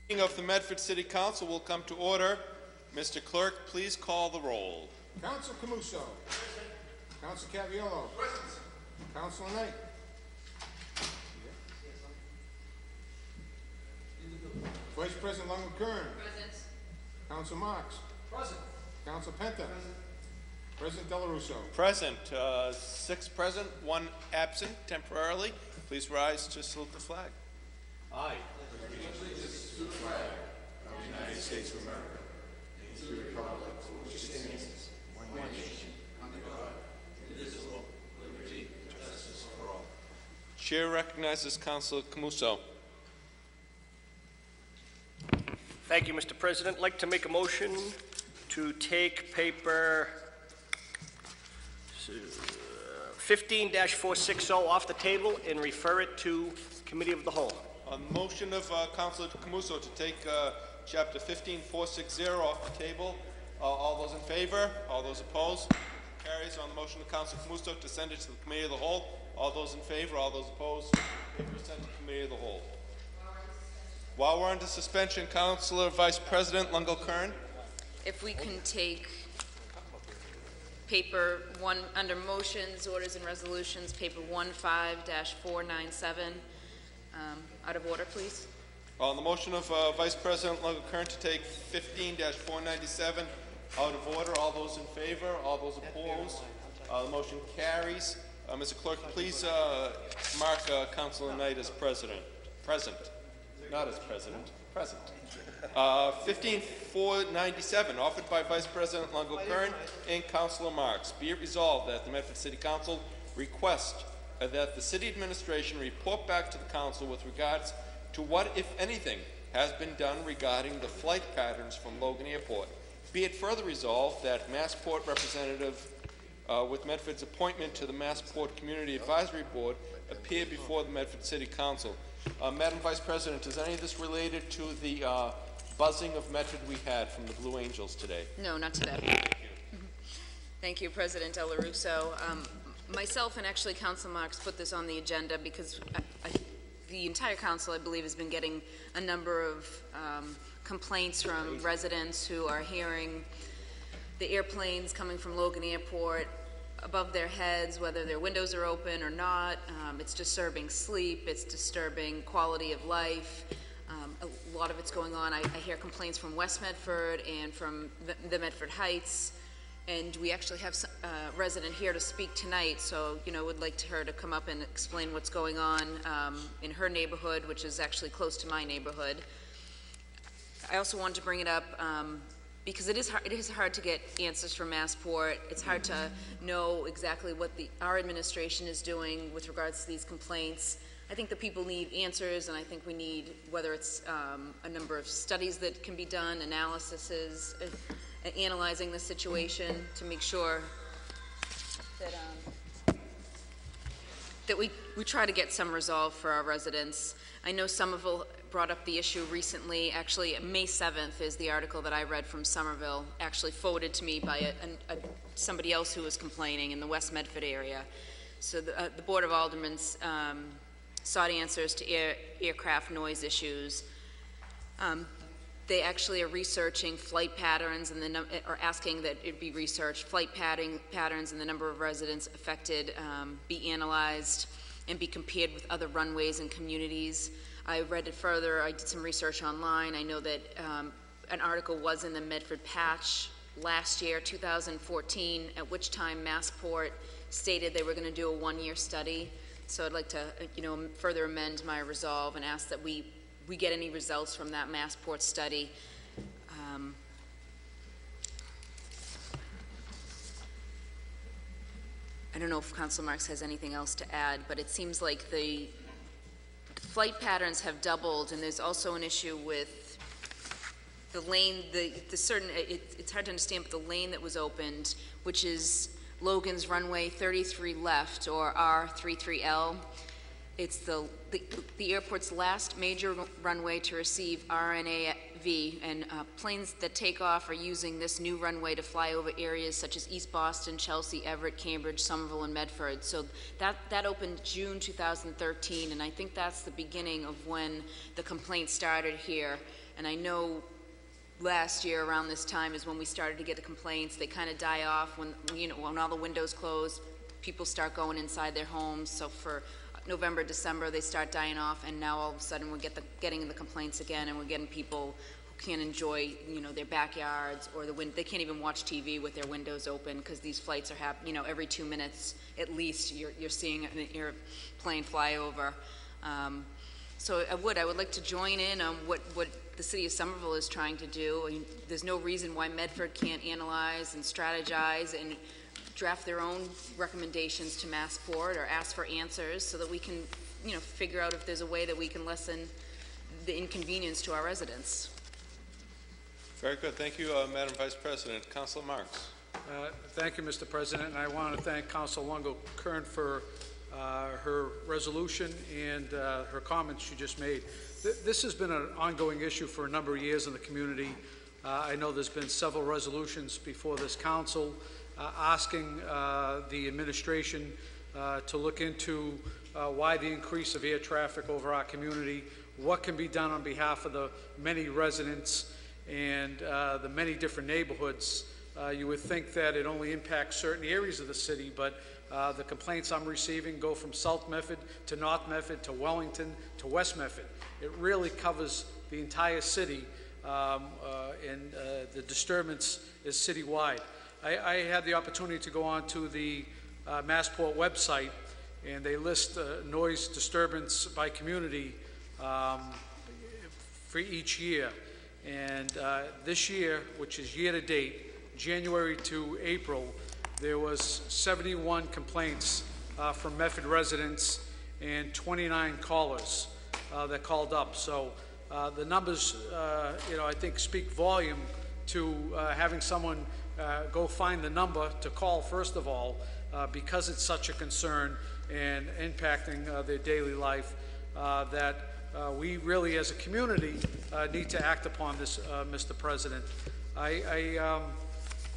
Meeting of the Medford City Council will come to order. Mr. Clerk, please call the roll. Council Camuso. Council Caviello. Present. Council Knight. Vice President Longo-Kern. Present. Council Marks. Present. Council Penta. Present. President Della Russo. Present. 6 present, 1 absent temporarily. Please rise to salute the flag. I pledge allegiance to the flag of the United States of America and to the republic for which it stands, one nation, under God, indivisible, liberty, and justice for all. Chair recognizes Councilor Camuso. Thank you, Mr. President. I'd like to make a motion to take paper 15-460 off the table and refer it to Committee of the Whole. On the motion of Councilor Camuso to take Chapter 15460 off the table, all those in favor? All those opposed? Carries. On the motion of Councilor Camuso to send it to the Committee of the Whole, all those in favor? All those opposed? Paper is sent to Committee of the Whole. While we're under suspension, Councilor Vice President Longo-Kern. If we can take paper 1 under motions, orders, and resolutions, paper 15-497, out of order, please. On the motion of Vice President Longo-Kern to take 15-497 out of order, all those in favor? All those opposed? The motion carries. Mr. Clerk, please mark Councilor Knight as present. Not as president, present. 15-497, offered by Vice President Longo-Kern and Councilor Marks. Be it resolved that the Medford City Council request that the City Administration report back to the Council with regards to what, if anything, has been done regarding the flight patterns from Logan Airport. Be it further resolved that Massport representative with Medford's appointment to the Massport Community Advisory Board appear before the Medford City Council. Madam Vice President, is any of this related to the buzzing of Medford we had from the Blue Angels today? No, not today. Thank you. Thank you, President Della Russo. Myself and actually Council Marks put this on the agenda because the entire council, I believe, has been getting a number of complaints from residents who are hearing the airplanes coming from Logan Airport above their heads, whether their windows are open or not. It's disturbing sleep, it's disturbing quality of life. A lot of it's going on. I hear complaints from West Medford and from the Medford Heights, and we actually have a resident here to speak tonight, so would like her to come up and explain what's going on in her neighborhood, which is actually close to my neighborhood. I also wanted to bring it up because it is hard to get answers from Massport. It's hard to know exactly what our administration is doing with regards to these complaints. I think the people need answers, and I think we need, whether it's a number of studies that can be done, analyses, analyzing the situation to make sure that we try to get some resolve for our residents. I know Somerville brought up the issue recently. Actually, May 7th is the article that I read from Somerville, actually forwarded to me by somebody else who was complaining in the West Medford area. So the Board of Aldermen sought answers to aircraft noise issues. They actually are researching flight patterns and or asking that it be researched. Flight patterns and the number of residents affected be analyzed and be compared with other runways and communities. I read it further. I did some research online. I know that an article was in the Medford Patch last year, 2014, at which time Massport stated they were going to do a 1-year study. So I'd like to, further amend my resolve and ask that we get any results from that Massport study. I don't know if Council Marks has anything else to add, but it seems like the flight patterns have doubled, and there's also an issue with the lane, it's hard to understand, but the lane that was opened, which is Logan's runway 33 left, or R33L. It's the airport's last major runway to receive RNAV, and planes that take off are using this new runway to fly over areas such as East Boston, Chelsea, Everett, Cambridge, Somerville, and Medford. So that opened June 2013, and I think that's the beginning of when the complaint started here. And I know last year around this time is when we started to get the complaints. They kind of die off when, when all the windows close, people start going inside their homes. So for November, December, they start dying off, and now all of a sudden we're getting the complaints again, and we're getting people who can't enjoy, their backyards, or they can't even watch TV with their windows open because these flights are happening, every 2 minutes at least you're seeing an airplane fly over. So I would like to join in on what the city of Somerville is trying to do. I mean, there's no reason why Medford can't analyze and strategize and draft their own recommendations to Massport or ask for answers so that we can, figure out if there's a way that we can lessen the inconvenience to our residents. Very good. Thank you, Madam Vice President. Councilor Marks. Thank you, Mr. President, and I want to thank Councilor Longo-Kern for her resolution and her comments she just made. This has been an ongoing issue for a number of years in the community. I know there's been several resolutions before this council asking the administration to look into why the increase of air traffic over our community, what can be done on behalf of the many residents and the many different neighborhoods. You would think that it only impacts certain areas of the city, but the complaints I'm receiving go from South Medford to North Medford to Wellington to West Medford. It really covers the entire city, and the disturbance is citywide. I had the opportunity to go on to the Massport website, and they list noise disturbance by community for each year. And this year, which is year to date, January to April, there was 71 complaints from Medford residents and 29 callers that called up. So the numbers, I think speak volume to having someone go find the number to call, first of all, because it's such a concern and impacting their daily life, that we really as a community need to act upon this, Mr. President. I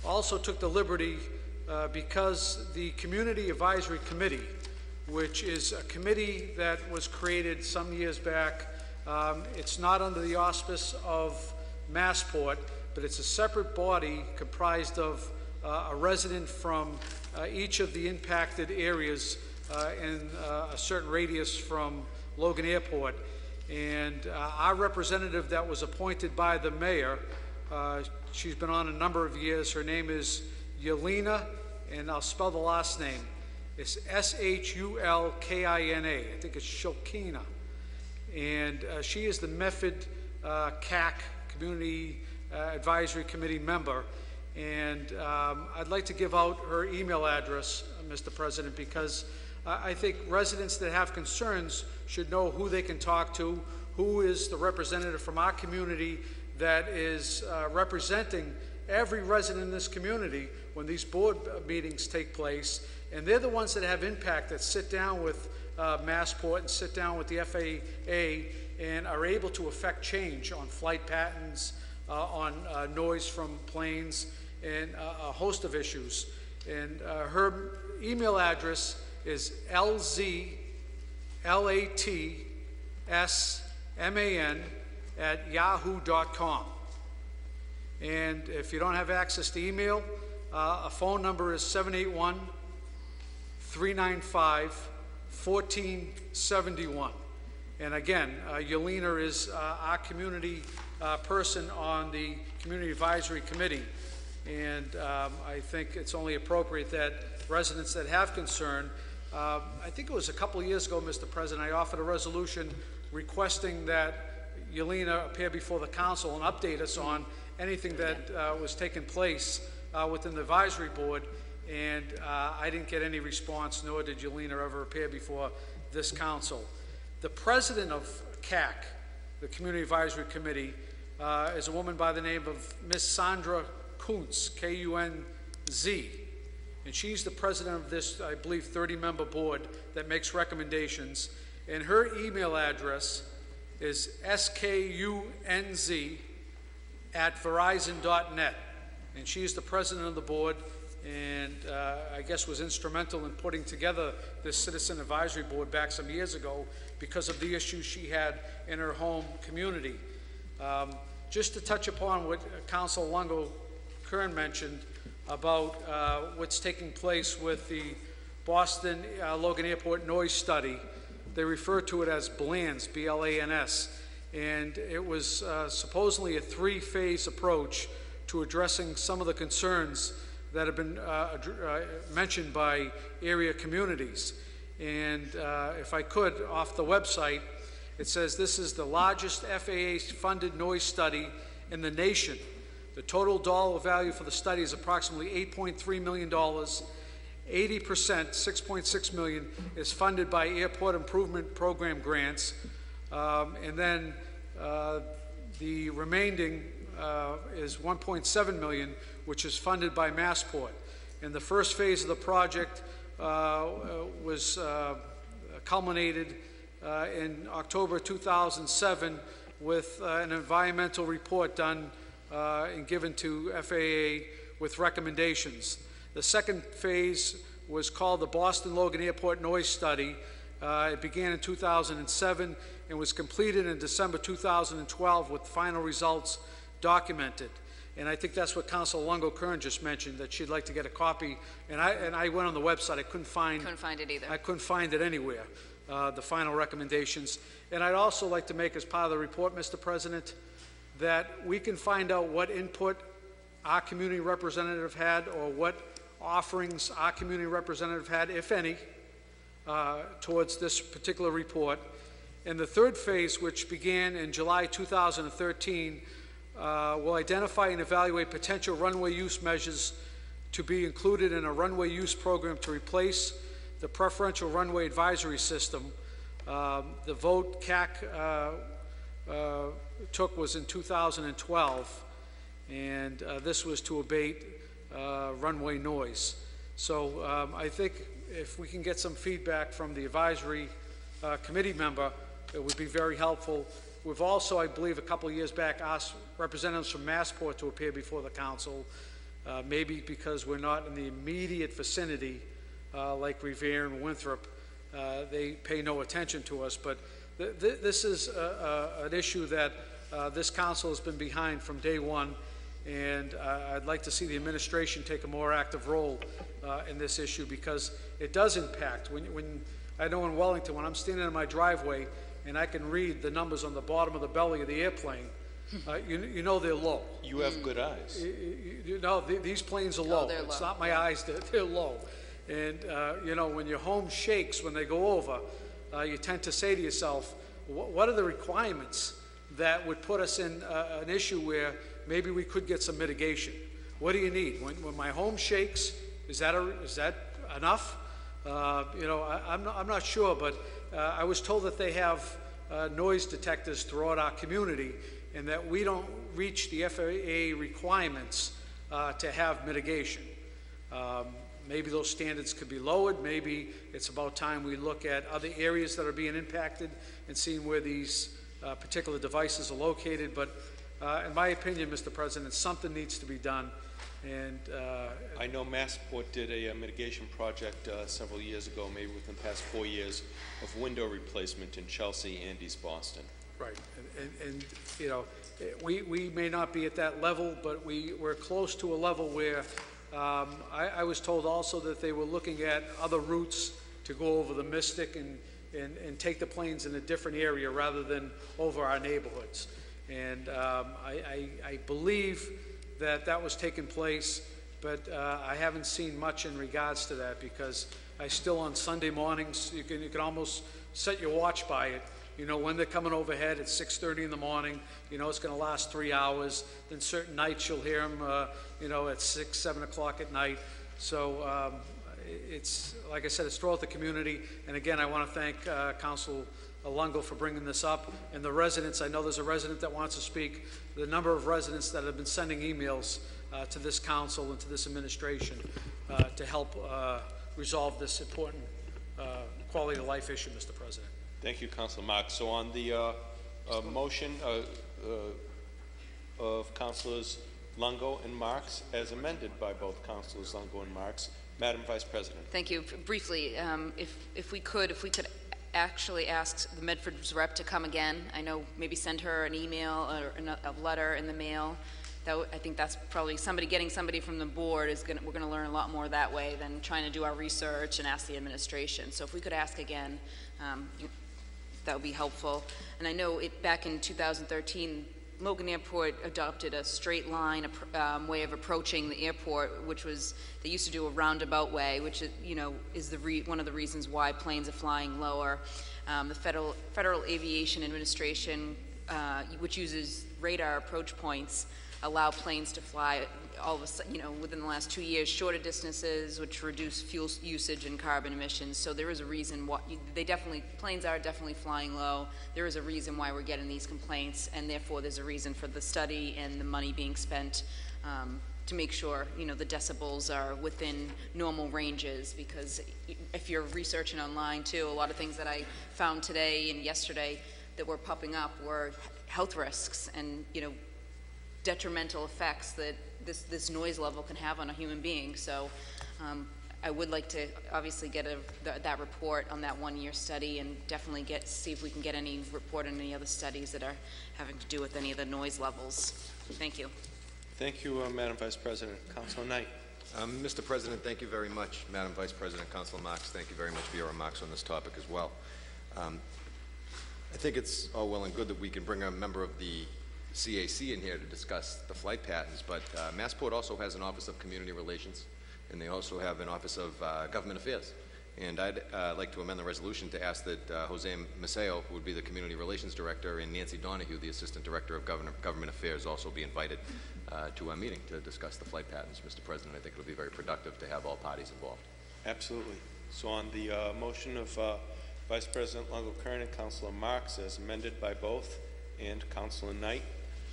also took the liberty because the Community Advisory Committee, which is a committee that was created some years back, it's not under the auspice of Massport, but it's a separate body comprised of a resident from each of the impacted areas in a certain radius from Logan Airport. And our representative that was appointed by the mayor, she's been on a number of years. Her name is Yelena, and I'll spell the last name. It's S-H-U-L-K-I-N-A. I think it's Shulkina. And she is the Medford CAC, Community Advisory Committee member. And I'd like to give out her email address, Mr. President, because I think residents that have concerns should know who they can talk to, who is the representative from our community that is representing every resident in this community when these board meetings take place. And they're the ones that have impact, that sit down with Massport and sit down with the FAA and are able to affect change on flight patterns, on noise from planes, and a host of issues. And her email address is lzlatsman@yahoo.com. And if you don't have access to email, a phone number is 781-395-1471. And again, Yelena is our community person on the Community Advisory Committee. And I think it's only appropriate that residents that have concern, I think it was a couple of years ago, Mr. President, I offered a resolution requesting that Yelena appear before the council and update us on anything that was taking place within the advisory board. And I didn't get any response, nor did Yelena ever appear before this council. The president of CAC, the Community Advisory Committee, is a woman by the name of Ms. Sandra Kuntz, K-U-N-Z. And she's the president of this, I believe, 30-member board that makes recommendations. And her email address is skunz@verizon.net. And she's the president of the board, and I guess was instrumental in putting together this Citizen Advisory Board back some years ago because of the issues she had in her home community. Just to touch upon what Council Longo Kern mentioned about what's taking place with the Boston Logan Airport noise study. They refer to it as BLANS, B-L-A-N-S, and it was supposedly a three-phase approach to addressing some of the concerns that have been mentioned by area communities. And if I could, off the website, it says this is the largest FAA-funded noise study in the nation. The total dollar value for the study is approximately $8.3 million. 80%, $6.6 million, is funded by Airport Improvement Program grants. And then the remaining is $1.7 million, which is funded by Massport. And the first phase of the project was culminated in October 2007 with an environmental report done and given to FAA with recommendations. The second phase was called the Boston Logan Airport Noise Study. It began in 2007 and was completed in December 2012 with final results documented. And I think that's what Council Longo Kern just mentioned, that she'd like to get a copy. And I went on the website. I couldn't find it either. I couldn't find it anywhere, the final recommendations. And I'd also like to make as part of the report, Mr. President, that we can find out what input our community representative had or what offerings our community representative had, if any, towards this particular report. And the third phase, which began in July 2013, will identify and evaluate potential runway use measures to be included in a runway use program to replace the preferential runway advisory system. The vote CAC took was in 2012, and this was to abate runway noise. So I think if we can get some feedback from the advisory committee member, it would be very helpful. We've also, I believe, a couple of years back asked representatives from Massport to appear before the council, maybe because we're not in the immediate vicinity like Revere and Winthrop. They pay no attention to us, but this is an issue that this council has been behind from day one, and I'd like to see the administration take a more active role in this issue, because it does impact. When I know in Wellington, when I'm standing in my driveway and I can read the numbers on the bottom of the belly of the airplane, you know they're low. You have good eyes. You know, these planes are low. They're low. It's not my eyes, they're low. And, you know, when your home shakes when they go over, you tend to say to yourself, what are the requirements that would put us in an issue where maybe we could get some mitigation? What do you need? When my home shakes, is that enough? You know, I'm not sure, but I was told that they have noise detectors throughout our community, and that we don't reach the FAA requirements to have mitigation. Maybe those standards could be lowered. Maybe it's about time we look at other areas that are being impacted and seeing where these particular devices are located. But in my opinion, Mr. President, something needs to be done. And I know Massport did a mitigation project several years ago, maybe within the past 4 years, of window replacement in Chelsea and East Boston. right, and you know, we may not be at that level, but we're close to a level where I was told also that they were looking at other routes to go over the Mystic and take the planes in a different area rather than over our neighborhoods. And I believe that was taking place, but I haven't seen much in regards to that, because I still, on Sunday mornings, you can almost set your watch by it. You know when they're coming overhead at 6:30 in the morning. You know it's going to last 3 hours. Then certain nights you'll hear them, you know, at 6, 7 o'clock at night. So it's, like I said, it's throughout the community. And again, I want to thank Council Longo for bringing this up, and the residents. I know there's a resident that wants to speak. The number of residents that have been sending emails to this council and to this administration to help resolve this important quality of life issue, Mr. President. Thank you, Councilor Marks. So on the motion of Councilors Longo and Marks, as amended by both Councilors Longo and Marks, Madam Vice President. Thank you. Briefly, if we could actually asked the Medford's rep to come again. I know, maybe send her an email or a letter in the mail. I think that's probably getting somebody from the board we're gonna learn a lot more that way than trying to do our research and ask the administration. So if we could ask again, that would be helpful. And I know back in 2013, Logan Airport adopted a straight line way of approaching the airport, which was, they used to do a roundabout way, which is, is one of the reasons why planes are flying lower. The Federal Aviation Administration, which uses radar approach points, allow planes to fly all of a sudden, within the last 2 years, shorter distances, which reduce fuel usage and carbon emissions. So there is a reason why planes are definitely flying low. There is a reason why we're getting these complaints, and therefore there's a reason for the study and the money being spent to make sure, the decibels are within normal ranges. Because if you're researching online too, a lot of things that I found today and yesterday that were popping up were health risks and, detrimental effects that this noise level can have on a human being. So I would like to obviously get that report on that 1-year study, and definitely see if we can get any report on any other studies that are having to do with any of the noise levels. Thank you. Thank you, Madam Vice President. Councilor Knight. Mr. President, thank you very much. Madam Vice President, Councilor Marks, thank you very much for your remarks on this topic as well. I think it's all well and good that we can bring a member of the CAC in here to discuss the flight patterns, but Massport also has an Office of Community Relations, and they also have an Office of Government Affairs. And I'd like to amend the resolution to ask that Jose Maceo, who would be the Community Relations Director, and Nancy Donahue, the Assistant Director of Government Affairs, also be invited to our meeting to discuss the flight patterns. Mr. President, I think it'll be very productive to have all parties involved. Absolutely. So on the motion of Vice President Longo-Kern and Councilor Marks, as amended by both, and Councilor Knight,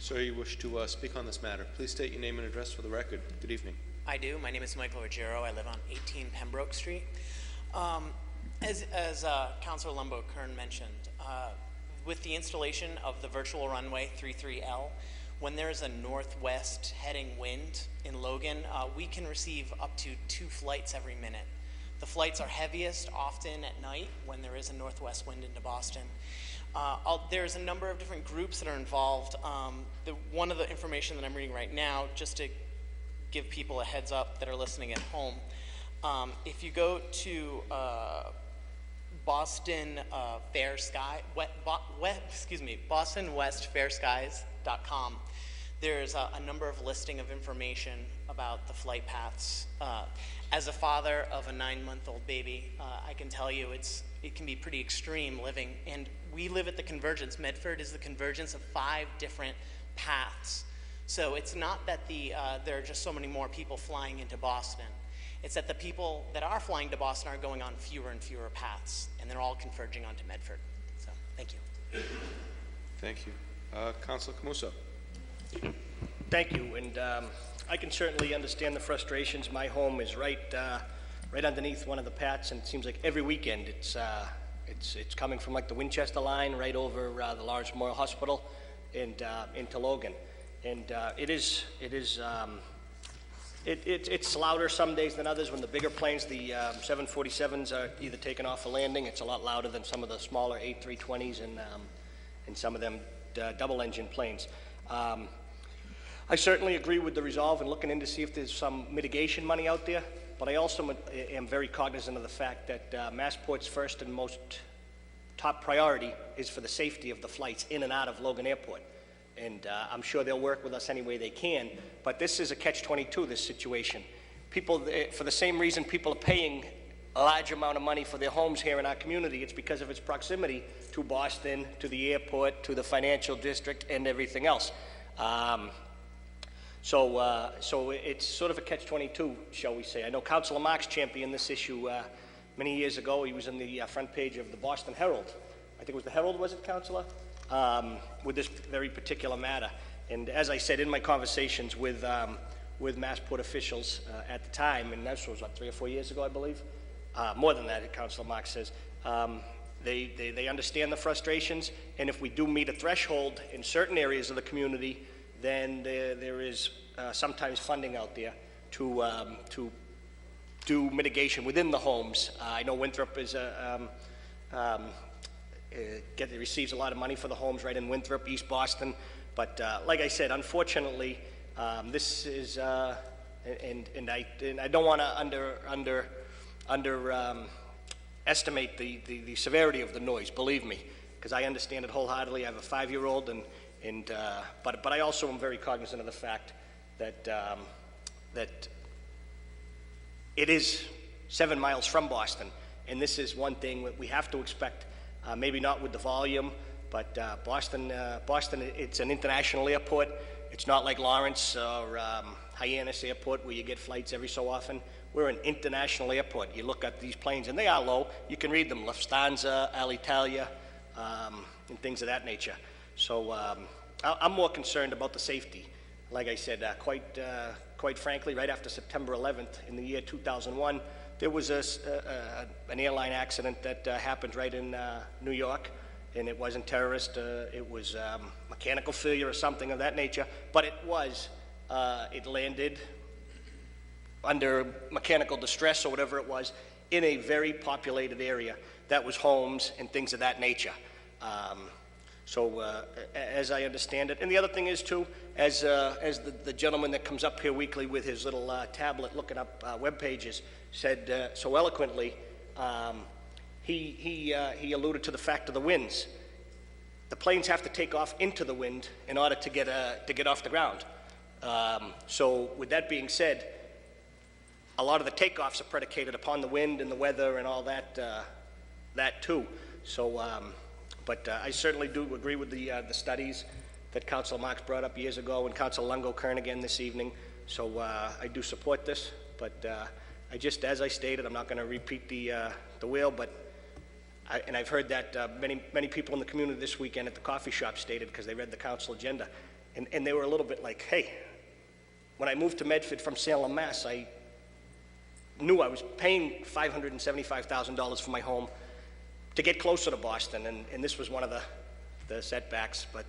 sir, you wish to speak on this matter. Please state your name and address for the record. Good evening. I do. My name is Michael Ruggiero. I live on 18 Pembroke Street. As Councilor Lumbo-Kern mentioned, with the installation of the virtual runway 33L, when there's a northwest heading wind in Logan, we can receive up to 2 flights every minute. The flights are heaviest often at night when there is a northwest wind into Boston. There's a number of different groups that are involved. One of the information that I'm reading right now, just to give people a heads up that are listening at home, if you go to Boston BostonWestFairSkies.com, there's a number of listing of information about the flight paths. As a father of a 9-month-old baby, I can tell you it can be pretty extreme living, and we live at the convergence. Medford is the convergence of 5 different paths. So it's not that there are just so many more people flying into Boston. It's that the people that are flying to Boston are going on fewer and fewer paths, and they're all converging onto Medford. So, thank you. Thank you. Councilor Camuso. Thank you, and I can certainly understand the frustrations. My home is right underneath one of the paths, and it seems like every weekend it's coming from like the Winchester line right over the Lawrence Memorial Hospital and into Logan, and it's louder some days than others. When the bigger planes, the 747s, are either taken off for landing, it's a lot louder than some of the smaller 8-320s and some of them double-engine planes. I certainly agree with the resolve and looking in to see if there's some mitigation money out there, but I also am very cognizant of the fact that Massport's first and most top priority is for the safety of the flights in and out of Logan Airport. And I'm sure they'll work with us any way they can, but this is a catch-22, this situation. People, for the same reason people are paying a large amount of money for their homes here in our community, it's because of its proximity to Boston, to the airport, to the financial district, and everything else. So it's sort of a catch-22, shall we say. I know Councilor Marks championed this issue many years ago. He was in the front page of the Boston Herald. I think it was the Herald, was it, Councilor? With this very particular matter. And as I said in my conversations with Massport officials at the time, and that was, what, 3 or 4 years ago, I believe? More than that, Councilor Marks says. They understand the frustrations, and if we do meet a threshold in certain areas of the community, then there is sometimes funding out there to do mitigation within the homes. I know Winthrop is receives a lot of money for the homes right in Winthrop, East Boston. But like I said, unfortunately, this is, and I don't want to estimate the severity of the noise. Believe me, because I understand it wholeheartedly. I have a 5-year-old, but I also am very cognizant of the fact that that it is 7 miles from Boston, and this is one thing that we have to expect. Maybe not with the volume, but Boston, it's an international airport. It's not like Lawrence or Hyannis Airport where you get flights every so often. We're an international airport. You look at these planes, and they are low. You can read them, Lufthansa, Alitalia, and things of that nature. So I'm more concerned about the safety. Like I said, quite frankly, right after September 11th in the year 2001, there was an airline accident that happened right in New York, and it wasn't terrorist. It was mechanical failure or something of that nature, but it landed under mechanical distress or whatever it was in a very populated area that was homes and things of that nature. As I understand it, and the other thing is too, as the gentleman that comes up here weekly with his little tablet looking up web pages said so eloquently, he alluded to the fact of the winds. The planes have to take off into the wind in order to get off the ground. So with that being said, a lot of the takeoffs are predicated upon the wind and the weather and all that too. So, but I certainly do agree with the studies that Councilor Marks brought up years ago and Councilor Lungo-Kern again this evening. So I do support this, but I just, as I stated, I'm not going to repeat the wheel, but I've heard that many people in the community this weekend at the coffee shop stated, because they read the council agenda, and they were a little bit like, hey, when I moved to Medford from Salem, Mass, I knew I was paying $575,000 for my home to get closer to Boston, and this was one of the setbacks, but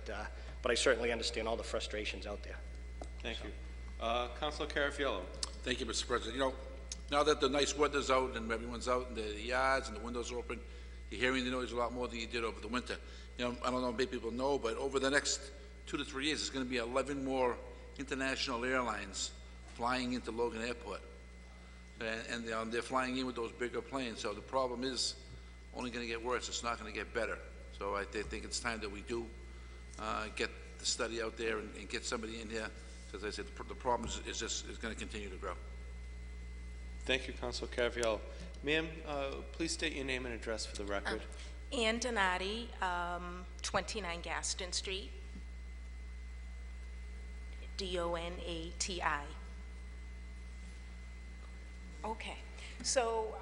I certainly understand all the frustrations out there. Thank you. Councilor Carafiello. Thank you, Mr. President. You know, now that the nice weather's out and everyone's out and the yards and the windows are open, you're hearing the noise a lot more than you did over the winter. You know, I don't know if many people know, but over the next 2 to 3 years, there's going to be 11 more international airlines flying into Logan Airport. And they're flying in with those bigger planes, so the problem is only going to get worse. It's not going to get better. So I think it's time that we do get the study out there and get somebody in here. As I said, the problem is going to continue to grow. Thank you, Councilor Carafiello. Ma'am, please state your name and address for the record. Ann Donati, 29 Gaston Street, D-O-N-A-T-I. Okay, so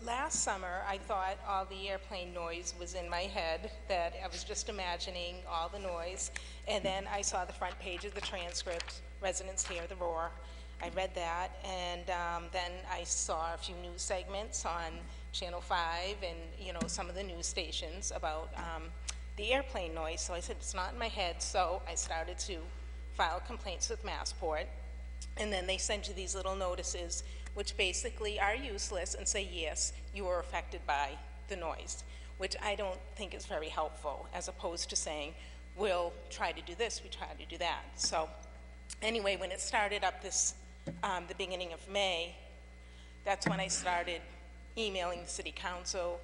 last summer I thought all the airplane noise was in my head, that I was just imagining all the noise, and then I saw the front page of the transcript, residents hear the roar. I read that, and then I saw a few news segments on Channel 5 and, you know, some of the news stations about the airplane noise, so I said, it's not in my head, so I started to file complaints with Massport, and then they send you these little notices which basically are useless and say, yes, you are affected by the noise, which I don't think is very helpful, as opposed to saying, we'll try to do this, we try to do that. So anyway, when it started up the beginning of May, that's when I started emailing the city council,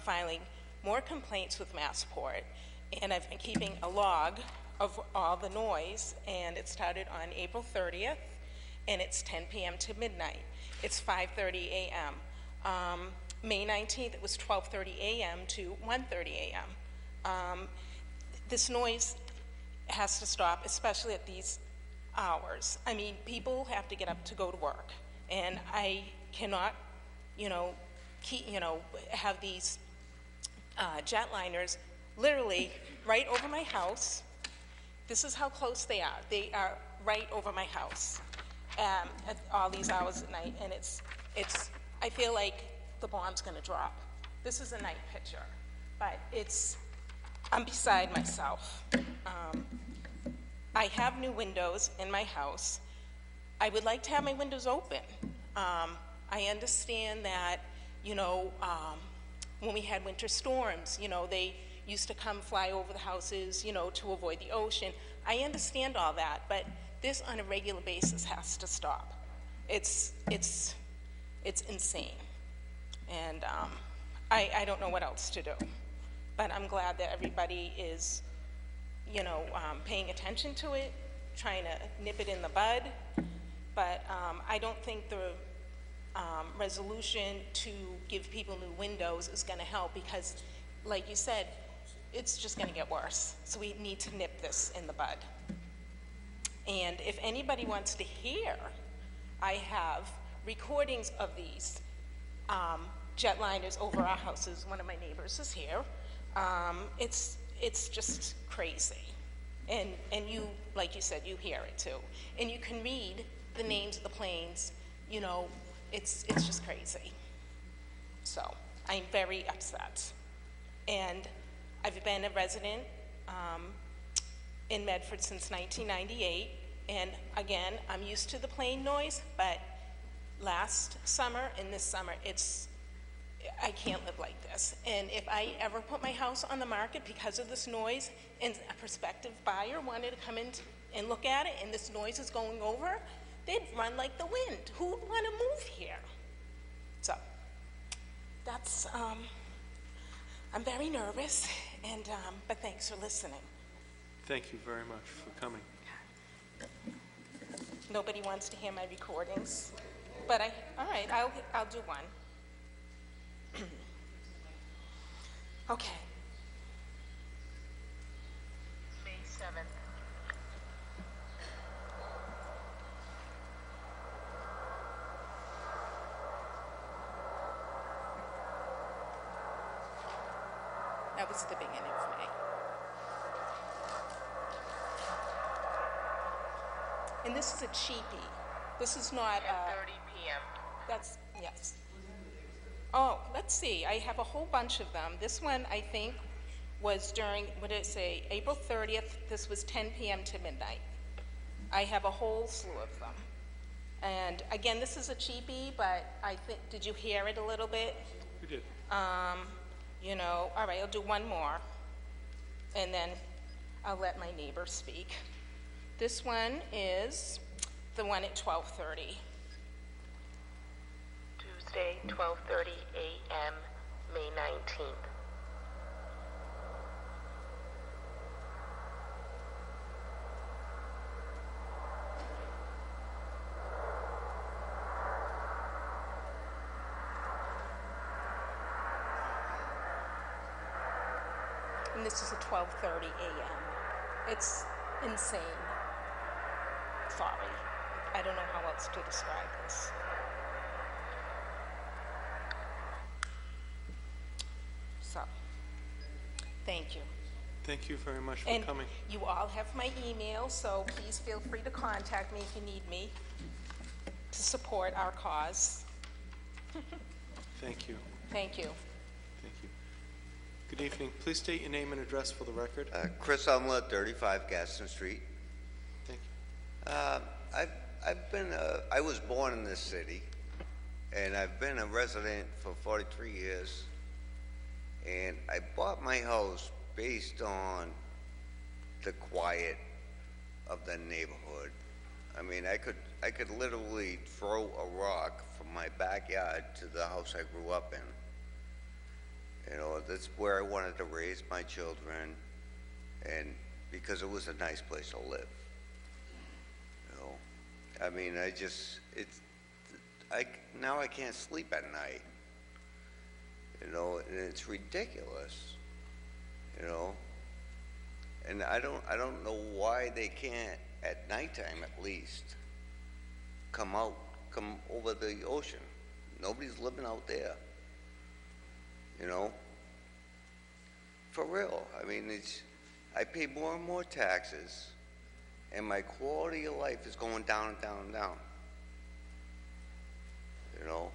filing more complaints with Massport, and I've been keeping a log of all the noise, and it started on April 30th, and it's 10 p.m. to midnight. It's 5:30 a.m. May 19th, it was 12:30 a.m. to 1:30 a.m. This noise has to stop, especially at these hours. I mean, people have to get up to go to work, and I cannot, have these jetliners literally right over my house. This is how close they are. They are right over my house at all these hours at night, and I feel like the bomb's gonna drop. This is a night picture, but I'm beside myself. I have new windows in my house. I would like to have my windows open. I understand that, when we had winter storms, you know, they used to come fly over the houses, you know, to avoid the ocean. I understand all that, but this on a regular basis has to stop. It's insane. And I don't know what else to do. But I'm glad that everybody is, you know, paying attention to it, trying to nip it in the bud. But I don't think the resolution to give people new windows is going to help because, like you said, it's just going to get worse. So we need to nip this in the bud. And if anybody wants to hear, I have recordings of these jetliners over our houses. One of my neighbors is here. It's just crazy. And you, like you said, you hear it too. And you can read the names of the planes, you know, it's just crazy. So I'm very upset. And I've been a resident in Medford since 1998. And again, I'm used to the plane noise, but last summer and this summer, I can't live like this. And if I ever put my house on the market because of this noise and a prospective buyer wanted to come in and look at it and this noise is going over, they'd run like the wind. Who would want to move here? So that's, I'm very nervous, and but thanks for listening. Thank you very much for coming. Nobody wants to hear my recordings, but all right, I'll do one. Okay. May 7th. That was the beginning of May. And this is a cheapie. This is not 10:30 p.m. That's, yes. Oh, let's see. I have a whole bunch of them. This one, I think, was during, what did it say, April 30th. This was 10 p.m. to midnight. I have a whole slew of them. And again, this is a cheapie, but I think, did you hear it a little bit? We did. You know, all right, I'll do one more. And then I'll let my neighbor speak. This one is the one at 12:30. Tuesday, 12:30 a.m., May 19th. And this is at 12:30 a.m. It's insane. Sorry. I don't know how else to describe this. So, thank you. Thank you very much for And coming. you all have my email, so please feel free to contact me if you need me to support our cause. Thank you. Thank you. Thank you. Good evening. Please state your name and address for the record. Chris Umla, 35 Gaston Street. Thank you. I was born in this city, and I've been a resident for 43 years. And I bought my house based on the quiet of the neighborhood. I mean, I could literally throw a rock from my backyard to the house I grew up in. You know, that's where I wanted to raise my children, and because it was a nice place to live. You know, I mean, now I can't sleep at night. You know, and it's ridiculous. You know, and I don't know why they can't at nighttime at least come over the ocean. Nobody's living out there. You know, for real. I mean, I pay more and more taxes, and my quality of life is going down and down and down. You know,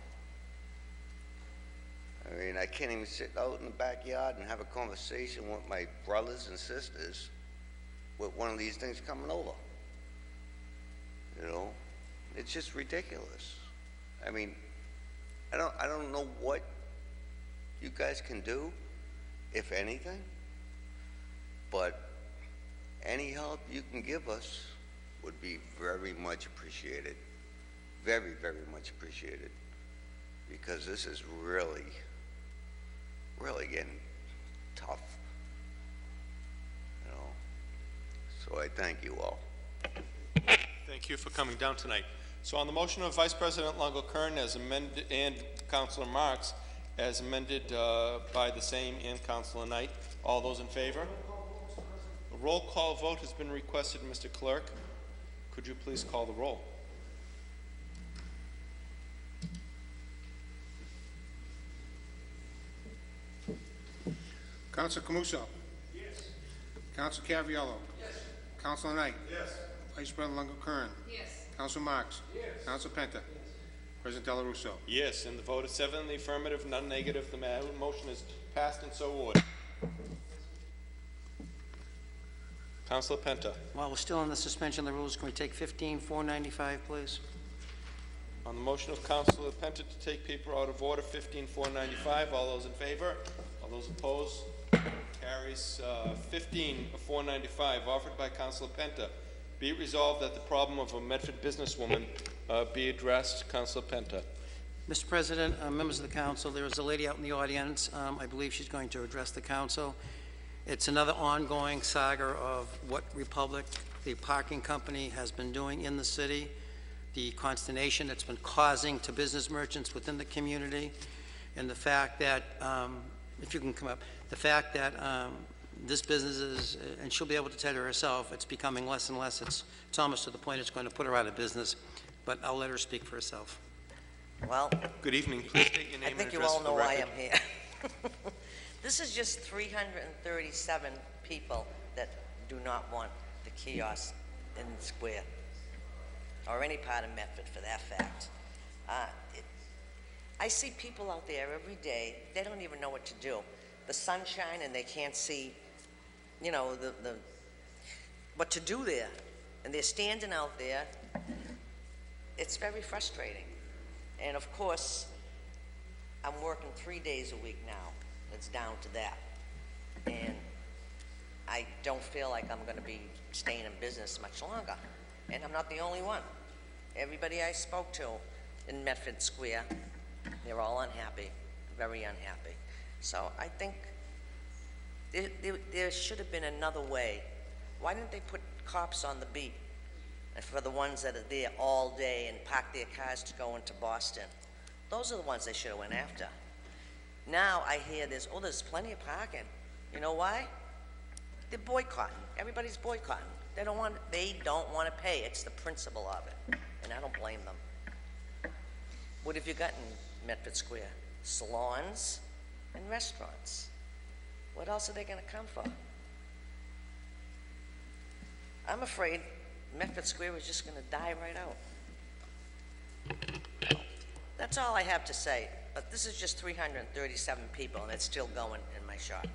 I mean, I can't even sit out in the backyard and have a conversation with my brothers and sisters with one of these things coming over. You know, it's just ridiculous. I mean, I don't know what you guys can do, if anything. But any help you can give us would be very much appreciated. Very, very much appreciated. Because this is really, really getting tough. You know. So I thank you all. Thank you for coming down tonight. So on the motion of Vice President Longo Kern as amended, and Councilor Marks, as amended by the same and Councilor Knight, all those in favor? A roll call vote has been requested, Mr. Clerk. Could you please call the roll? Council Camuso. Yes. Council Caviello. Yes. Council Knight. Yes. Vice President Longo Kern. Yes. Council Marks. Yes. Council Penta. Yes. President Dela Russo. Yes, and the vote is 7 in the affirmative, none negative. The motion is passed and so ordered. Councilor Penta. While we're still on the suspension of the rules, can we take 15-495, please? On the motion of Councilor Penta to take paper out of order, 15-495, all those in favor? All those opposed? Carries 15-495, offered by Councilor Penta. Be it resolved that the problem of a Medford businesswoman be addressed. Councilor Penta. Mr. President, members of the council, there is a lady out in the audience. I believe she's going to address the council. It's another ongoing saga of what Republic, the parking company, has been doing in the city, the consternation it's been causing to business merchants within the community, and the fact that, if you can come up, the fact that this business is, and she'll be able to tell you herself, it's becoming less and less. It's almost to the point it's going to put her out of business, but I'll let her speak for herself. Well, good evening. Please state your name and address. I think you all know why I'm here. This is just 337 people that do not want the kiosk in the square, or any part of Medford for that fact. I see people out there every day, they don't even know what to do. The sunshine, and they can't see, you know, what to do there. And they're standing out there. It's very frustrating. And of course, I'm working 3 days a week now. It's down to that. And I don't feel like I'm gonna be staying in business much longer. And I'm not the only one. Everybody I spoke to in Medford Square, they're all unhappy, very unhappy. So I think there should have been another way. Why didn't they put cops on the beat for the ones that are there all day and park their cars to go into Boston? Those are the ones they should have went after. Now I hear there's plenty of parking. You know why? They're boycotting. Everybody's boycotting. They don't want to pay. It's the principle of it, and I don't blame them. What have you got in Medford Square? Salons and restaurants. What else are they going to come for? I'm afraid Medford Square is just going to die right out. That's all I have to say. But this is just 337 people, and it's still going in my shop.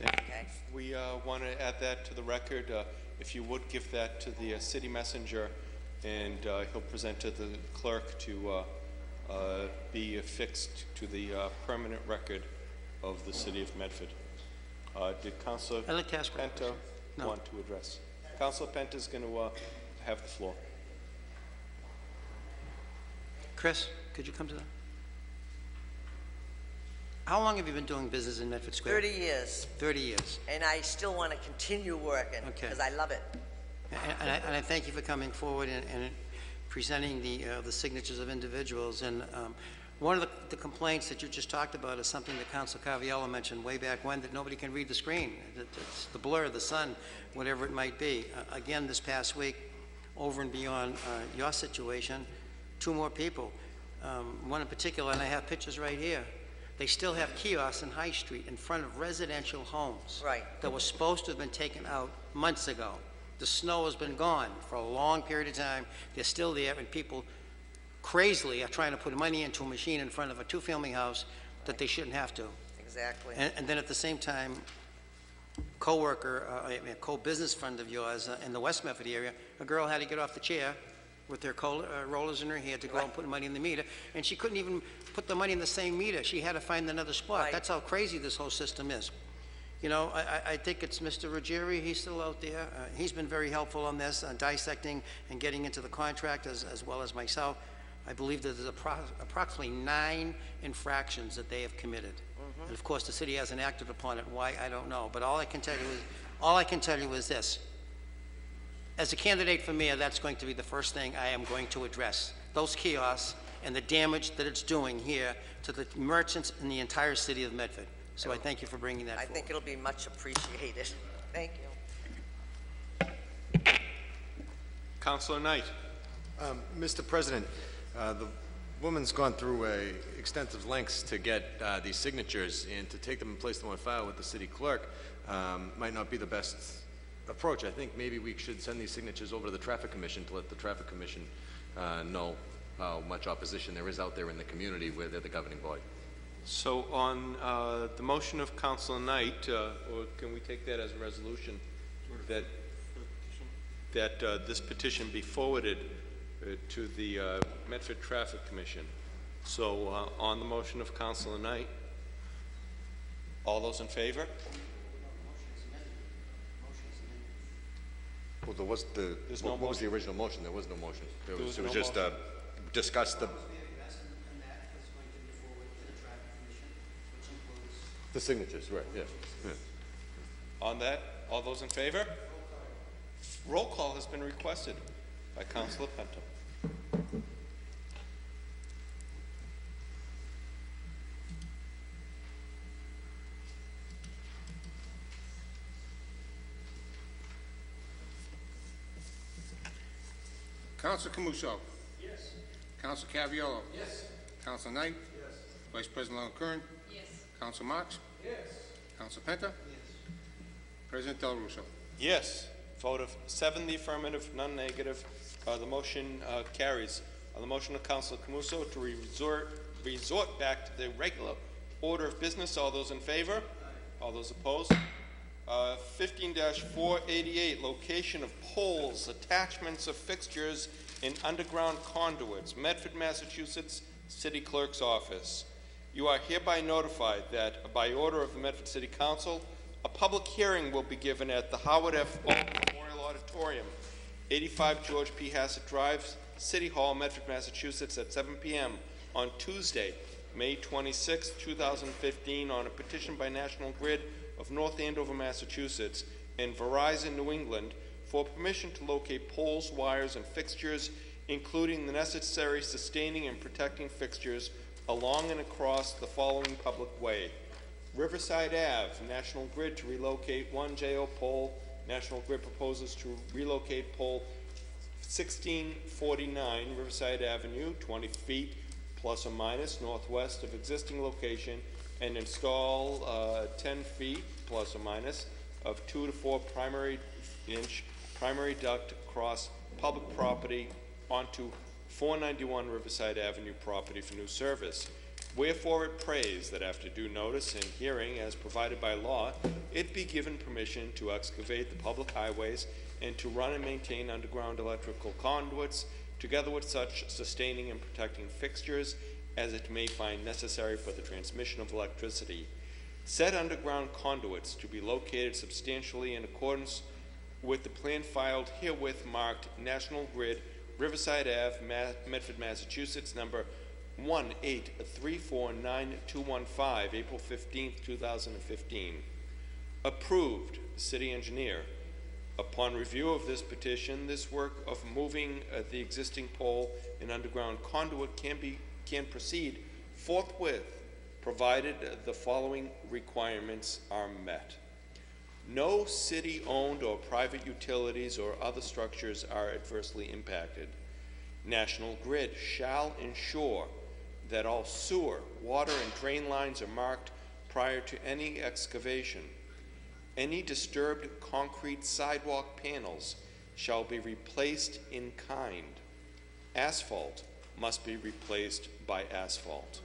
Okay? We want to add that to the record. If you would give that to the city messenger, and he'll present to the clerk to be affixed to the permanent record of the city of Medford. Did Councilor Penta want to address? Councilor Penta is going to have the floor. Chris, could you come to that? How long have you been doing business in Medford Square? 30 years. 30 years. And I still want to continue working because I love it. And I thank you for coming forward and presenting the signatures of individuals. And one of the complaints that you just talked about is something that Councilor Caviello mentioned way back when, that nobody can read the screen. It's the blur, the sun, whatever it might be. Again, this past week, over and beyond your situation, 2 more people. One in particular, and I have pictures right here. They still have kiosks in High Street in front of residential homes that were supposed to have been taken out months ago. The snow has been gone for a long period of time. They're still there, and people crazily are trying to put money into a machine in front of a 2-family house that they shouldn't have to. Exactly. And then at the same time, a co-business friend of yours in the West Medford area, a girl had to get off the chair with their rollers in her hair to go out and put money in the meter, and she couldn't even put the money in the same meter. She had to find another spot. Right. That's how crazy this whole system is. You know, I think it's Mr. Ruggieri, he's still out there. He's been very helpful on this, dissecting and getting into the contract as well as myself. I believe that there's approximately 9 infractions that they have committed. And of course, the city hasn't acted upon it. Why, I don't know. But all I can tell you is this. As a candidate for mayor, that's going to be the first thing I am going to address. Those kiosks and the damage that it's doing here to the merchants in the entire city of Medford. So I thank you for bringing that I forward. think it'll be much appreciated. Thank you. Councilor Knight. Mr. President, the woman's gone through extensive lengths to get these signatures, and to take them and place them on file with the city clerk might not be the best approach. I think maybe we should send these signatures over to the Traffic Commission to let the Traffic Commission know how much opposition there is out there in the community where they're the governing body. So on the motion of Councilor Knight, or can we take that as a resolution that this petition be forwarded to the Medford Traffic Commission? So on the motion of Councilor Knight, all those in favor? Well, there was the, what was the original motion? There was no motion. It was just discuss the signatures, right, yeah. On that, all those in favor? Roll call has been requested by Councilor Penta. Councilor Camuso. Yes. Councilor Caviello. Yes. Councilor Knight. Yes. Vice President Longo-Kern. Yes. Councilor Marks. Yes. Councilor Penta. Yes. President Del Russo. Yes. Vote of 7 the affirmative, none negative. The motion carries. On the motion of Councilor Camuso to resort back to the regular order of business, all those in favor? Aye. All those opposed? 15-488, location of poles, attachments of fixtures in underground conduits, Medford, Massachusetts, City Clerk's Office. You are hereby notified that by order of the Medford City Council, a public hearing will be given at the Howard F. Fulton Memorial Auditorium, 85 George P. Hassett Drive, City Hall, Medford, Massachusetts, at 7 p.m. on Tuesday, May 26, 2015, on a petition by National Grid of North Andover, Massachusetts, and Verizon New England for permission to locate poles, wires, and fixtures, including the necessary sustaining and protecting fixtures along and across the following public way. Riverside Ave, National Grid to relocate 1 JO pole. National Grid proposes to relocate pole 1649 Riverside Avenue, 20 feet plus or minus northwest of existing location, and install 10 feet plus or minus of 2 to 4 primary-inch primary duct across public property onto 491 Riverside Avenue property for new service. Wherefore it prays that after due notice and hearing as provided by law, it be given permission to excavate the public highways and to run and maintain underground electrical conduits, together with such sustaining and protecting fixtures as it may find necessary for the transmission of electricity. Said underground conduits to be located substantially in accordance with the plan filed herewith marked National Grid, Riverside Ave, Medford, Massachusetts, number 18349-215, April 15, 2015. Approved, City Engineer. Upon review of this petition, this work of moving the existing pole and underground conduit can proceed forthwith, provided the following requirements are met. No city-owned or private utilities or other structures are adversely impacted. National Grid shall ensure that all sewer, water, and drain lines are marked prior to any excavation. Any disturbed concrete sidewalk panels shall be replaced in kind. Asphalt must be replaced by asphalt.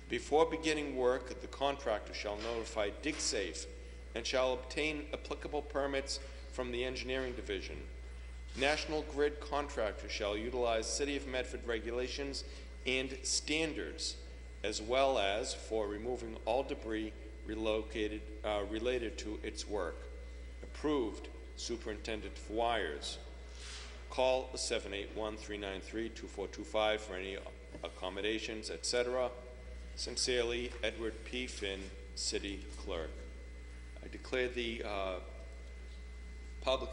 Before beginning work, the contractor shall notify DigSafe and shall obtain applicable permits from the engineering division. National Grid contractor shall utilize City of Medford regulations and standards, as well as for removing all debris related to its work. Approved, Superintendent of Wires. Call 781-393-2425 for any accommodations, etc. Sincerely, Edward P. Finn, City Clerk. I declare the public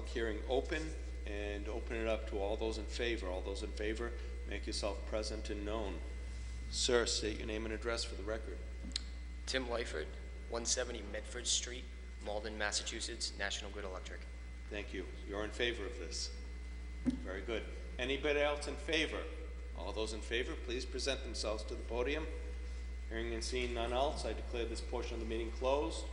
hearing open and open it up to all those in favor. All those in favor, make yourself present and known. Sir, state your name and address for the record. Tim Lyford, 170 Medford Street, Malden, Massachusetts, National Grid Electric. Thank you. You're in favor of this. Very good. Anybody else in favor? All those in favor, please present themselves to the podium. Hearing and seeing none else, I declare this portion of the meeting closed.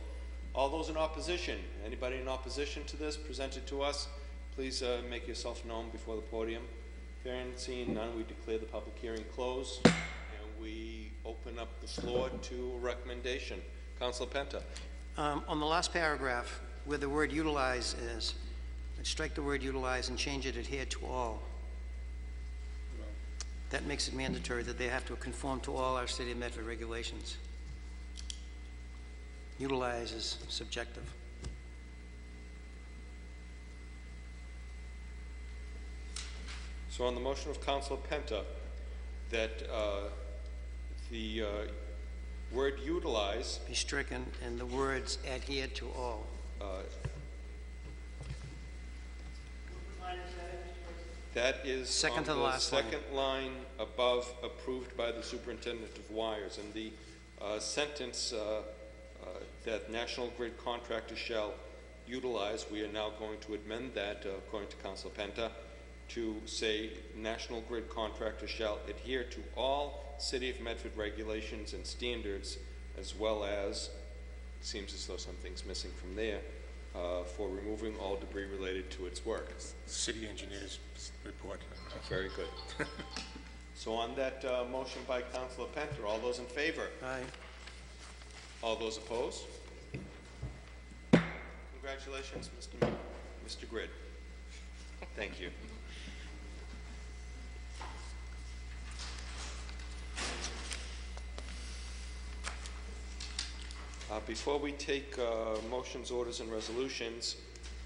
All those in opposition, anybody in opposition to this presented to us, please make yourself known before the podium. Hearing and seeing none, we declare the public hearing closed, and we open up the floor to a recommendation. Councilor Penta. On the last paragraph, where the word utilize is, I'd strike the word utilize and change it adhere to all. That makes it mandatory that they have to conform to all our City of Medford regulations. Utilize is subjective. So on the motion of Councilor Penta, that the word utilize be stricken and the words adhere to all. That is second to the last second line above, approved by the Superintendent of Wires. And the sentence that National Grid contractors shall utilize, we are now going to amend that, according to Councilor Penta, to say National Grid contractors shall adhere to all City of Medford regulations and standards, as well as, it seems as though something's missing from there, for removing all debris related to its work. City engineers report. Very good. So on that motion by Councilor Penta, all those in favor? Aye. All those opposed? Congratulations, Mr. Grid. Thank you. Before we take motions, orders, and resolutions,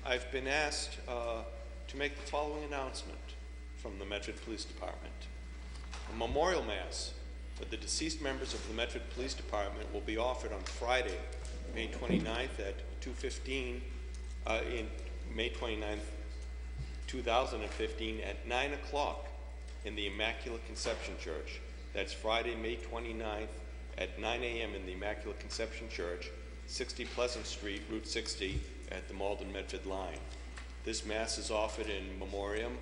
I've been asked to make the following announcement from the Medford Police Department. A memorial mass for the deceased members of the Medford Police Department will be offered on Friday, May 29th at 2:15, in May 29th, 2015 at 9 o'clock in the Immaculate Conception Church. That's Friday, May 29th at 9 a.m. in the Immaculate Conception Church, 60 Pleasant Street, Route 60 at the Malden-Medford line. This Mass is offered in memoriam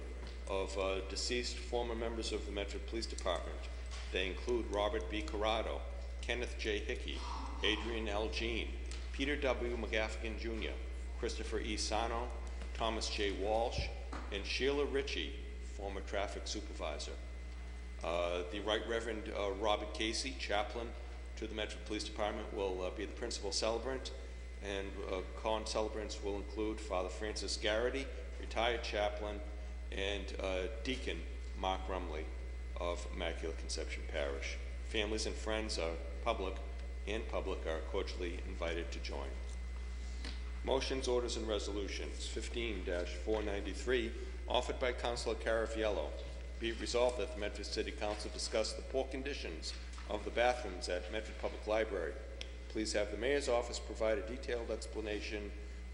of deceased former members of the Medford Police Department. They include Robert B. Corrado, Kenneth J. Hickey, Adrian L. Jean, Peter W. McGaffigan Jr., Christopher E. Sano, Thomas J. Walsh, and Sheila Ritchie, former traffic supervisor. The Right Reverend Robert Casey, chaplain to the Medford Police Department, will be the principal celebrant, and con-celebrants will include Father Francis Garrity, retired chaplain, and Deacon Mark Rumley of Immaculate Conception Parish. Families and friends are public are cordially invited to join. Motions, orders, and resolutions. 15-493, offered by Councilor Carafiello. Be it resolved that the Medford City Council discuss the poor conditions of the bathrooms at Medford Public Library. Please have the Mayor's office provide a detailed explanation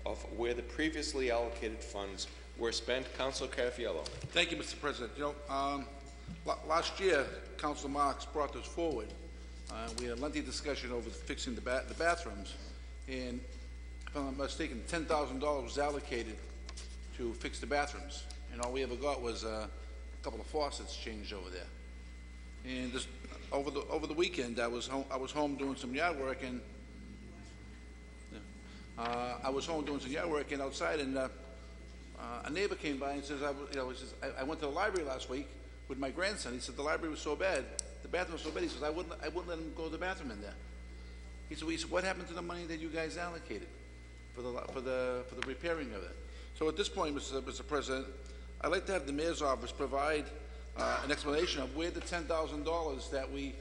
of where the previously allocated funds were spent. Councilor Carafiello. Thank you, Mr. President. You know, last year, Councilor Marks brought this forward. We had a lengthy discussion over fixing the bathrooms, and if I'm not mistaken, $10,000 was allocated to fix the bathrooms, and all we ever got was a couple of faucets changed over there. And this, over the weekend, I was home doing some yard work, and outside, and a neighbor came by and says, I went to the library last week with my grandson. He said the library was so bad, the bathroom was so bad. He says I wouldn't let him go to the bathroom in there. He said, what happened to the money that you guys allocated? for the repairing of it. So at this point, Mr. President, I'd like to have the mayor's office provide an explanation of where the $10,000 that we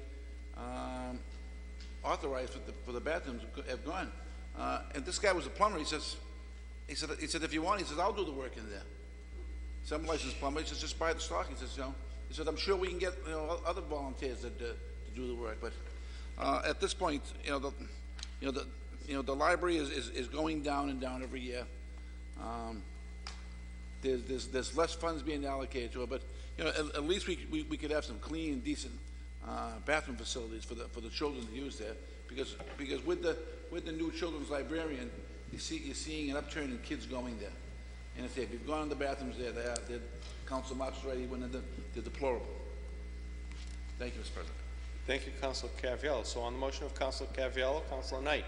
authorized for the bathrooms have gone. And this guy was a plumber. He said, if you want, he says, I'll do the work in there. Some licensed plumber, he says, just buy the stock. He says, he said, I'm sure we can get other volunteers to do the work. But at this point, the library is going down and down every year. There's less funds being allocated to it, but at least we could have some clean, decent bathroom facilities for the children to use there. Because with the new children's librarian, you're seeing an upturn in kids going there. And if you've gone in the bathrooms there, they're Council Marks already went in, they're deplorable. Thank you, Mr. President. Thank you, Councilor Caviello. So on the motion of Councilor Caviello, Councilor Knight.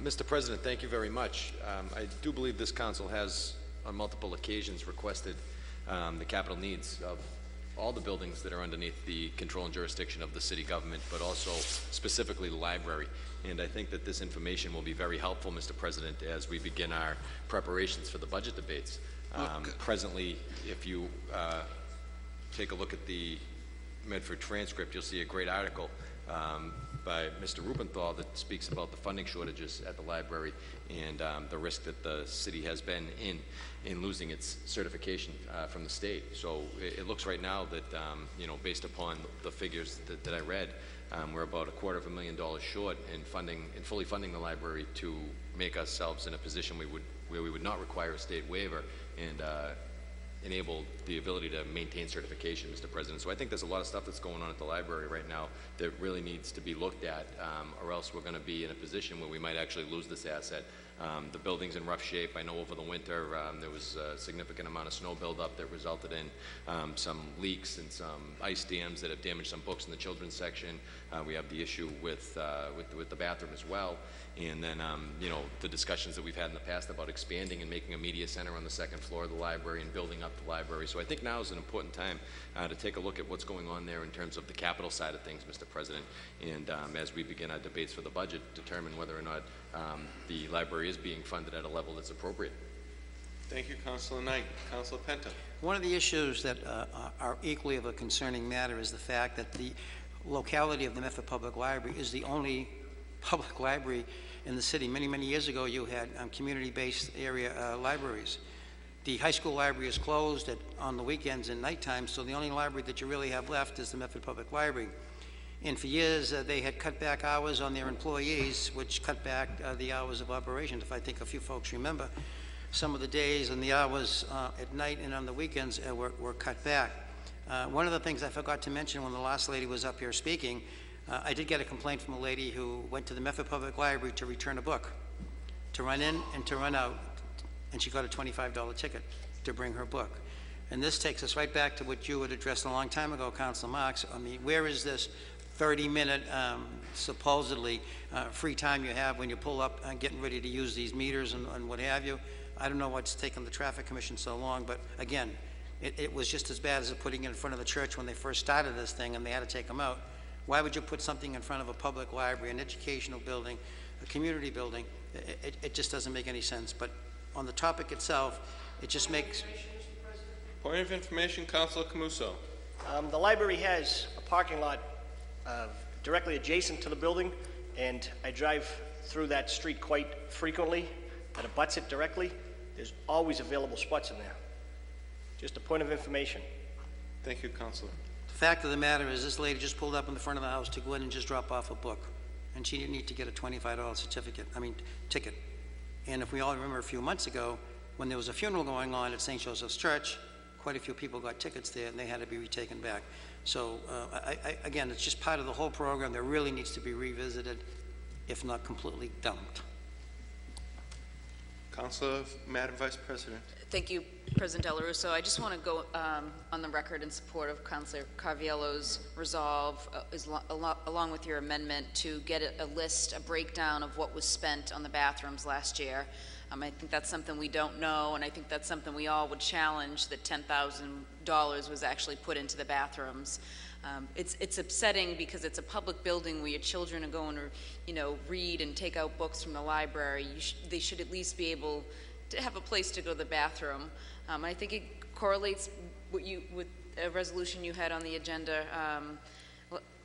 Mr. President, thank you very much. I do believe this council has, on multiple occasions, requested the capital needs of all the buildings that are underneath the control and jurisdiction of the city government, but also specifically the library. And I think that this information will be very helpful, Mr. President, as we begin our preparations for the budget debates. Presently, if you take a look at the Medford transcript, you'll see a great article by Mr. Rubenthal that speaks about the funding shortages at the library and the risk that the city has been in losing its certification from the state. So it looks right now that, based upon the figures that I read, we're about $250,000 short in fully funding the library to make ourselves in a position where we would not require a state waiver and enable the ability to maintain certification, Mr. President. So I think there's a lot of stuff that's going on at the library right now that really needs to be looked at, or else we're going to be in a position where we might actually lose this asset. The building's in rough shape. I know over the winter there was a significant amount of snow buildup that resulted in some leaks and some ice dams that have damaged some books in the children's section. We have the issue with the bathroom as well. And then, the discussions that we've had in the past about expanding and making a media center on the second floor of the library and building up the library. So I think now is an important time to take a look at what's going on there in terms of the capital side of things, Mr. President. And as we begin our debates for the budget, determine whether or not the library is being funded at a level that's appropriate. Thank you, Councilor Knight. Councilor Penta. One of the issues that are equally of a concerning matter is the fact that the locality of the Medford Public Library is the only public library in the city. Many, many years ago, you had community-based area libraries. The high school library is closed on the weekends and nighttime, so the only library that you really have left is the Medford Public Library. And for years, they had cut back hours on their employees, which cut back the hours of operation. If I think a few folks remember, some of the days and the hours at night and on the weekends were cut back. One of the things I forgot to mention when the last lady was up here speaking, I did get a complaint from a lady who went to the Medford Public Library to return a book, to run in and to run out, and she got a $25 ticket to bring her book. And this takes us right back to what you had addressed a long time ago, Councilor Marks. I mean, where is this 30-minute supposedly free time you have when you pull up getting ready to use these meters and what have you? I don't know what's taken the Traffic Commission so long, but again, it was just as bad as putting it in front of the church when they first started this thing and they had to take them out. Why would you put something in front of a public library, an educational building, a community building? It just doesn't make any sense. But on the topic itself, it just makes... Point of information, Councilor Camuso. The library has a parking lot directly adjacent to the building, and I drive through that street quite frequently. That abuts it directly. There's always available spots in there. Just a point of information. Thank you, Councilor. The fact of the matter is this lady just pulled up in the front of the house to go in and just drop off a book, and she didn't need to get a $25 ticket. And if we all remember a few months ago, when there was a funeral going on at St. Joseph's Church, quite a few people got tickets there and they had to be retaken back. So again, it's just part of the whole program that really needs to be revisited, if not completely dumped. Councilor, Madam Vice President. Thank you, President Del Russo. I just want to go on the record in support of Councilor Carviello's resolve, along with your amendment, to get a list, a breakdown of what was spent on the bathrooms last year. I think that's something we don't know, and I think that's something we all would challenge, that $10,000 was actually put into the bathrooms. It's upsetting because it's a public building where your children are going to, read and take out books from the library. They should at least be able to have a place to go to the bathroom. I think it correlates with a resolution you had on the agenda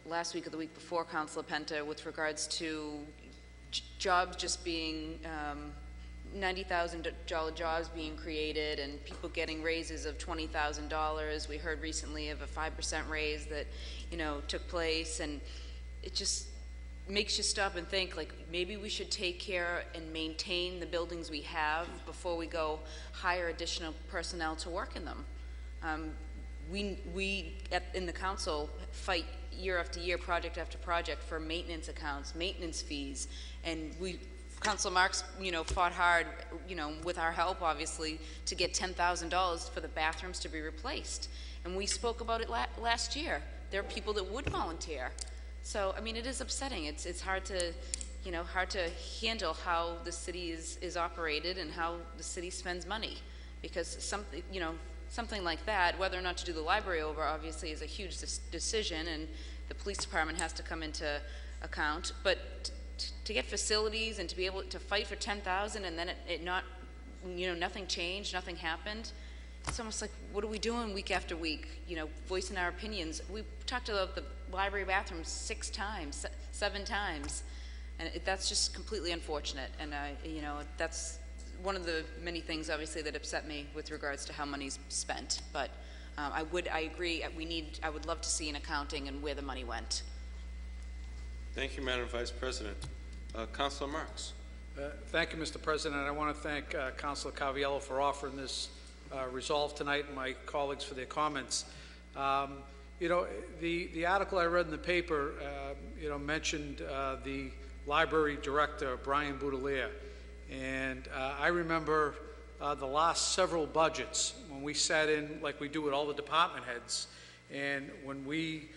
last week or the week before, Councilor Penta, with regards to jobs just being $90,000 jobs being created and people getting raises of $20,000. We heard recently of a 5% raise that, took place, and it just makes you stop and think, like, maybe we should take care and maintain the buildings we have before we go hire additional personnel to work in them. We in the council fight year after year, project after project for maintenance accounts, maintenance fees, and Councilor Marks, fought hard, with our help, obviously, to get $10,000 for the bathrooms to be replaced. And we spoke about it last year. There are people that would volunteer. So, I mean, it is upsetting. It's hard to, hard to handle how the city is operated and how the city spends money, because something like that, whether or not to do the library over, obviously, is a huge decision, and the police department has to come into account. But to get facilities and to be able to fight for $10,000 and then it not, nothing changed, nothing happened. It's almost like, what are we doing week after week? Voicing our opinions. We talked about the library bathrooms 6 times, 7 times, and that's just completely unfortunate. And that's one of the many things, obviously, that upset me with regards to how money's spent. But I agree. I would love to see an accounting and where the money went. Thank you, Madam Vice President. Councilor Marks. Thank you, Mr. President. I want to thank Councilor Caviello for offering this resolve tonight, and my colleagues for their comments. The article I read in the paper, mentioned the library director, Brian Boudelier. And I remember the last several budgets when we sat in, like we do with all the department heads, and when we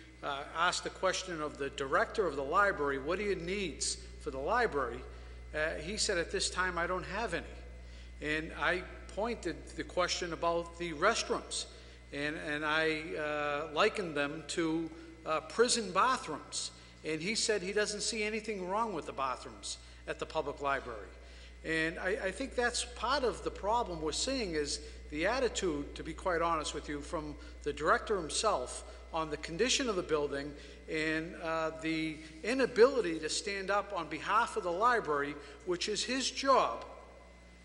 asked the question of the director of the library, what are your needs for the library? He said, at this time, I don't have any. And I pointed the question about the restrooms, and I likened them to prison bathrooms. And he said he doesn't see anything wrong with the bathrooms at the public library. And I think that's part of the problem we're seeing, is the attitude, to be quite honest with you, from the director himself on the condition of the building and the inability to stand up on behalf of the library, which is his job,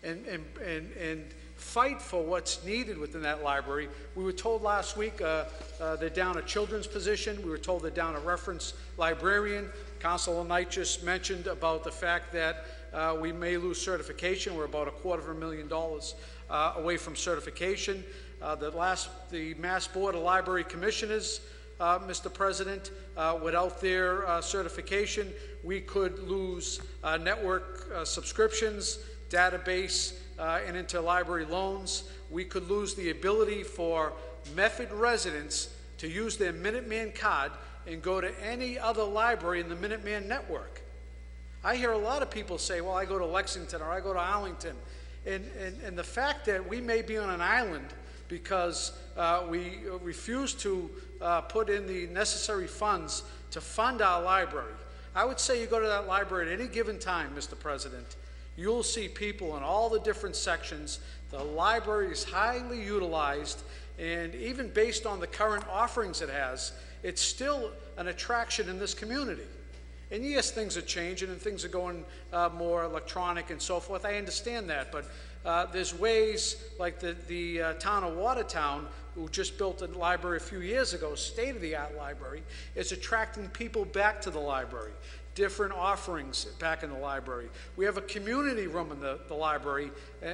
and fight for what's needed within that library. We were told last week they're down a children's position. We were told they're down a reference librarian. Councilor Knight just mentioned about the fact that we may lose certification. We're about $250,000 away from certification. The Mass Board of Library Commissioners, Mr. President, without their certification, we could lose network subscriptions, database, and interlibrary loans. We could lose the ability for Medford residents to use their Minuteman card and go to any other library in the Minuteman network. I hear a lot of people say, well, I go to Lexington or I go to Arlington. And the fact that we may be on an island because we refuse to put in the necessary funds to fund our library. I would say you go to that library at any given time, Mr. President, you'll see people in all the different sections. The library is highly utilized, and even based on the current offerings it has, it's still an attraction in this community. And yes, things are changing and things are going more electronic and so forth. I understand that, but there's ways like the town of Watertown, who just built a library a few years ago, state-of-the-art library, is attracting people back to the library, different offerings back in the library. We have a community room in the library,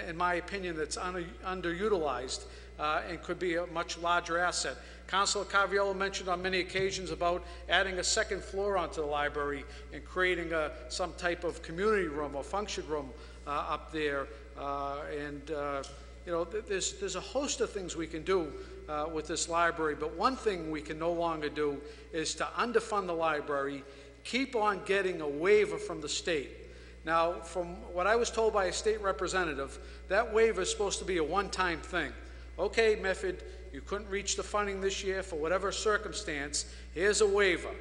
in my opinion, that's underutilized and could be a much larger asset. Councilor Caviello mentioned on many occasions about adding a second floor onto the library and creating some type of community room or function room up there. There's a host of things we can do with this library, but one thing we can no longer do is to underfund the library, keep on getting a waiver from the state. Now, from what I was told by a state representative, that waiver is supposed to be a one-time thing. Okay, Medford, you couldn't reach the funding this year for whatever circumstance, here's a waiver.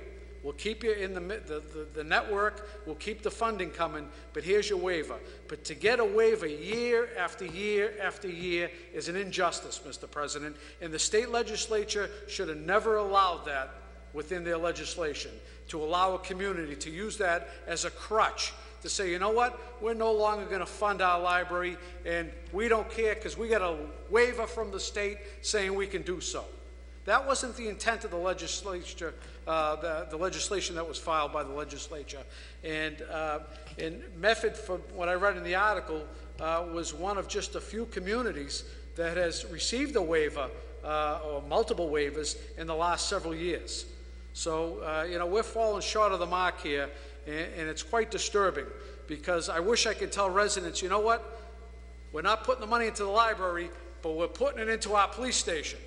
We'll keep you in the network, we'll keep the funding coming, but here's your waiver. But to get a waiver year after year after year is an injustice, Mr. President, and the state legislature should have never allowed that within their legislation, to allow a community to use that as a crutch to say, you know what, we're no longer going to fund our library, and we don't care because we got a waiver from the state saying we can do so. That wasn't the intent of the legislature, the legislation that was filed by the legislature. And Medford, from what I read in the article, was one of just a few communities that has received a waiver or multiple waivers in the last several years. So, you know, we're falling short of the mark here, and it's quite disturbing because I wish I could tell residents, you know what, we're not putting the money into the library, but we're putting it into our police station.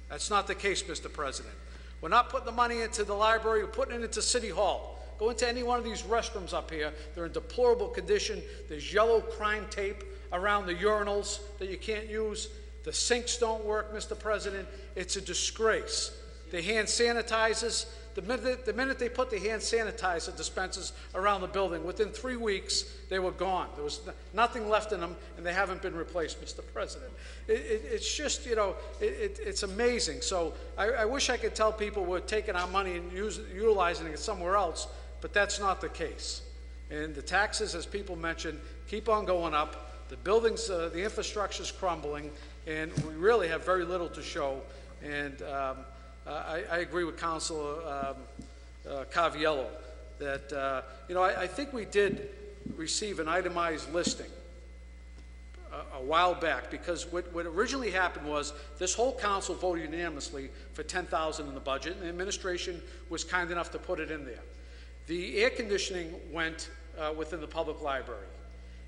That's not the case, Mr. President. We're not putting the money into the library, we're putting it into City Hall. Go into any one of these restrooms up here, they're in deplorable condition. There's yellow crime tape around the urinals that you can't use. The sinks don't work, Mr. President. It's a disgrace. The hand sanitizers, the minute they put the hand sanitizer dispensers around the building, within 3 weeks, they were gone. There was nothing left in them, and they haven't been replaced, Mr. President. It's just, you know, it's amazing. So I wish I could tell people we're taking our money and utilizing it somewhere else, but that's not the case. And the taxes, as people mentioned, keep on going up. The buildings, the infrastructure's crumbling, and we really have very little to show. And I agree with Councilor Caviello that, you know, I think we did receive an itemized listing a while back, because what originally happened was this whole council voted unanimously for $10,000 in the budget, and the administration was kind enough to put it in there. The air conditioning went within the public library,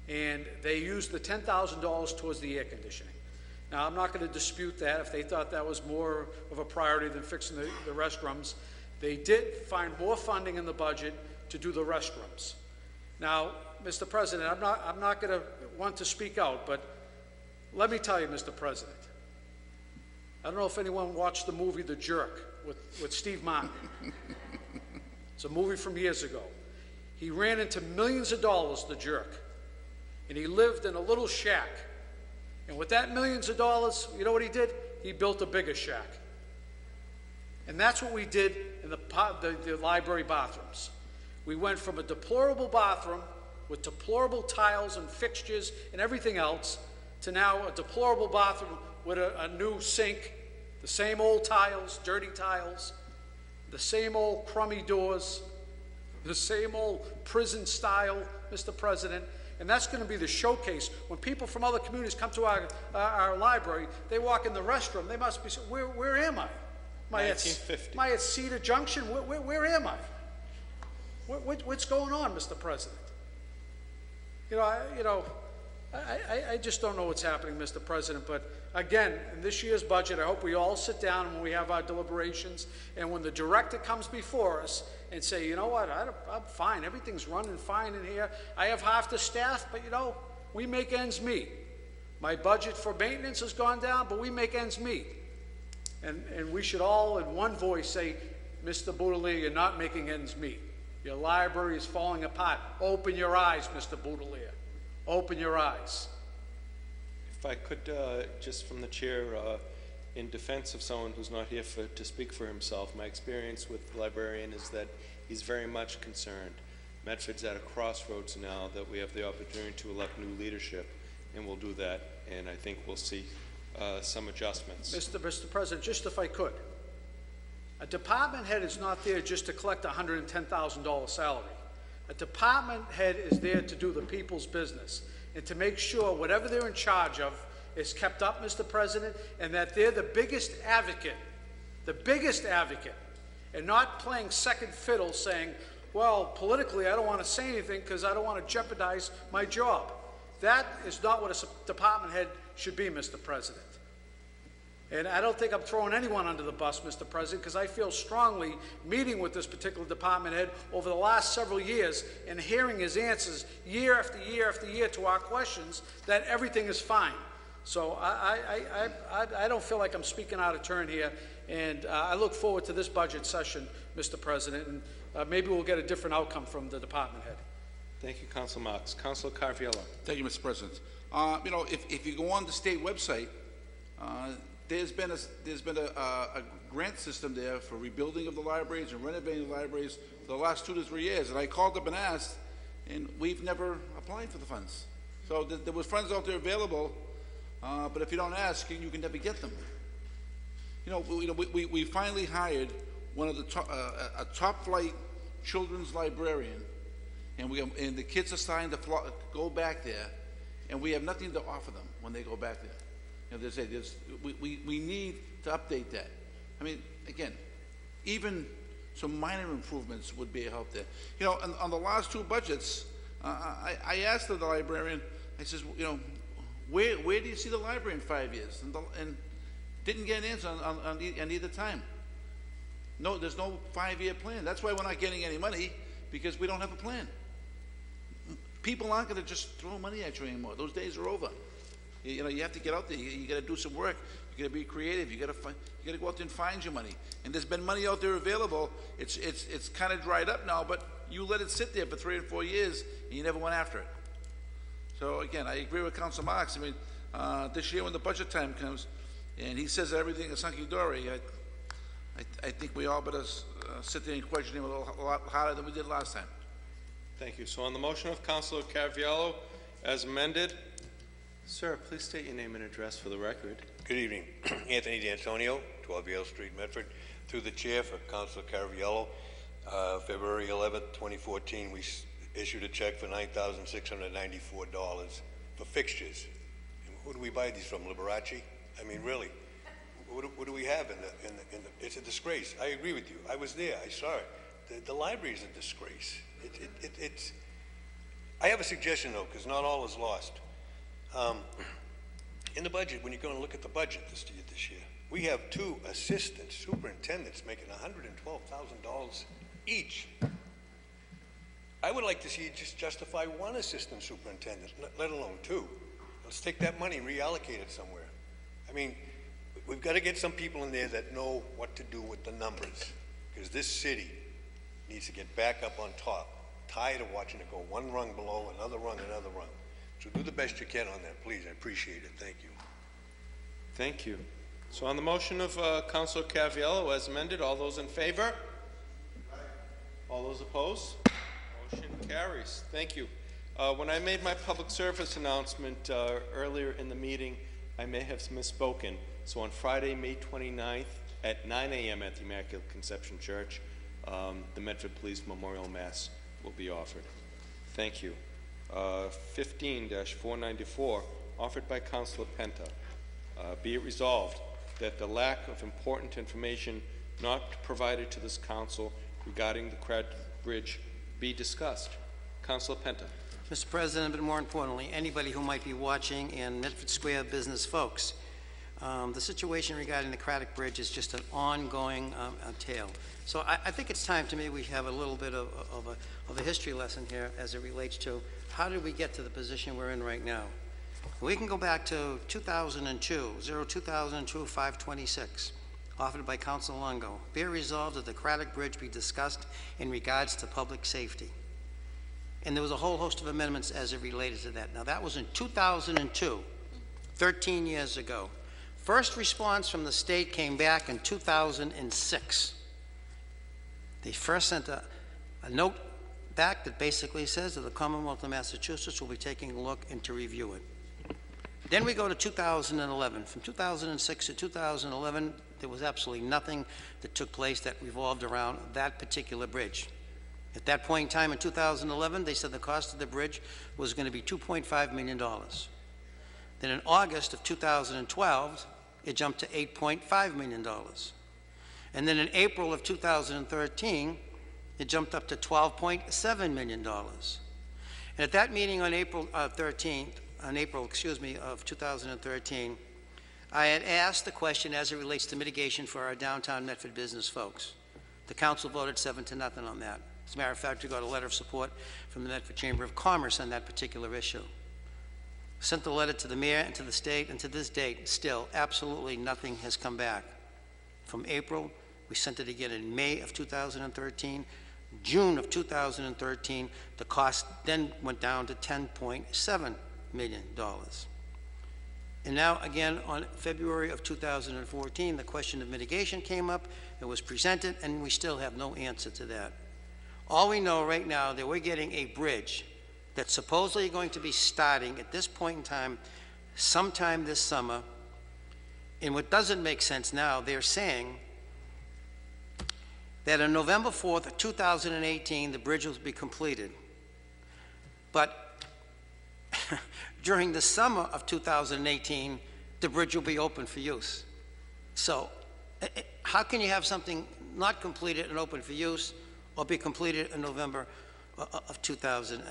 and they used the $10,000 towards the air conditioning. Now, I'm not going to dispute that. If they thought that was more of a priority than fixing the restrooms, they did find more funding in the budget to do the restrooms. Now, Mr. President, I'm not going to want to speak out, but let me tell you, Mr. President, I don't know if anyone watched the movie The Jerk with Steve Martin. It's a movie from years ago. He ran into millions of dollars, the jerk, and he lived in a little shack. And with that millions of dollars, you know what he did? He built a bigger shack. And that's what we did in the library bathrooms. We went from a deplorable bathroom with deplorable tiles and fixtures and everything else to now a deplorable bathroom with a new sink, the same old tiles, dirty tiles, the same old crummy doors, the same old prison style, Mr. President. And that's going to be the showcase. When people from other communities come to our library, they walk in the restroom, they must be saying, where am I? Am I at Cedar Junction? Where am I? What's going on, Mr. President? I just don't know what's happening, Mr. President. But again, in this year's budget, I hope we all sit down when we have our deliberations, and when the director comes before us and say, you know what, I'm fine, everything's running fine in here. I have half the staff, but you know, we make ends meet. My budget for maintenance has gone down, but we make ends meet. And we should all in one voice say, Mr. Boudelier, you're not making ends meet. Your library is falling apart. Open your eyes, Mr. Boudelier. Open your eyes. If I could, just from the chair, in defense of someone who's not here to speak for himself, my experience with the librarian is that he's very much concerned. Medford's at a crossroads now that we have the opportunity to elect new leadership, and we'll do that, and I think we'll see some adjustments. Mr. President, just if I could, a department head is not there just to collect a $110,000 salary. A department head is there to do the people's business and to make sure whatever they're in charge of is kept up, Mr. President, and that they're the biggest advocate, and not playing second fiddle saying, well, politically, I don't want to say anything because I don't want to jeopardize my job. That is not what a department head should be, Mr. President. And I don't think I'm throwing anyone under the bus, Mr. President, because I feel strongly, meeting with this particular department head over the last several years and hearing his answers year after year after year to our questions, that everything is fine. So I don't feel like I'm speaking out of turn here, and I look forward to this budget session, Mr. President, and maybe we'll get a different outcome from the department head. Thank you, Councilor Marks. Councilor Carviallo. Thank you, Mr. President. You know, if you go on the state website, there's been a grant system there for rebuilding of the libraries and renovating the libraries for the last 2 to 3 years. And I called up and asked, and we've never applied for the funds. So there was funds out there available, but if you don't ask, you can never get them. We finally hired one of the a top-flight children's librarian, and the kids are starting to go back there, and we have nothing to offer them when they go back there. They say we need to update that. I mean, again, even some minor improvements would be a help there. On the last 2 budgets, I asked the librarian, I says, where do you see the library in 5 years? And didn't get an answer on either time. No, there's no 5-year plan. That's why we're not getting any money, because we don't have a plan. People aren't going to just throw money at you anymore. Those days are over. You have to get out there. You got to do some work. You got to be creative. You got to go out there and find your money. And there's been money out there available. It's kind of dried up now, but you let it sit there for 3 or 4 years, and you never went after it. So again, I agree with Councilor Marks. I mean, this year when the budget time comes, and he says everything is hunky-dory, I think we all better sit there and question him a lot harder than we did last time. Thank you. So on the motion of Councilor Carviallo, as amended, sir, please state your name and address for the record. Good evening. Anthony D'Antonio, 12 Yale Street, Medford. Through the chair for Councilor Carviallo, February 11th, 2014, we issued a check for $9,694 for fixtures. And who do we buy these from, Liberace? I mean, really, what do we have in the it's a disgrace. I agree with you. I was there. I saw it. The library is a disgrace. I have a suggestion, though, because not all is lost. In the budget, when you're going to look at the budget this year, we have 2 assistant superintendents making $112,000 each. I would like to see you just justify 1 assistant superintendent, let alone 2. Let's take that money and reallocate it somewhere. I mean, we've got to get some people in there that know what to do with the numbers, because this city needs to get back up on top. Tired of watching it go 1 rung below, another rung. So do the best you can on that, please. I appreciate it. Thank you. Thank you. So on the motion of Councilor Carviallo, as amended, all those in favor? All those opposed? Motion carries. Thank you. When I made my public service announcement earlier in the meeting, I may have misspoken. So on Friday, May 29th at 9 a.m. at the Immaculate Conception Church, the Medford Police Memorial Mass will be offered. Thank you. 15-494, offered by Councilor Penta. Be it resolved that the lack of important information not provided to this council regarding the Craddock Bridge be discussed. Councilor Penta. Mr. President, but more importantly, anybody who might be watching and Medford Square business folks, the situation regarding the Craddock Bridge is just an ongoing tale. So I think it's time to me we have a little bit of a history lesson here as it relates to how did we get to the position we're in right now. We can go back to 2002, 526, offered by Councilor Longo. Be it resolved that the Craddock Bridge be discussed in regards to public safety. And there was a whole host of amendments as it related to that. Now that was in 2002, 13 years ago. First response from the state came back in 2006. They first sent a note back that basically says that the Commonwealth of Massachusetts will be taking a look and to review it. Then we go to 2011. From 2006 to 2011, there was absolutely nothing that took place that revolved around that particular bridge. At that point in time in 2011, they said the cost of the bridge was going to be $2.5 million. Then in August of 2012, it jumped to $8.5 million. And then in April of 2013, it jumped up to $12.7 million. And at that meeting on April 13th, of 2013, I had asked the question as it relates to mitigation for our downtown Medford business folks. The council voted 7-0 on that. As a matter of fact, we got a letter of support from the Medford Chamber of Commerce on that particular issue. Sent the letter to the mayor and to the state, and to this date, still, absolutely nothing has come back. From April, we sent it again in May of 2013. June of 2013, the cost then went down to $10.7 million. And now, again, on February of 2014, the question of mitigation came up. It was presented, and we still have no answer to that. All we know right now that we're getting a bridge that's supposedly going to be starting at this point in time, sometime this summer. And what doesn't make sense now, they're saying that on November 4th, 2018, the bridge will be completed. But during the summer of 2018, the bridge will be open for use. So how can you have something not completed and open for use or be completed in November of 2000?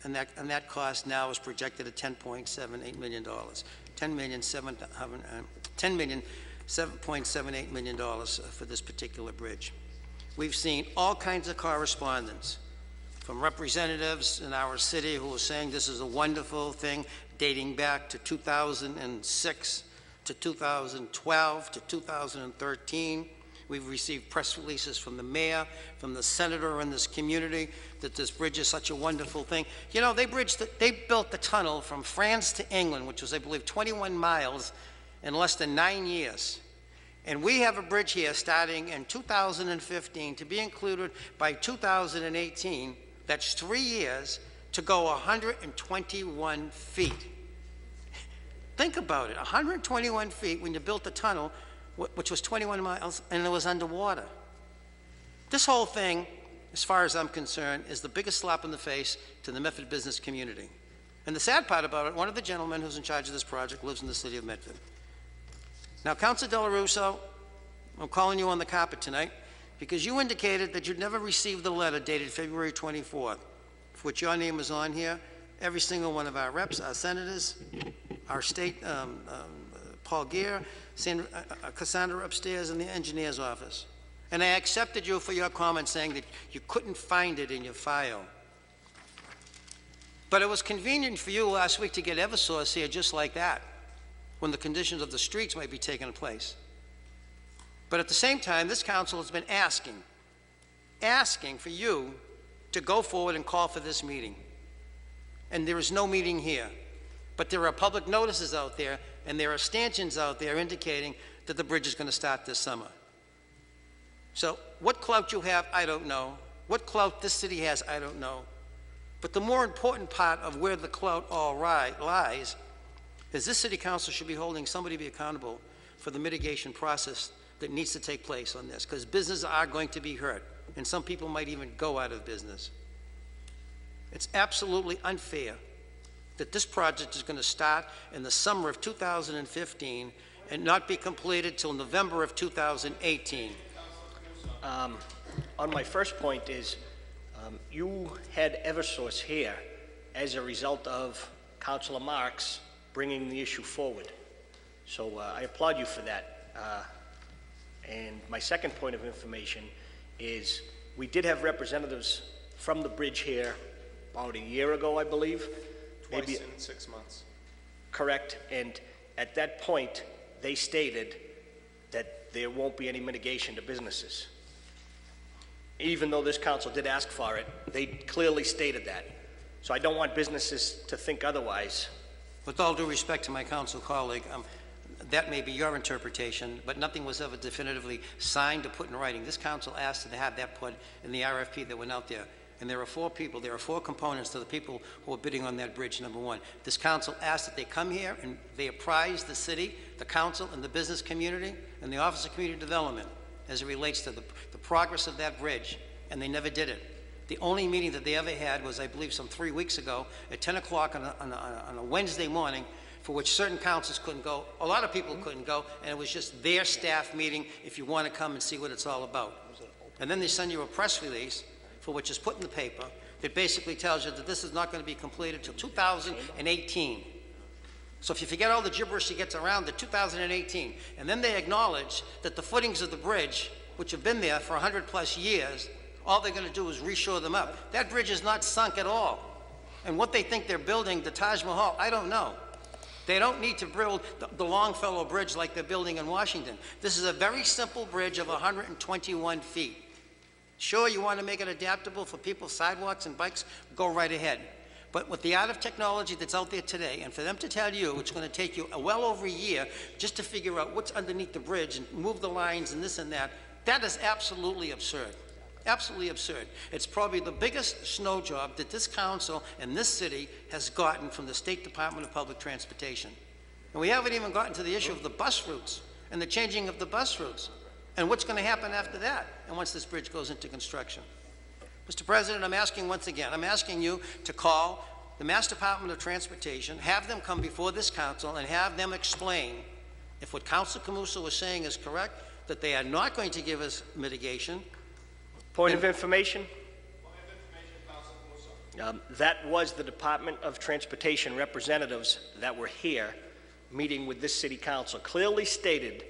And that cost now is projected at $10.78 million. $10,778 million for this particular bridge. We've seen all kinds of correspondence from representatives in our city who are saying this is a wonderful thing dating back to 2006 to 2012 to 2013. We've received press releases from the mayor, from the senator in this community, that this bridge is such a wonderful thing. You know, they built the tunnel from France to England, which was, I believe, 21 miles in less than 9 years. And we have a bridge here starting in 2015 to be included by 2018. That's 3 years to go 121 feet. Think about it, 121 feet when you built the tunnel, which was 21 miles, and it was underwater. This whole thing, as far as I'm concerned, is the biggest slap in the face to the Medford business community. And the sad part about it, one of the gentlemen who's in charge of this project lives in the city of Medford. Now, Councilor Del Russo, I'm calling you on the carpet tonight because you indicated that you'd never received the letter dated February 24th, for which your name is on here. Every single one of our reps, our senators, our state, Paul Gear, Cassandra upstairs in the engineer's office. And I accepted you for your comment saying that you couldn't find it in your file. But it was convenient for you last week to get Eversource here just like that, when the conditions of the streets might be taking place. But at the same time, this council has been asking for you to go forward and call for this meeting. And there is no meeting here. But there are public notices out there, and there are stanchions out there indicating that the bridge is going to start this summer. So what clout you have, I don't know. What clout this city has, I don't know. But the more important part of where the clout all lies is this city council should be holding somebody to be accountable for the mitigation process that needs to take place on this, because businesses are going to be hurt, and some people might even go out of business. It's absolutely unfair that this project is going to start in the summer of 2015 and not be completed till November of 2018. On my first point is, you had Eversource here as a result of Councilor Marks bringing the issue forward. So I applaud you for that. And my second point of information is we did have representatives from the bridge here about a year ago, I believe. Twice in 6 months. Correct. And at that point, they stated that there won't be any mitigation to businesses. Even though this council did ask for it, they clearly stated that. So I don't want businesses to think otherwise. With all due respect to my council colleague, that may be your interpretation, but nothing was ever definitively signed or put in writing. This council asked to have that put in the RFP that went out there. And there are four components to the people who are bidding on that bridge, number one. This council asked that they come here and they apprise the city, the council, and the business community, and the Office of Community Development as it relates to the progress of that bridge, and they never did it. The only meeting that they ever had was, I believe, some 3 weeks ago at 10 o'clock on a Wednesday morning, for which certain councils couldn't go, a lot of people couldn't go, and it was just their staff meeting if you want to come and see what it's all about. And then they send you a press release, for which is put in the paper, that basically tells you that this is not going to be completed until 2018. So if you forget all the gibberish that gets around the 2018, and then they acknowledge that the footings of the bridge, which have been there for 100+ years, all they're going to do is reshore them up. That bridge is not sunk at all. And what they think they're building, the Taj Mahal, I don't know. They don't need to build the Longfellow Bridge like they're building in Washington. This is a very simple bridge of 121 feet. Sure, you want to make it adaptable for people's sidewalks and bikes, go right ahead. But with the art of technology that's out there today, and for them to tell you it's going to take you well over a year just to figure out what's underneath the bridge and move the lines and this and that, that is absolutely absurd. Absolutely absurd. It's probably the biggest snow job that this council and this city has gotten from the State Department of Public Transportation. And we haven't even gotten to the issue of the bus routes and the changing of the bus routes and what's going to happen after that and once this bridge goes into construction. Mr. President, I'm asking once again, I'm asking you to call the Mass Department of Transportation, have them come before this council and have them explain if what Councilor Camuso was saying is correct, that they are not going to give us mitigation. Point of information? That was the Department of Transportation representatives that were here meeting with this city council. Clearly stated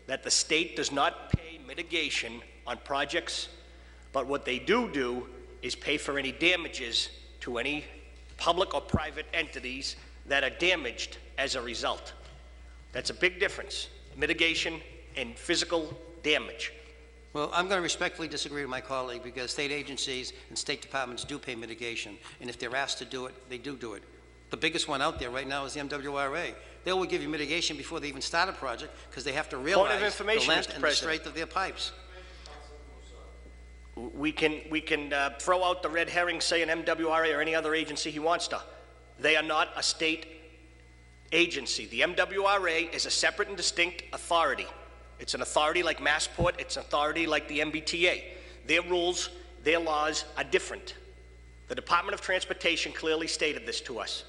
that the state does not pay mitigation on projects, but what they do is pay for any damages to any public or private entities that are damaged as a result. That's a big difference, mitigation and physical damage. Well, I'm going to respectfully disagree with my colleague because state agencies and state departments do pay mitigation, and if they're asked to do it, they do it. The biggest one out there right now is the MWRA. They will give you mitigation before they even start a project because they have to realize the length and the strength of their pipes. We can throw out the red herring saying MWRA or any other agency he wants to. They are not a state agency. The MWRA is a separate and distinct authority. It's an authority like Massport. It's an authority like the MBTA. Their rules, their laws are different. The Department of Transportation clearly stated this to us.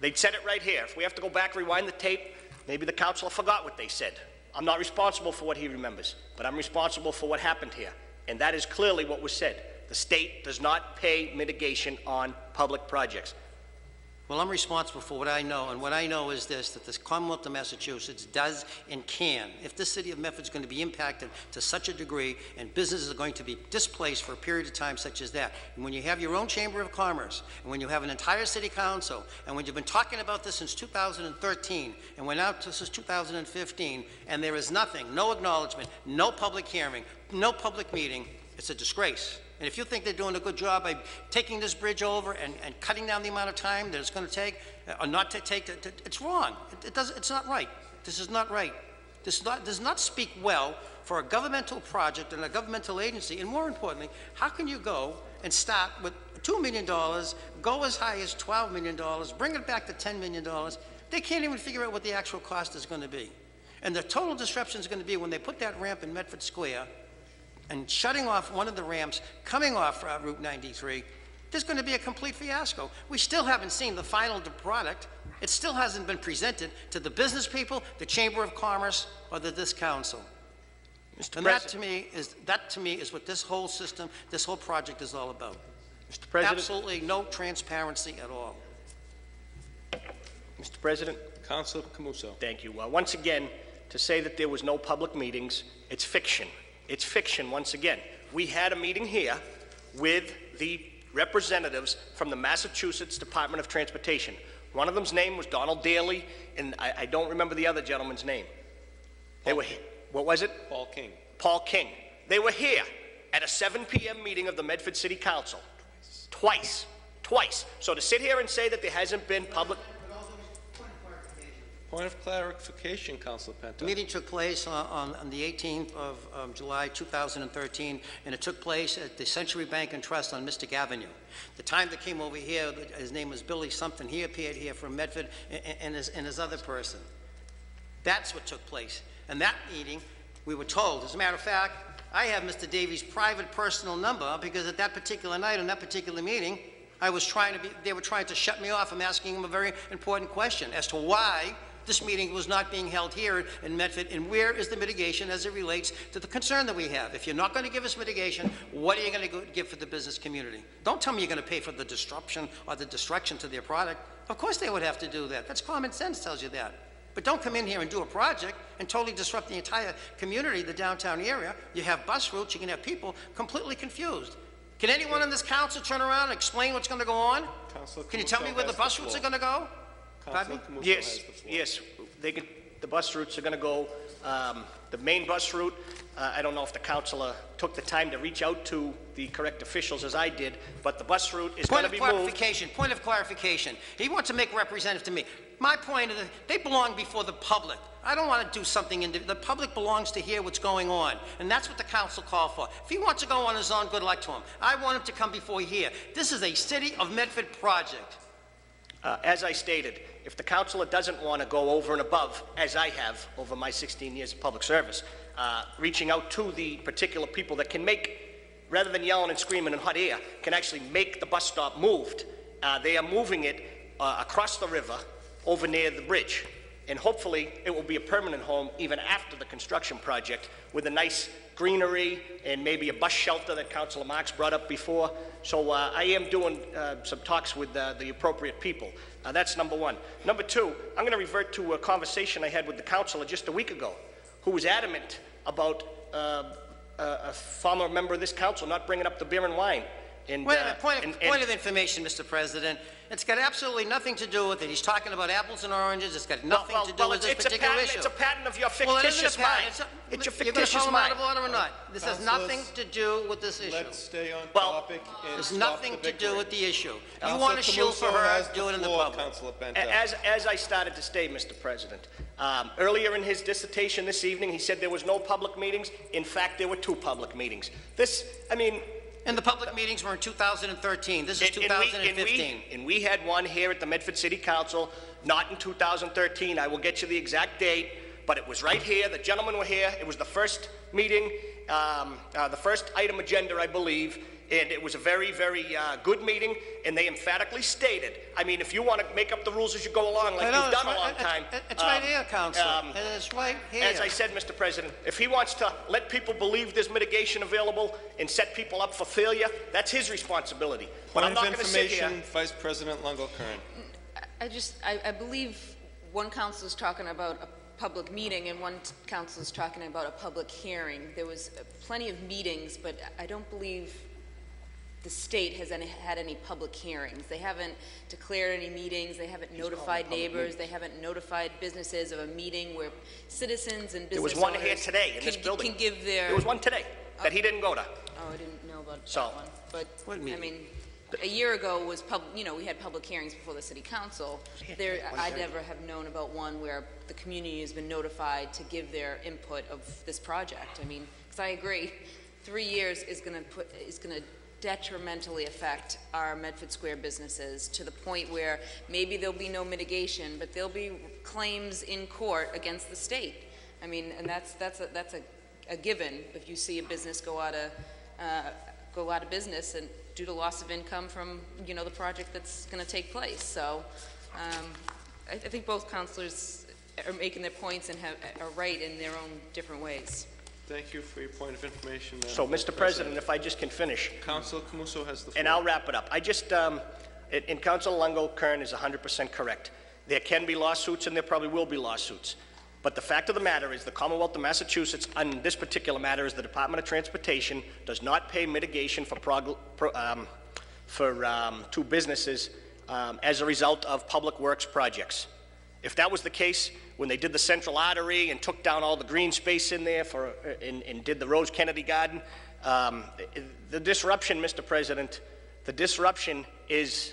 They said it right here. If we have to go back, rewind the tape, maybe the councilor forgot what they said. I'm not responsible for what he remembers, but I'm responsible for what happened here. And that is clearly what was said. The state does not pay mitigation on public projects. Well, I'm responsible for what I know, and what I know is this, that the Commonwealth of Massachusetts does and can. If the city of Medford is going to be impacted to such a degree and businesses are going to be displaced for a period of time such as that, and when you have your own Chamber of Commerce, and when you have an entire city council, and when you've been talking about this since 2013, and we're now to 2015, and there is nothing, no acknowledgement, no public hearing, no public meeting, it's a disgrace. And if you think they're doing a good job by taking this bridge over and cutting down the amount of time that it's going to take, or not to take, it's wrong. It's not right. This is not right. This does not speak well for a governmental project and a governmental agency. And more importantly, how can you go and start with $2 million, go as high as $12 million, bring it back to $10 million? They can't even figure out what the actual cost is going to be. And the total disruption is going to be when they put that ramp in Medford Square and shutting off one of the ramps coming off Route 93, there's going to be a complete fiasco. We still haven't seen the final product. It still hasn't been presented to the business people, the Chamber of Commerce, or this council. And that to me is what this whole system, this whole project is all about. Mr. President. Absolutely no transparency at all. Mr. President. Councilor Camuso. Thank you. Once again, to say that there was no public meetings, it's fiction. It's fiction once again. We had a meeting here with the representatives from the Massachusetts Department of Transportation. One of them's name was Donald Daly, and I don't remember the other gentleman's name. They were here. What was it? Paul King. Paul King. They were here at a 7 p.m. meeting of the Medford City Council. Twice. So to sit here and say that there hasn't been public... Point of clarification, Councilor Penta. The meeting took place on the 18th of July 2013, and it took place at the Century Bank and Trust on Mystic Avenue. The time that came over here, his name was Billy something. He appeared here from Medford and his other person. That's what took place. And that meeting, we were told, as a matter of fact, I have Mr. Davies' private personal number because at that particular night, on that particular meeting, they were trying to shut me off. I'm asking him a very important question as to why this meeting was not being held here in Medford, and where is the mitigation as it relates to the concern that we have? If you're not going to give us mitigation, what are you going to give for the business community? Don't tell me you're going to pay for the disruption or the destruction to their product. Of course they would have to do that. That's common sense tells you that. But don't come in here and do a project and totally disrupt the entire community, the downtown area. You have bus routes, you can have people completely confused. Can anyone in this council turn around and explain what's going to go on? Can you tell me where the bus routes are going to go? Councilor Camuso Yes, has the floor. yes, the bus routes are going to go, the main bus route, I don't know if the councilor took the time to reach out to the correct officials as I did, but the bus route is going to be moved. Point of clarification. He wants to make a representative to me. My point is, they belong before the public. I don't want to do something, the public belongs to hear what's going on, and that's what the council called for. If he wants to go on his own, good luck to him. I want him to come before here. This is a City of Medford project. As I stated, if the councilor doesn't want to go over and above, as I have over my 16 years of public service, reaching out to the particular people that can make, rather than yelling and screaming in hot air, can actually make the bus stop moved. They are moving it across the river over near the bridge. And hopefully it will be a permanent home even after the construction project with a nice greenery and maybe a bus shelter that Councilor Marks brought up before. So I am doing some talks with the appropriate people. That's number one. Number two, I'm going to revert to a conversation I had with the councilor just a week ago, who was adamant about a former member of this council not bringing up the beer and wine. And, Wait a minute, point of information, Mr. President. It's got absolutely nothing to do with it. He's talking about apples and oranges. It's got nothing to do with this particular issue. It's a pattern of your fictitious mind. It's your fictitious mind. You're going to call him out of order or not? This has nothing to do with this issue. Let's stay on topic and there's stop nothing the to bickering. do with the issue. You Councilor want to shield for Camuso her, has do it in the floor, public. Councilor Bento. As I started to state, Mr. President, earlier in his dissertation this evening, he said there was no public meetings. In fact, there were 2 public meetings. And the public meetings were in 2013. This is 2015. And we had one here at the Medford City Council, not in 2013. I will get you the exact date, but it was right here. The gentlemen were here. It was the first meeting, the first item agenda, I believe, and it was a very, very good meeting, and they emphatically stated, I mean, if you want to make up the rules as you go along, like you've done a long time. It's right here, Councilor. It's right here. As I said, Mr. President, if he wants to let people believe there's mitigation available and set people up for failure, that's his responsibility. But I'm not going to sit here. Vice President Longo-Kern. I believe one council is talking about a public meeting and one council is talking about a public hearing. There was plenty of meetings, but I don't believe the state has had any public hearings. They haven't declared any meetings. They haven't notified neighbors. They haven't notified businesses of a meeting where citizens and business There was one here today in this building. Can give their... There was one today that he didn't go to. Oh, I didn't know about that one. But, I mean, a year ago was, we had public hearings before the city council. I never have known about one where the community has been notified to give their input of this project. I mean, because I agree, 3 years is going to detrimentally affect our Medford Square businesses to the point where maybe there'll be no mitigation, but there'll be claims in court against the state. I mean, and that's a given if you see a business go out of business and due to loss of income from the project that's going to take place. So I think both councilors are making their points and are right in their own different ways. Thank you for your point of information. So, Mr. President, if I just can finish. Councilor Camuso has the floor. And I'll wrap it up. And Councilor Longo-Kern is 100% correct. There can be lawsuits and there probably will be lawsuits. But the fact of the matter is the Commonwealth of Massachusetts, on this particular matter, is the Department of Transportation does not pay mitigation to businesses as a result of public works projects. If that was the case, when they did the central artery and took down all the green space in there and did the Rose Kennedy Garden, the disruption, Mr. President, the disruption is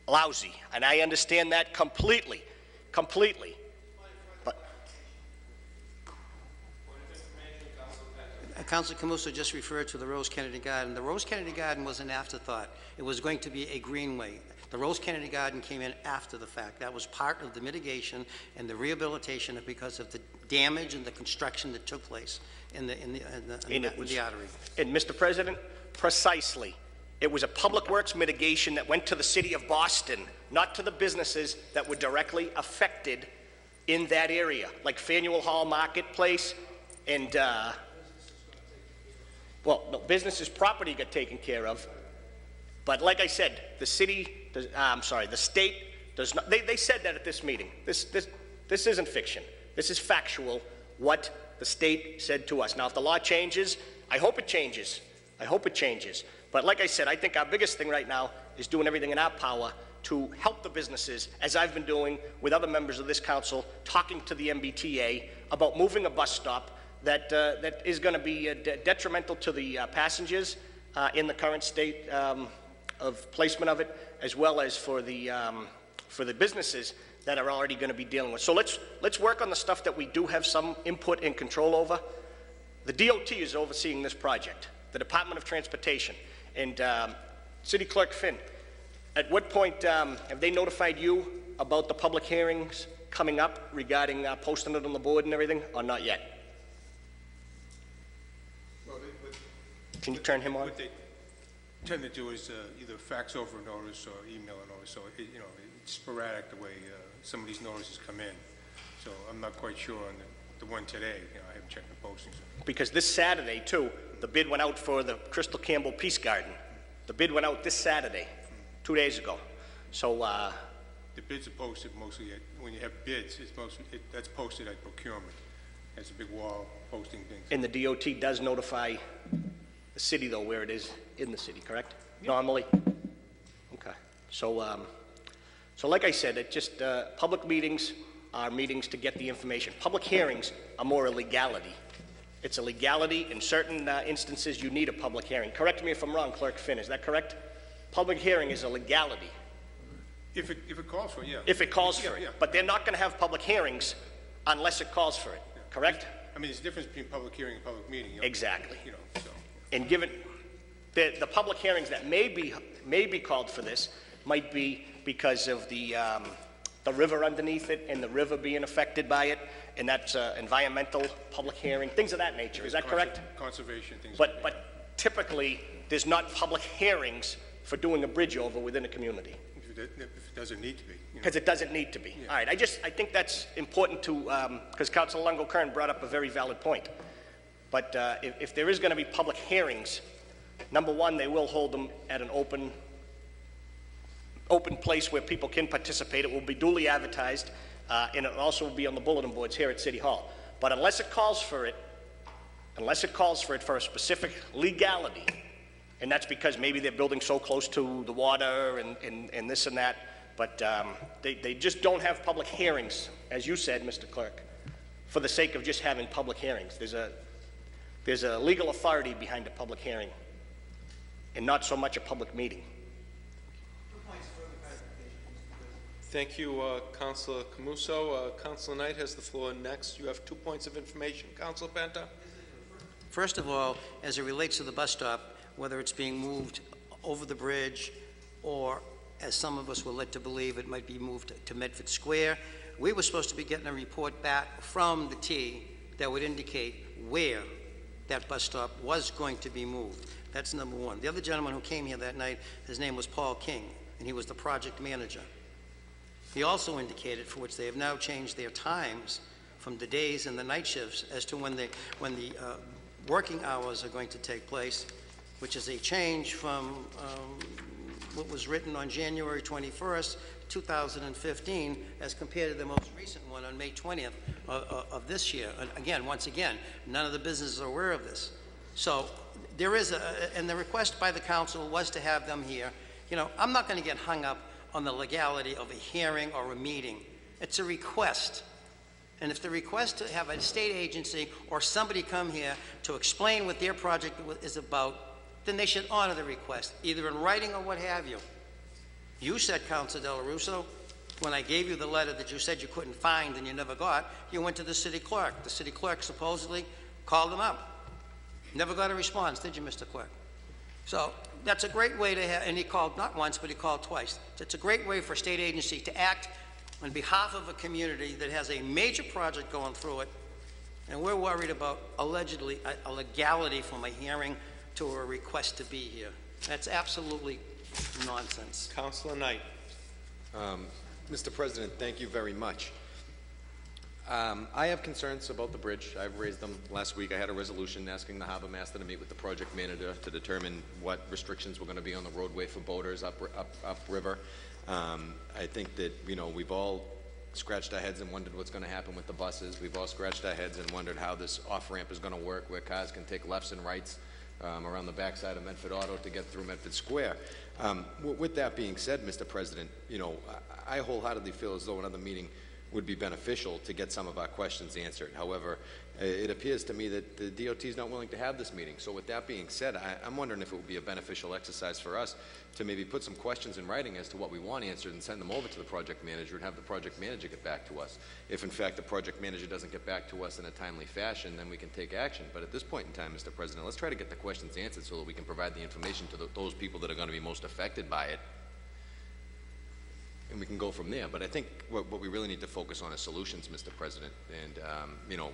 lousy. And I understand that completely. But Councilor Camuso just referred to the Rose Kennedy Garden. The Rose Kennedy Garden was an afterthought. It was going to be a greenway. The Rose Kennedy Garden came in after the fact. That was part of the mitigation and the rehabilitation because of the damage and the construction that took place in the artery. And Mr. President, precisely. It was a public works mitigation that went to the city of Boston, not to the businesses that were directly affected in that area, like Faneuil Hall Marketplace and, businesses' property got taken care of. But like I said, the state does not, they said that at this meeting. This isn't fiction. This is factual, what the state said to us. Now, if the law changes, I hope it changes. But like I said, I think our biggest thing right now is doing everything in our power to help the businesses, as I've been doing with other members of this council, talking to the MBTA about moving a bus stop that is going to be detrimental to the passengers in the current state of placement of it, as well as for the businesses that are already going to be dealing with. So let's work on the stuff that we do have some input and control over. The DOT is overseeing this project, the Department of Transportation, and City Clerk Finn. At what point have they notified you about the public hearings coming up regarding posting it on the board and everything, or not yet? Well, Can you turn him on? What they tend to do is either fax over a notice or email a notice, so it's sporadic the way some of these notices come in. So I'm not quite sure on the one today. I haven't checked the postings. Because this Saturday, too, the bid went out for the Crystal Campbell Peace Garden. The bid went out this Saturday, 2 days ago. So the bids are posted mostly when you have bids. It's mostly that's posted at procurement. That's a big wall posting things. And the DOT does notify the city, though, where it is in the city, correct? Normally? Okay. So, so like I said, it just, public meetings are meetings to get the information. Public hearings are more a legality. It's a legality. In certain instances, you need a public hearing. Correct me if I'm wrong, Clerk Finn, is that correct? Public hearing is a legality. If it calls for it, yeah. If it calls for it. Yeah. But they're not going to have public hearings unless it calls for it, correct? I mean, there's a difference between public hearing and public meeting. Exactly. So. And given the public hearings that may be called for this might be because of the river underneath it and the river being affected by it, and that's environmental public hearing, things of that nature. Is that correct? Conservation things. But typically, there's not public hearings for doing a bridge over within a community. If it doesn't need to be. Because it doesn't need to be. Yeah. All right, I think that's important to, because Councilor Longo-Kern brought up a very valid point. But if there is going to be public hearings, number one, they will hold them at an open place where people can participate. It will be duly advertised, and it also will be on the bulletin boards here at City Hall. But unless it calls for it for a specific legality, and that's because maybe they're building so close to the water and this and that, but they just don't have public hearings, as you said, Mr. Clerk, for the sake of just having public hearings. There's a legal authority behind a public hearing, and not so much a public meeting. Thank you, Councilor Camuso. Councilor Knight has the floor next. You have 2 points of information. Councilor Penta? First of all, as it relates to the bus stop, whether it's being moved over the bridge or, as some of us were led to believe, it might be moved to Medford Square, we were supposed to be getting a report back from the T that would indicate where that bus stop was going to be moved. That's number one. The other gentleman who came here that night, his name was Paul King, and he was the project manager. He also indicated, for which they have now changed their times from the days and the night shifts as to when the working hours are going to take place, which is a change from what was written on January 21st, 2015, as compared to the most recent one on May 20th of this year. And again, once again, none of the businesses are aware of this. So there is and the request by the council was to have them here. I'm not going to get hung up on the legality of a hearing or a meeting. It's a request. And if the request to have a state agency or somebody come here to explain what their project is about, then they should honor the request, either in writing or what have you. You said, Councilor Del Russo, when I gave you the letter that you said you couldn't find and you never got, you went to the city clerk. The city clerk supposedly called them up. Never got a response, did you, Mr. Clerk? So that's a great way to have, and he called not once, but he called twice. It's a great way for a state agency to act on behalf of a community that has a major project going through it, and we're worried about allegedly a legality from a hearing to a request to be here. That's absolutely nonsense. Councilor Knight. Mr. President, thank you very much. I have concerns about the bridge. I've raised them last week. I had a resolution asking the harbor master to meet with the project manager to determine what restrictions were going to be on the roadway for boaters upriver. I think that, we've all scratched our heads and wondered what's going to happen with the buses. We've all scratched our heads and wondered how this off-ramp is going to work, where cars can take lefts and rights around the backside of Medford Auto to get through Medford Square. With that being said, Mr. President, I wholeheartedly feel as though another meeting would be beneficial to get some of our questions answered. However, it appears to me that the DOT is not willing to have this meeting. So with that being said, I'm wondering if it would be a beneficial exercise for us to maybe put some questions in writing as to what we want answered and send them over to the project manager and have the project manager get back to us. If in fact the project manager doesn't get back to us in a timely fashion, then we can take action. But at this point in time, Mr. President, let's try to get the questions answered so that we can provide the information to those people that are going to be most affected by it. And we can go from there. But I think what we really need to focus on is solutions, Mr. President. And,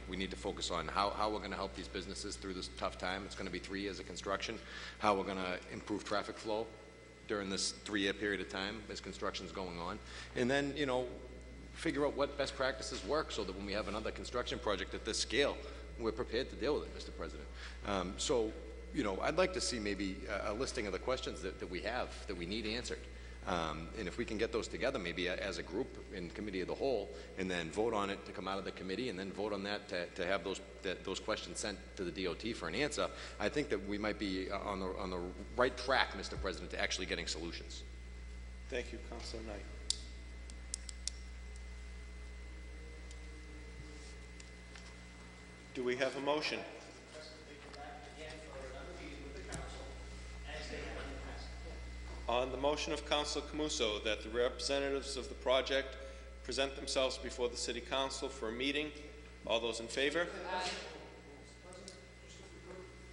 we need to focus on how we're going to help these businesses through this tough time. It's going to be 3 years of construction. How we're going to improve traffic flow during this 3-year period of time as construction's going on. And then, figure out what best practices work so that when we have another construction project at this scale, we're prepared to deal with it, Mr. President. I'd like to see maybe a listing of the questions that we have, that we need answered. And if we can get those together, maybe as a group in committee of the whole, and then vote on it to come out of the committee, and then vote on that to have those questions sent to the DOT for an answer, I think that we might be on the right track, Mr. President, to actually getting solutions. Thank you, Councilor Knight. Do we have a motion? On the motion of Councilor Camuso that the representatives of the project present themselves before the City Council for a meeting, all those in favor?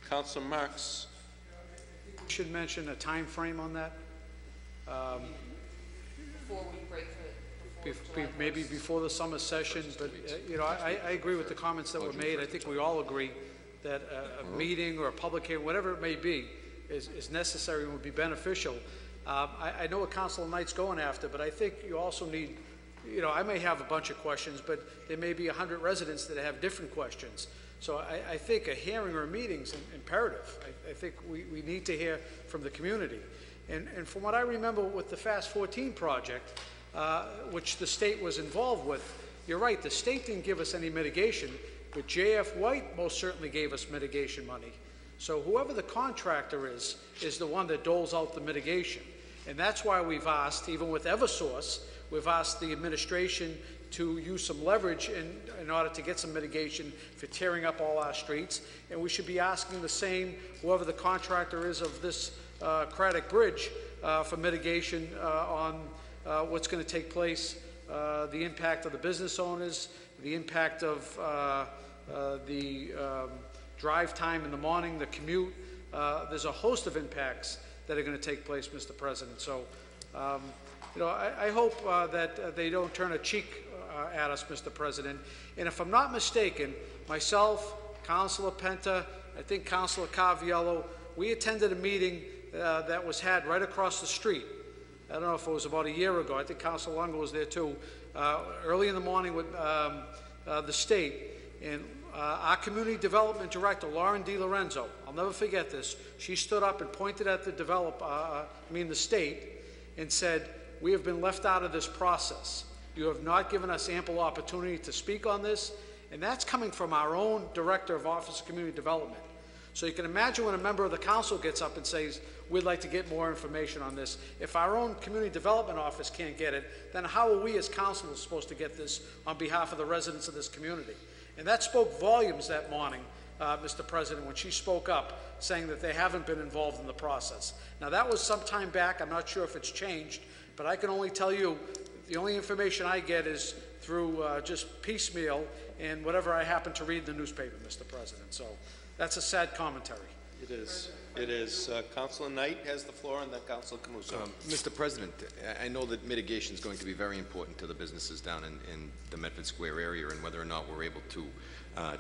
Councilor Marks. We should mention a time frame on that. Before we break Maybe before the summer session, but, I agree with the comments that were made. I think we all agree that a meeting or a public hearing, whatever it may be, is necessary and would be beneficial. I know what Councilor Knight's going after, but I think you also need, I may have a bunch of questions, but there may be 100 residents that have different questions. So I think a hearing or a meeting is imperative. I think we need to hear from the community. And from what I remember with the Fast 14 project, which the state was involved with, you're right, the state didn't give us any mitigation, but J.F. White most certainly gave us mitigation money. So whoever the contractor is the one that doles out the mitigation. And that's why we've asked, even with Eversource, we've asked the administration to use some leverage in order to get some mitigation for tearing up all our streets. And we should be asking the same, whoever the contractor is of this Craddock Bridge, for mitigation on what's going to take place, the impact of the business owners, the impact of the drive time in the morning, the commute. There's a host of impacts that are going to take place, Mr. President. So, I hope that they don't turn a cheek at us, Mr. President. And if I'm not mistaken, myself, Councilor Penta, I think Councilor Caviello, we attended a meeting that was had right across the street. I don't know if it was about a year ago. I think Councilor Lungo was there too, early in the morning with the state. And our community development director, Lauren DiLorenzo, I'll never forget this. She stood up and pointed at the state, and said, "We have been left out of this process. You have not given us ample opportunity to speak on this." And that's coming from our own Director of Office of Community Development. So you can imagine when a member of the council gets up and says, "We'd like to get more information on this." If our own Community Development Office can't get it, then how are we as councilors supposed to get this on behalf of the residents of this community? And that spoke volumes that morning, Mr. President, when she spoke up, saying that they haven't been involved in the process. Now, that was some time back. I'm not sure if it's changed, but I can only tell you the only information I get is through just piecemeal and whatever I happen to read in the newspaper, Mr. President. So that's a sad commentary. It is. It is. Councilor Knight has the floor, and then Councilor Camuso. Mr. President, I know that mitigation is going to be very important to the businesses down in the Medford Square area, and whether or not we're able to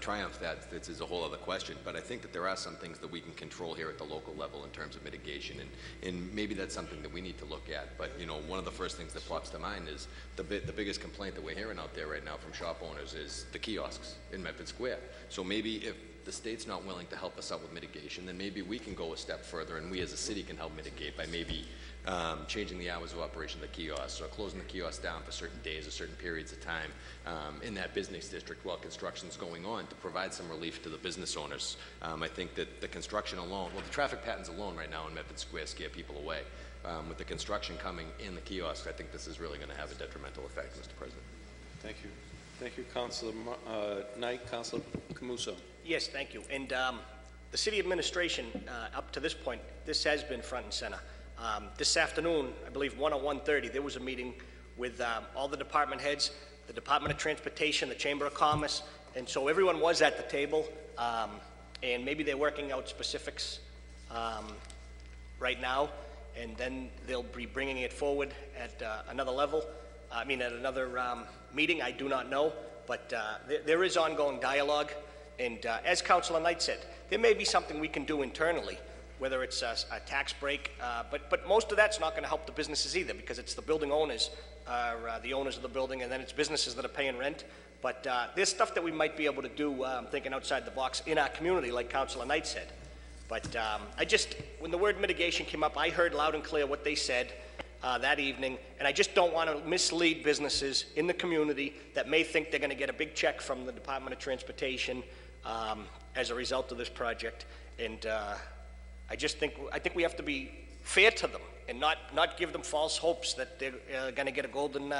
triumph that, this is a whole other question. But I think that there are some things that we can control here at the local level in terms of mitigation, and maybe that's something that we need to look at. But, one of the first things that pops to mind is the biggest complaint that we're hearing out there right now from shop owners is the kiosks in Medford Square. So maybe if the state's not willing to help us out with mitigation, then maybe we can go a step further, and we as a city can help mitigate by maybe changing the hours of operation of the kiosks, or closing the kiosks down for certain days or certain periods of time in that business district while construction's going on, to provide some relief to the business owners. I think that the construction alone, well, the traffic patterns alone right now in Medford Square scare people away. With the construction coming in the kiosks, I think this is really going to have a detrimental effect, Mr. President. Thank you. Thank you, Councilor Knight. Councilor Camuso. Yes, thank you. And the city administration, up to this point, this has been front and center. This afternoon, I believe 1 or 1:30, there was a meeting with all the department heads, the Department of Transportation, the Chamber of Commerce, and so everyone was at the table, and maybe they're working out specifics right now, and then they'll be bringing it forward at another level. I mean, at another meeting, I do not know, but there is ongoing dialogue, and as Councilor Knight said, there may be something we can do internally, whether it's a tax break, but most of that's not going to help the businesses either, because it's the building owners, the owners of the building, and then it's businesses that are paying rent. But there's stuff that we might be able to do, thinking outside the box in our community, like Councilor Knight said. But when the word mitigation came up, I heard loud and clear what they said that evening, and I just don't want to mislead businesses in the community that may think they're going to get a big check from the Department of Transportation as a result of this project. And I think we have to be fair to them and not give them false hopes that they're going to get a golden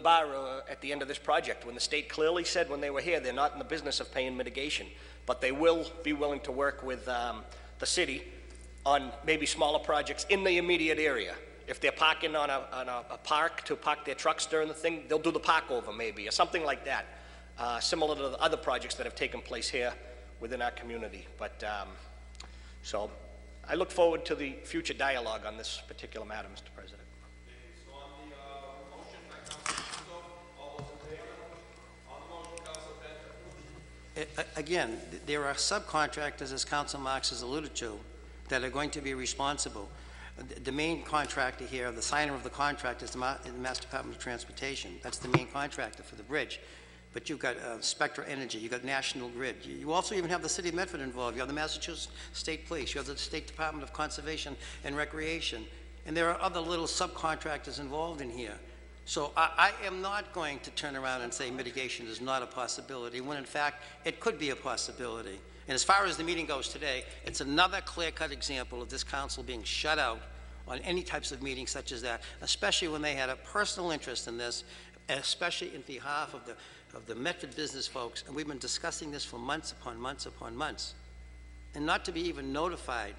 bar at the end of this project, when the state clearly said when they were here they're not in the business of paying mitigation, but they will be willing to work with the city on maybe smaller projects in the immediate area. If they're parking on a park to park their trucks during the thing, they'll do the park over maybe, or something like that, similar to the other projects that have taken place here within our community. But so I look forward to the future dialogue on this particular matter, Mr. President. Again, there are subcontractors, as Council Marks has alluded to, that are going to be responsible. The main contractor here, the signer of the contract, is the Mass Department of Transportation. That's the main contractor for the bridge. But you've got Spectra Energy, you've got National Grid. You also even have the City of Medford involved. You have the Massachusetts State Police. You have the State Department of Conservation and Recreation. And there are other little subcontractors involved in here. So I am not going to turn around and say mitigation is not a possibility, when in fact it could be a possibility. And as far as the meeting goes today, it's another clear-cut example of this council being shut out on any types of meetings such as that, especially when they had a personal interest in this, especially in behalf of the Medford business folks. And we've been discussing this for months upon months upon months. And not to be even notified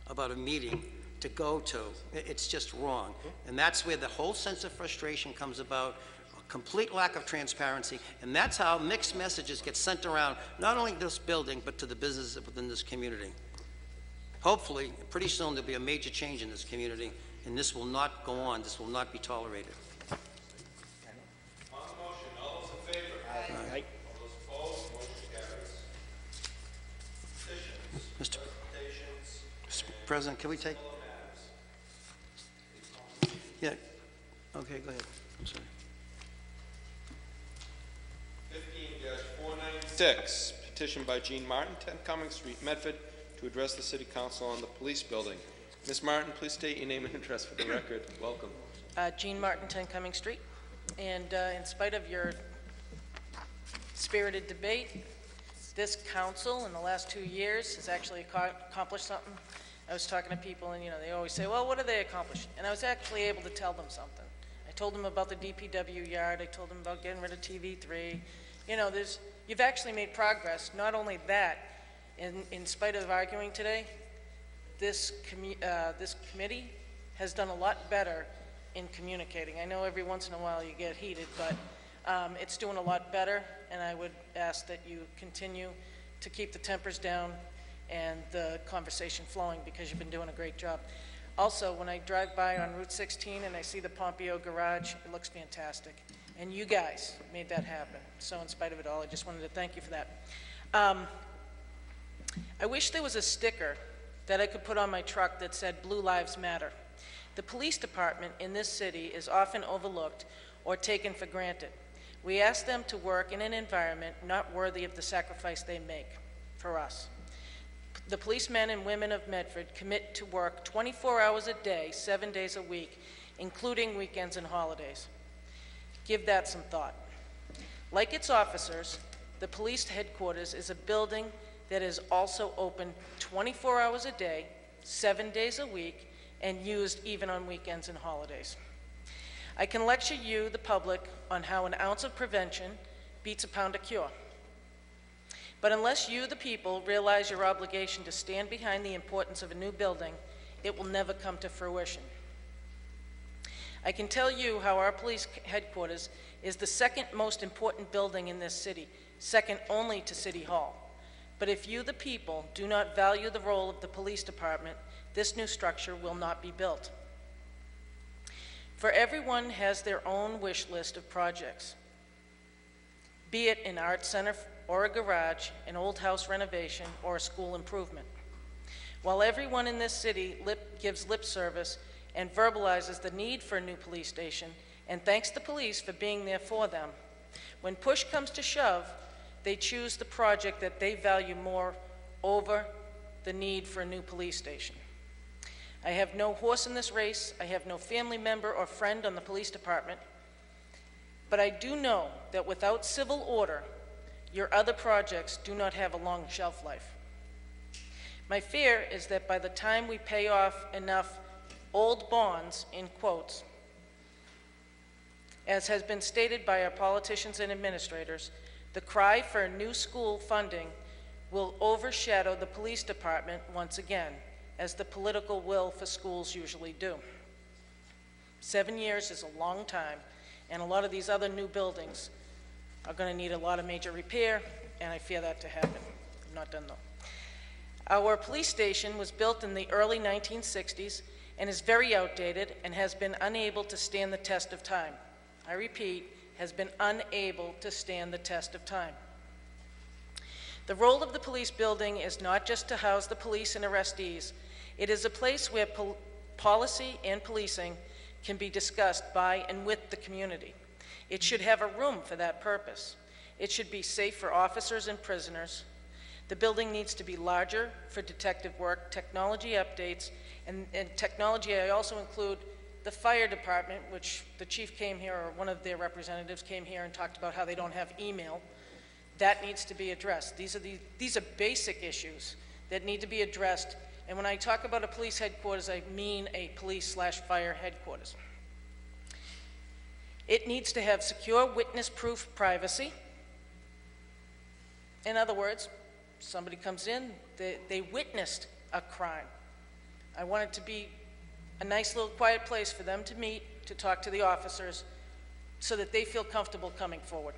about a meeting to go to, it's just wrong. And that's where the whole sense of frustration comes about, a complete lack of transparency, and that's how mixed messages get sent around, not only this building, but to the businesses within this community. Hopefully, pretty soon there'll be a major change in this community, and this will not go on, this will not be tolerated. On the motion, all those in favor? Aye. All those opposed, motion carries. Petitions. Mr. President, can we take? Yeah. Okay, go ahead. I'm sorry. 15-496, petition by Jean Martin, 10 Cummings Street, Medford, to address the City Council on the police building. Ms. Martin, please state your name and address for the record. Welcome. Jean Martin, 10 Cummings Street. And in spite of your spirited debate, this council in the last 2 years has actually accomplished something. I was talking to people, and they always say, well, what have they accomplished? And I was actually able to tell them something. I told them about the DPW yard. I told them about getting rid of TV3. You've actually made progress. Not only that, in spite of arguing today, this committee has done a lot better in communicating. I know every once in a while you get heated, but it's doing a lot better, and I would ask that you continue to keep the tempers down and the conversation flowing, because you've been doing a great job. Also, when I drive by on Route 16 and I see the Pompeo garage, it looks fantastic. And you guys made that happen. So in spite of it all, I just wanted to thank you for that. I wish there was a sticker that I could put on my truck that said Blue Lives Matter. The police department in this city is often overlooked or taken for granted. We ask them to work in an environment not worthy of the sacrifice they make. for us. The policemen and women of Medford commit to work 24 hours a day, 7 days a week, including weekends and holidays. Give that some thought. Like its officers, the police headquarters is a building that is also open 24 hours a day, 7 days a week, and used even on weekends and holidays. I can lecture you, the public, on how an ounce of prevention beats a pound of cure. But unless you, the people, realize your obligation to stand behind the importance of a new building, it will never come to fruition. I can tell you how our police headquarters is the second most important building in this city, second only to City Hall. But if you, the people, do not value the role of the police department, this new structure will not be built. For everyone has their own wish list of projects, be it an art center or a garage, an old house renovation, or a school improvement. While everyone in this city gives lip service and verbalizes the need for a new police station and thanks the police for being there for them, when push comes to shove, they choose the project that they value more over the need for a new police station. I have no horse in this race. I have no family member or friend on the police department. But I do know that without civil order, your other projects do not have a long shelf life. My fear is that by the time we pay off enough old bonds, in quotes, as has been stated by our politicians and administrators, the cry for new school funding will overshadow the police department once again, as the political will for schools usually do. 7 years is a long time, and a lot of these other new buildings are going to need a lot of major repair, and I fear that to happen. I'm not done though. Our police station was built in the early 1960s and is very outdated and has been unable to stand the test of time. I repeat, has been unable to stand the test of time. The role of the police building is not just to house the police and arrestees. It is a place where policy and policing can be discussed by and with the community. It should have a room for that purpose. It should be safe for officers and prisoners. The building needs to be larger for detective work, technology updates, and technology I also include the fire department, which the chief came here, or one of their representatives came here and talked about how they don't have email. That needs to be addressed. These are basic issues that need to be addressed. And when I talk about a police headquarters, I mean a police/fire headquarters. It needs to have secure witness-proof privacy. In other words, somebody comes in, they witnessed a crime. I want it to be a nice little quiet place for them to meet, to talk to the officers, so that they feel comfortable coming forward.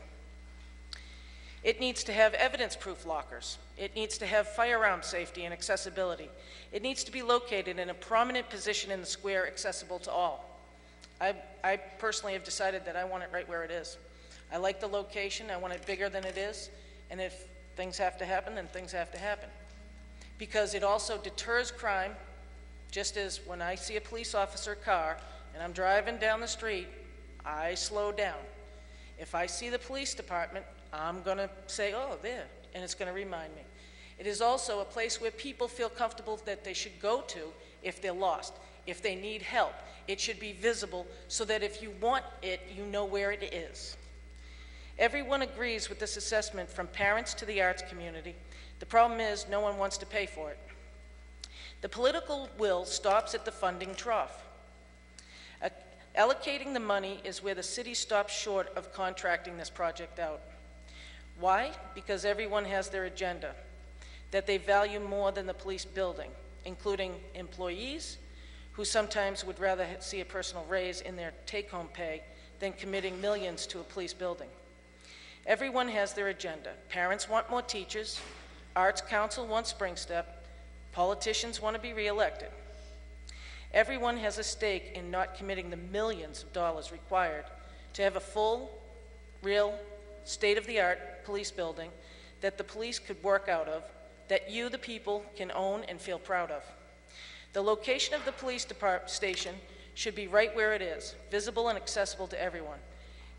It needs to have evidence-proof lockers. It needs to have firearm safety and accessibility. It needs to be located in a prominent position in the square, accessible to all. I personally have decided that I want it right where it is. I like the location. I want it bigger than it is. And if things have to happen, then things have to happen. Because it also deters crime, just as when I see a police officer car and I'm driving down the street, I slow down. If I see the police department, I'm going to say, oh, there, and it's going to remind me. It is also a place where people feel comfortable that they should go to if they're lost, if they need help. It should be visible so that if you want it, you know where it is. Everyone agrees with this assessment, from parents to the arts community. The problem is no one wants to pay for it. The political will stops at the funding trough. Allocating the money is where the city stops short of contracting this project out. Why? Because everyone has their agenda that they value more than the police building, including employees who sometimes would rather see a personal raise in their take-home pay than committing millions to a police building. Everyone has their agenda. Parents want more teachers, Arts Council wants Spring Step, politicians want to be reelected. Everyone has a stake in not committing the millions of dollars required to have a full, real, state-of-the-art police building that the police could work out of, that you, the people, can own and feel proud of. The location of the police station should be right where it is, visible and accessible to everyone.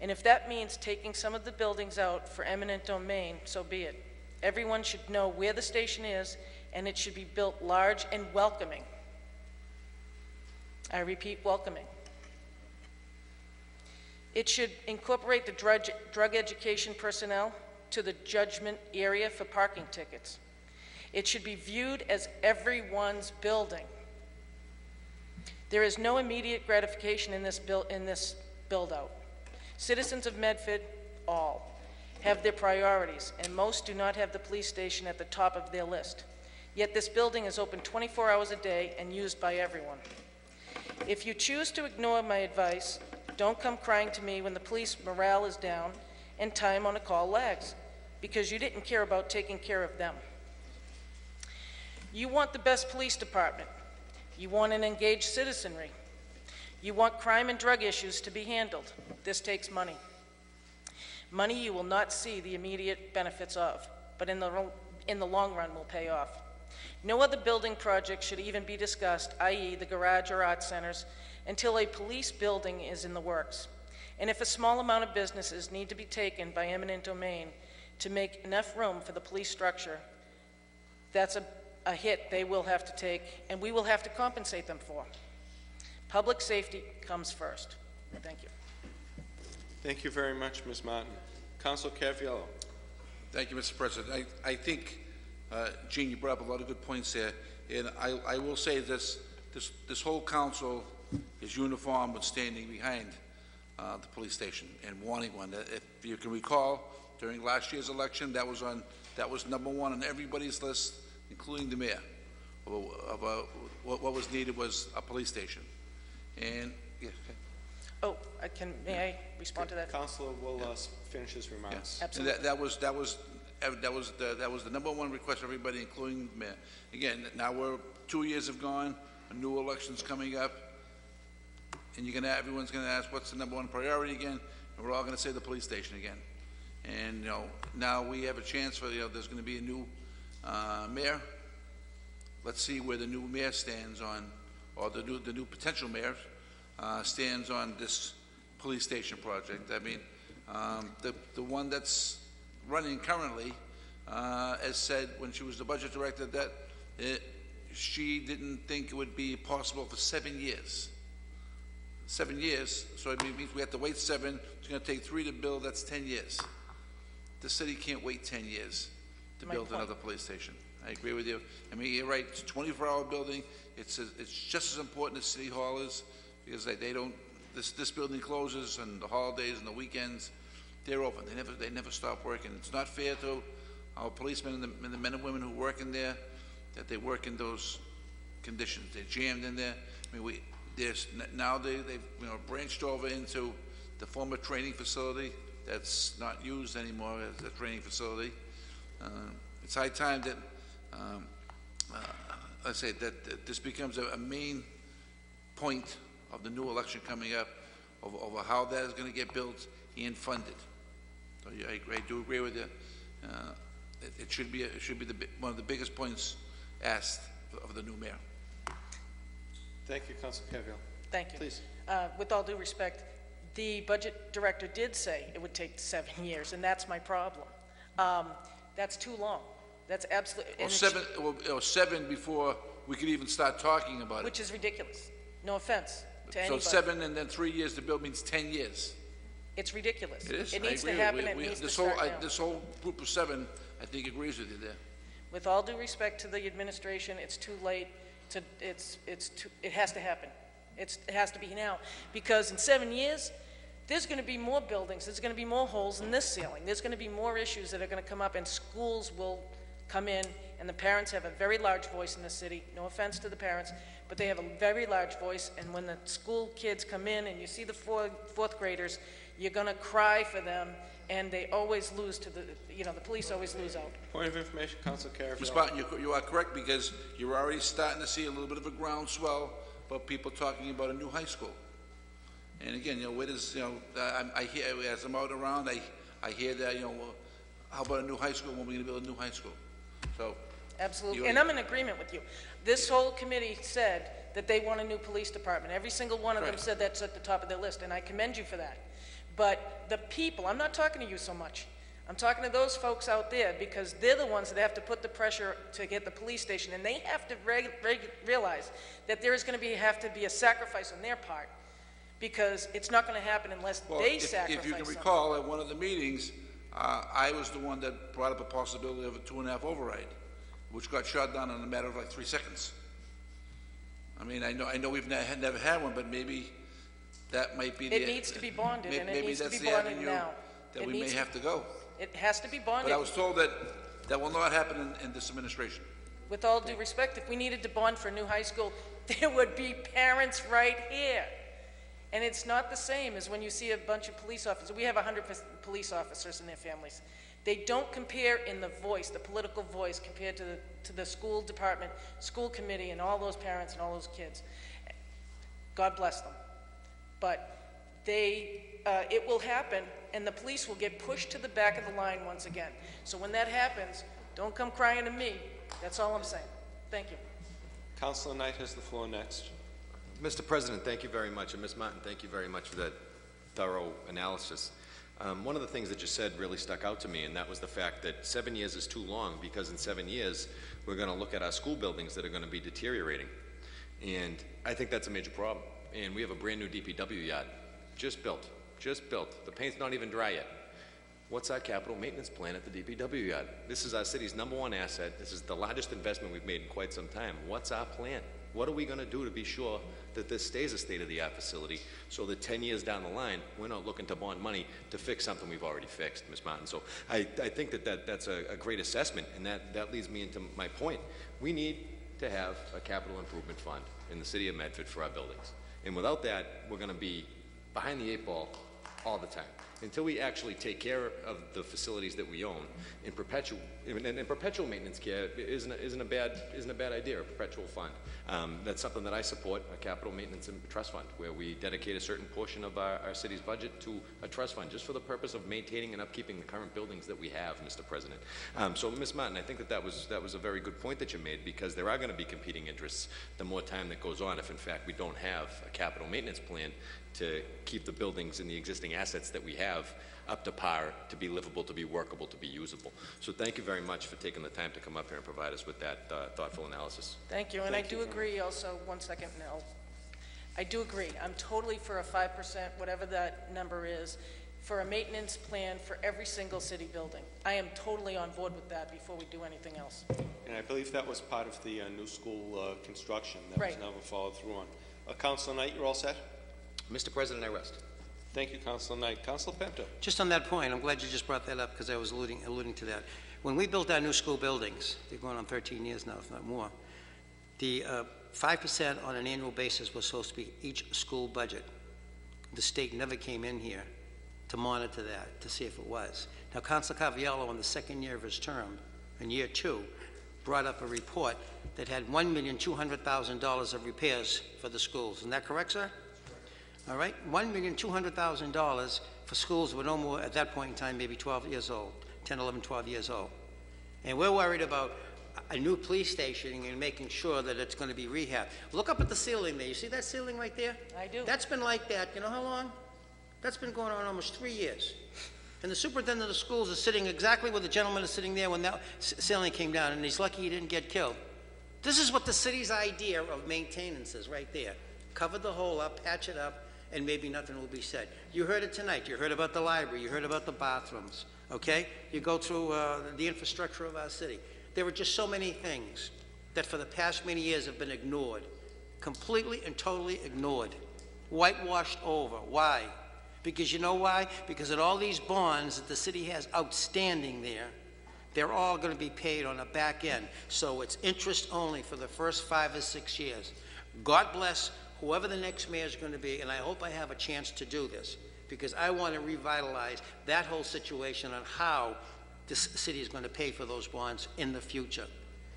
And if that means taking some of the buildings out for eminent domain, so be it. Everyone should know where the station is, and it should be built large and welcoming. I repeat, welcoming. It should incorporate the drug education personnel to the judgment area for parking tickets. It should be viewed as everyone's building. There is no immediate gratification in this build-out. Citizens of Medford, all, have their priorities, and most do not have the police station at the top of their list. Yet this building is open 24 hours a day and used by everyone. If you choose to ignore my advice, don't come crying to me when the police morale is down and time on a call lags, because you didn't care about taking care of them. You want the best police department. You want an engaged citizenry. You want crime and drug issues to be handled. This takes money. Money you will not see the immediate benefits of, but in the long run will pay off. No other building project should even be discussed, i.e. the garage or art centers, until a police building is in the works. And if a small amount of businesses need to be taken by eminent domain to make enough room for the police structure, that's a hit they will have to take, and we will have to compensate them for. Public safety comes first. Thank you. Thank you very much, Ms. Martin. Councilor Caraviello. Thank you, Mr. President. I think, Gene, you brought up a lot of good points there, and I will say this whole council is uniform with standing behind the police station and wanting one. If you can recall, during last year's election, that was number one on everybody's list, including the mayor. What was needed was a police station, and yeah. Okay. Oh, may I respond to that? Councilor will finish his remarks. Yeah. Absolutely. That was the number one request of everybody, including the mayor. Again, now 2 years have gone, a new election's coming up, and everyone's gonna ask what's the number one priority again, and we're all gonna say the police station again. And now we have a chance for there's gonna be a new mayor. Let's see where the new mayor stands on, or the new potential mayor stands on this police station project. I mean, the one that's running currently has said when she was the budget director that she didn't think it would be possible for 7 years. 7 years, so it means we have to wait 7. It's going to take 3 to build. That's 10 years. The city can't wait 10 years to build another police station. I agree with you. I mean, you're right. It's a 24-hour building. It's just as important as City Hall is, because they don't. This building closes on the holidays and the weekends. They're open. They never stop working. It's not fair to our policemen and the men and women who work in there that they work in those conditions. They're jammed in there. I mean, now they've branched over into the former training facility that's not used anymore as a training facility. It's high time that I say that this becomes a main point of the new election coming up over how that is going to get built and funded. So yeah, I do agree with you. It should be one of the biggest points asked of the new mayor. Thank you, Councilor Caraviello. Thank you. Please. With all due respect, the budget director did say it would take 7 years, and that's my problem. That's too long. That's absolutely... Well, 7 before we could even start talking about it. Which is ridiculous. No offense to anybody. So 7 and then 3 years to build means 10 years. It's ridiculous. It is. It needs to happen. It needs to start now. This whole group of 7, I think, agrees with you there. With all due respect to the administration, it's too late. It has to happen. It has to be now, because in 7 years, there's going to be more buildings. There's going to be more holes in this ceiling. There's going to be more issues that are going to come up, and schools will come in, and the parents have a very large voice in the city. No offense to the parents, but they have a very large voice, and when the school kids come in and you see the fourth graders, you're going to cry for them, and they always lose to the police always lose out. Point of information, Councilor Caraviello. Ms. Barton, you are correct, because you're already starting to see a little bit of a groundswell about people talking about a new high school. And again, I hear, as I'm out around, I hear that, how about a new high school when we're going to build a new high school? So. Absolutely, and I'm in agreement with you. This whole committee said that they want a new police department. Every single one of them said that's at the top of their list, and I commend you for that. But the people, I'm not talking to you so much. I'm talking to those folks out there because they're the ones that have to put the pressure to get the police station, and they have to realize that there is going to have to be a sacrifice on their part, because it's not going to happen unless Well, they if sacrifice you can something. recall, at one of the meetings, I was the one that brought up a possibility of a 2.5 override, which got shot down in a matter of like 3 seconds. I mean, I know we've never had one, but maybe that might be It needs to be bonded, and it maybe needs to that's be the bonded avenue now. that It we may needs to- have to go. It has to be bonded. But I was told that that will not happen in this administration. With all due respect, if we needed to bond for a new high school, there would be parents right here. And it's not the same as when you see a bunch of police officers. We have 100 police officers and their families. They don't compare in the voice, the political voice, compared to the school department, school committee, and all those parents and all those kids. God bless them. But it will happen, and the police will get pushed to the back of the line once again. So when that happens, don't come crying to me. That's all I'm saying. Thank you. Councilor Knight has the floor next. Mr. President, thank you very much, and Ms. Martin, thank you very much for that thorough analysis. One of the things that you said really stuck out to me, and that was the fact that 7 years is too long, because in 7 years, we're going to look at our school buildings that are going to be deteriorating. And I think that's a major problem. And we have a brand-new DPW yard, just built. The paint's not even dry yet. What's our capital maintenance plan at the DPW yard? This is our city's #1 asset. This is the largest investment we've made in quite some time. What's our plan? What are we going to do to be sure that this stays a state-of-the-art facility so that 10 years down the line, we're not looking to bond money to fix something we've already fixed, Ms. Martin? So I think that's a great assessment, and that leads me into my point. We need to have a capital improvement fund in the city of Medford for our buildings. And without that, we're going to be behind the 8 ball all the time. Until we actually take care of the facilities that we own, and perpetual maintenance care isn't a bad idea, a perpetual fund. That's something that I support, a capital maintenance and trust fund, where we dedicate a certain portion of our city's budget to a trust fund, just for the purpose of maintaining and upkeeping the current buildings that we have, Mr. President. So, Ms. Martin, I think that was a very good point that you made, because there are going to be competing interests the more time that goes on, if in fact we don't have a capital maintenance plan to keep the buildings and the existing assets that we have up to par, to be livable, to be workable, to be usable. So thank you very much for taking the time to come up here and provide us with that thoughtful analysis. Thank you, and I do agree also, one second, Nell. I do agree. I'm totally for a 5%, whatever that number is, for a maintenance plan for every single city building. I am totally on board with that before we do anything else. And I believe that was part of the new school construction that was Right. never followed through on. Councilor Knight, you're all set? Mr. President, I rest. Thank you, Councilor Knight. Councilor Penta. Just on that point, I'm glad you just brought that up, because I was alluding to that. When we built our new school buildings, they're going on 13 years now, if not more, the 5% on an annual basis was supposed to be each school budget. The state never came in here to monitor that, to see if it was. Now, Councilor Caviello, on the second year of his term, in year 2, brought up a report that had $1,200,000 of repairs for the schools. Isn't that correct, sir? All right, $1,200,000 for schools that were no more, at that point in time, maybe 12 years old, 10, 11, 12 years old. And we're worried about a new police station and making sure that it's going to be rehabbed. Look up at the ceiling there. You see that ceiling right there? I do. That's been like that, you know how long? That's been going on almost 3 years. And the superintendent of the schools is sitting exactly where the gentleman is sitting there when that ceiling came down, and he's lucky he didn't get killed. This is what the city's idea of maintenance is right there. Cover the hole up, patch it up, and maybe nothing will be said. You heard it tonight. You heard about the library. You heard about the bathrooms, okay? You go through the infrastructure of our city. There are just so many things that for the past many years have been ignored, completely and totally ignored, whitewashed over. Why? Because you know why? Because in all these bonds that the city has outstanding there, they're all going to be paid on the back end. So it's interest only for the first 5 or 6 years. God bless whoever the next mayor is going to be, and I hope I have a chance to do this, because I want to revitalize that whole situation on how this city is going to pay for those bonds in the future.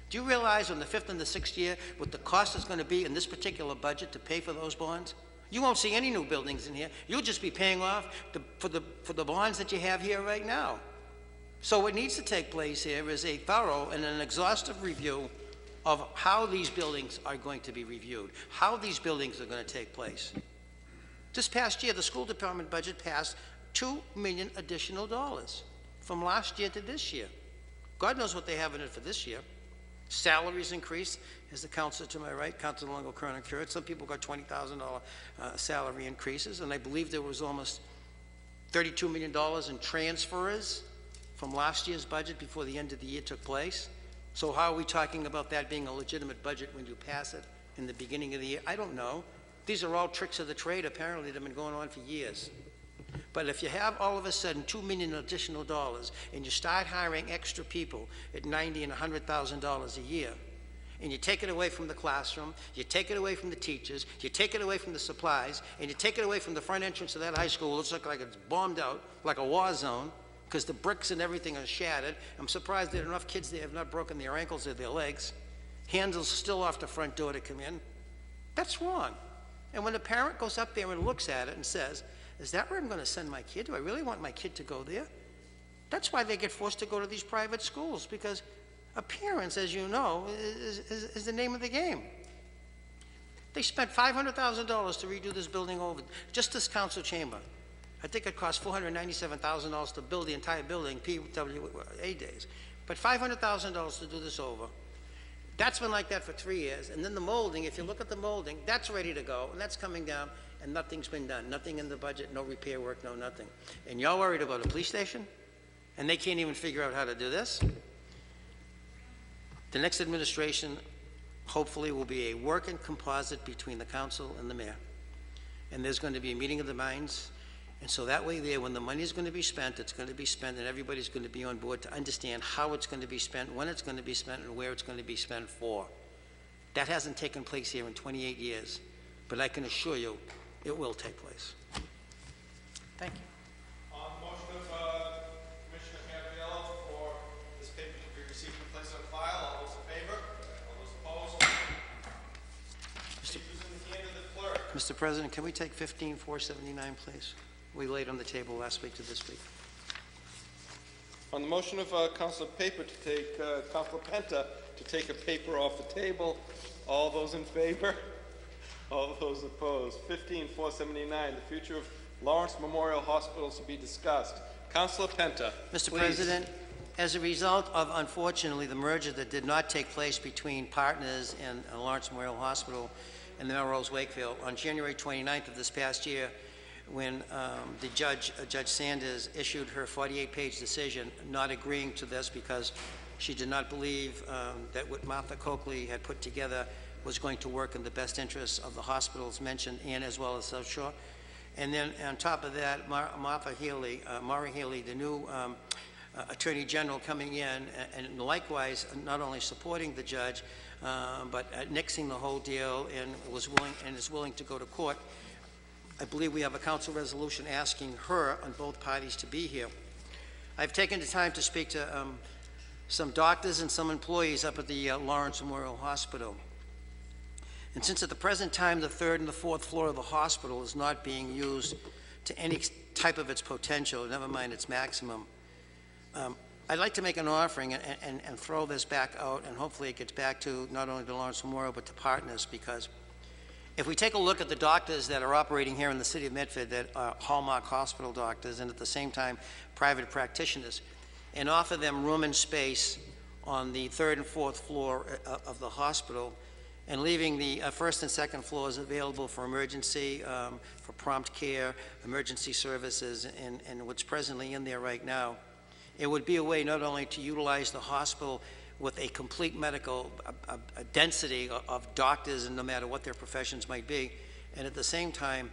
Do you realize on the 5th and the 6th year what the cost is going to be in this particular budget to pay for those bonds? You won't see any new buildings in here. You'll just be paying off for the bonds that you have here right now. So what needs to take place here is a thorough and an exhaustive review of how these buildings are going to be reviewed, how these buildings are going to take place. This past year, the school department budget passed $2 million additional from last year to this year. God knows what they have in it for this year. Salaries increased, as the counselor to my right, Councilor Longo Kern occurred. Some people got $20,000 salary increases, and I believe there was almost $32 million in transfers from last year's budget before the end of the year took place. So how are we talking about that being a legitimate budget when you pass it in the beginning of the year? I don't know. These are all tricks of the trade, apparently, that have been going on for years. But if you have all of a sudden $2 million additional dollars and you start hiring extra people at $90,000 and $100,000 a year, and you take it away from the classroom, you take it away from the teachers, you take it away from the supplies, and you take it away from the front entrance of that high school, it looks like it's bombed out, like a war zone, because the bricks and everything are shattered. I'm surprised there are enough kids there have not broken their ankles or their legs. Handles still off the front door to come in. That's wrong. And when a parent goes up there and looks at it and says, is that where I'm going to send my kid? Do I really want my kid to go there? That's why they get forced to go to these private schools, because appearance, as you know, is the name of the game. They spent $500,000 to redo this building over, just this council chamber. I think it cost $497,000 to build the entire building, PWA days. But $500,000 to do this over. That's been like that for 3 years. And then the molding, if you look at the molding, that's ready to go, and that's coming down, and nothing's been done. Nothing in the budget, no repair work, no nothing. And y'all worried about a police station? And they can't even figure out how to do this? The next administration, hopefully, will be a working composite between the council and the mayor. And there's going to be a meeting of the minds. And so that way there, when the money is going to be spent, it's going to be spent, and everybody's going to be on board to understand how it's going to be spent, when it's going to be spent, and where it's going to be spent for. That hasn't taken place here in 28 years, but I can assure you it will take place. Thank you. On the motion of Commissioner Gabriello for this paper to be received and placed on file, all those in favor? All those opposed? Papers in the hand of the clerk. Mr. President, can we take 15479, please? We laid on the table last week to this week. On the motion of Councilor Paper to take Councilor Penta to take a paper off the table, all those in favor? All those opposed? 15479, the future of Lawrence Memorial Hospital to be discussed. Councilor Penta, Mr. please. President, as a result of, unfortunately, the merger that did not take place between Partners and Lawrence Memorial Hospital and the Melrose Wakefield, on January 29th of this past year, when the Judge Sanders issued her 48-page decision not agreeing to this because she did not believe that what Martha Coakley had put together was going to work in the best interests of the hospitals mentioned and as well as South Shore. And then on top of that, Mara Healy, the new Attorney General coming in and likewise not only supporting the judge, but nixing the whole deal and is willing to go to court. I believe we have a council resolution asking her and both parties to be here. I've taken the time to speak to some doctors and some employees up at the Lawrence Memorial Hospital. And since at the present time the third and the fourth floor of the hospital is not being used to any type of its potential, never mind its maximum, I'd like to make an offering and throw this back out, and hopefully it gets back to not only the Lawrence Memorial but to Partners, because if we take a look at the doctors that are operating here in the city of Medford that are Hallmark Hospital doctors and at the same time private practitioners, and offer them room and space on the third and fourth floor of the hospital, and leaving the first and second floors available for emergency, for prompt care, emergency services, and what's presently in there right now, it would be a way not only to utilize the hospital with a complete medical a density of doctors, and no matter what their professions might be, and at the same time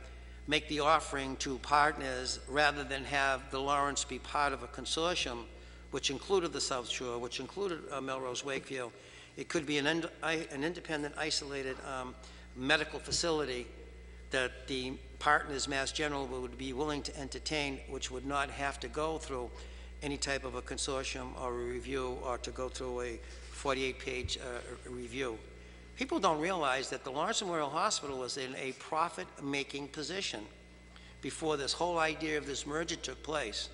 make the offering to Partners rather than have the Lawrence be part of a consortium which included the South Shore, which included Melrose Wakefield. It could be an independent, isolated medical facility that the Partners Mass General would be willing to entertain, which would not have to go through any type of a consortium or a review or to go through a 48-page review. People don't realize that the Lawrence Memorial Hospital was in a profit-making position before this whole idea of this merger took place.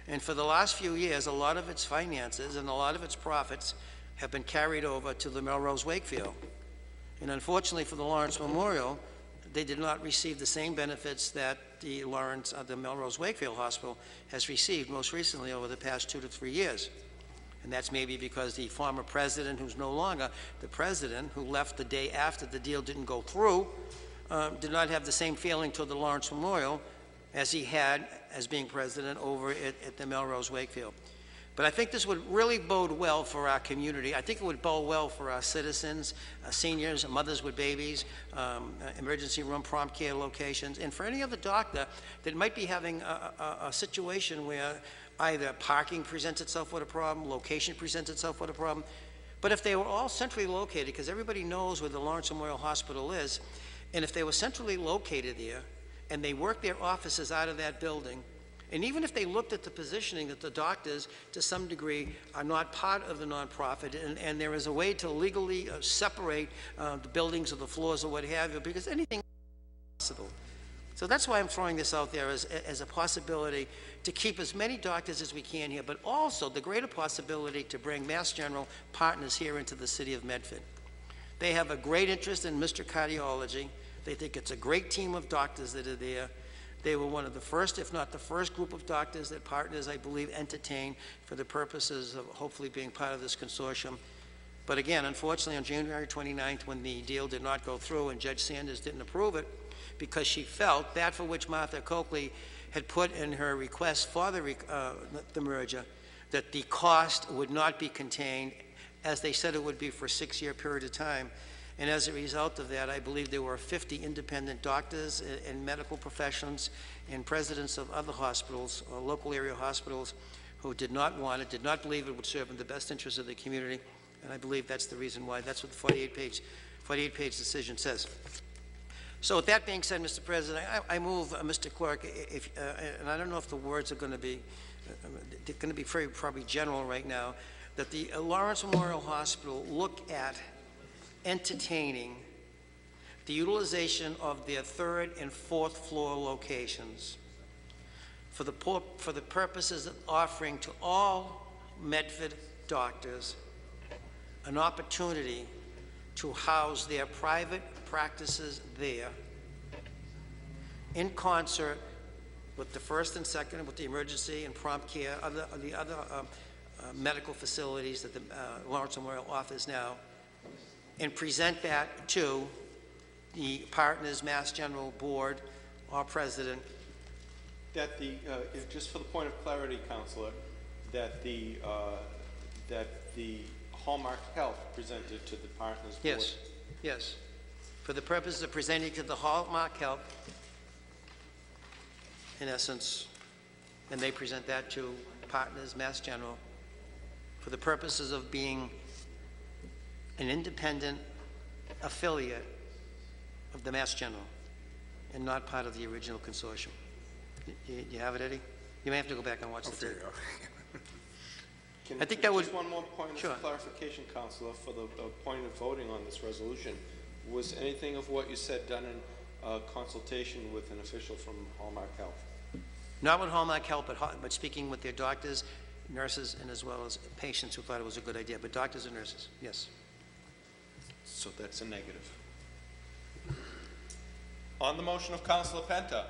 And for the last few years, a lot of its finances and a lot of its profits have been carried over to the Melrose Wakefield. And unfortunately for the Lawrence Memorial, they did not receive the same benefits that that the Melrose Wakefield Hospital has received most recently over the past 2 to 3 years. And that's maybe because the former president, who's no longer the president, who left the day after the deal didn't go through, did not have the same feeling toward the Lawrence Memorial as he had as being president over at the Melrose Wakefield. But I think this would really bode well for our community. I think it would bode well for our citizens, seniors, mothers with babies, emergency room prompt care locations, and for any other doctor that might be having a situation where either parking presents itself with a problem, location presents itself with a problem. But if they were all centrally located, because everybody knows where the Lawrence Memorial Hospital is, and if they were centrally located there, and they worked their offices out of that building, and even if they looked at the positioning that the doctors, to some degree, are not part of the nonprofit, and there is a way to legally separate the buildings or the floors or what have you, because anything is possible. So that's why I'm throwing this out there as a possibility to keep as many doctors as we can here, but also the greater possibility to bring Mass General partners here into the city of Medford. They have a great interest in Mr. Cardiology. They think it's a great team of doctors that are there. They were one of the first, if not the first group of doctors that partners, I believe, entertained for the purposes of hopefully being part of this consortium. But again, unfortunately, on January 29th, when the deal did not go through and Judge Sanders didn't approve it, because she felt that for which Martha Coakley had put in her request for the merger, that the cost would not be contained, as they said it would be for a 6-year period of time. And as a result of that, I believe there were 50 independent doctors and medical professionals and presidents of other hospitals, local area hospitals, who did not want it, did not believe it would serve in the best interest of the community. And I believe that's the reason why. That's what the 48-page decision says. So with that being said, Mr. President, I move, Mr. Clerk, and I don't know if the words are going to be, they're going to be very probably general right now, that the Lawrence Memorial Hospital look at entertaining the utilization of their 3rd and 4th floor locations for the purposes of offering to all Medford doctors an opportunity to house their private practices there in concert with the 1st and 2nd, with the emergency and prompt care, the other medical facilities that the Lawrence Memorial offers now, and present that to the partners, Mass General Board or President. That if just for the point of clarity, Councilor, that the Hallmark Health presented to the partners board. Yes, yes. For the purpose of presenting to the Hallmark Health, in essence, and they present that to partners, Mass General, for the purposes of being an independent affiliate of the Mass General and not part of the original consortium. You have it, Eddie? You may have to go back and watch the tape. I think that would... Just one more point Sure. of clarification, Councilor, for the point of voting on this resolution. Was anything of what you said done in consultation with an official from Hallmark Health? Not with Hallmark Health, but speaking with their doctors, nurses, and as well as patients who thought it was a good idea. But doctors and nurses, yes. So that's a negative. On the motion of Councilor Penta.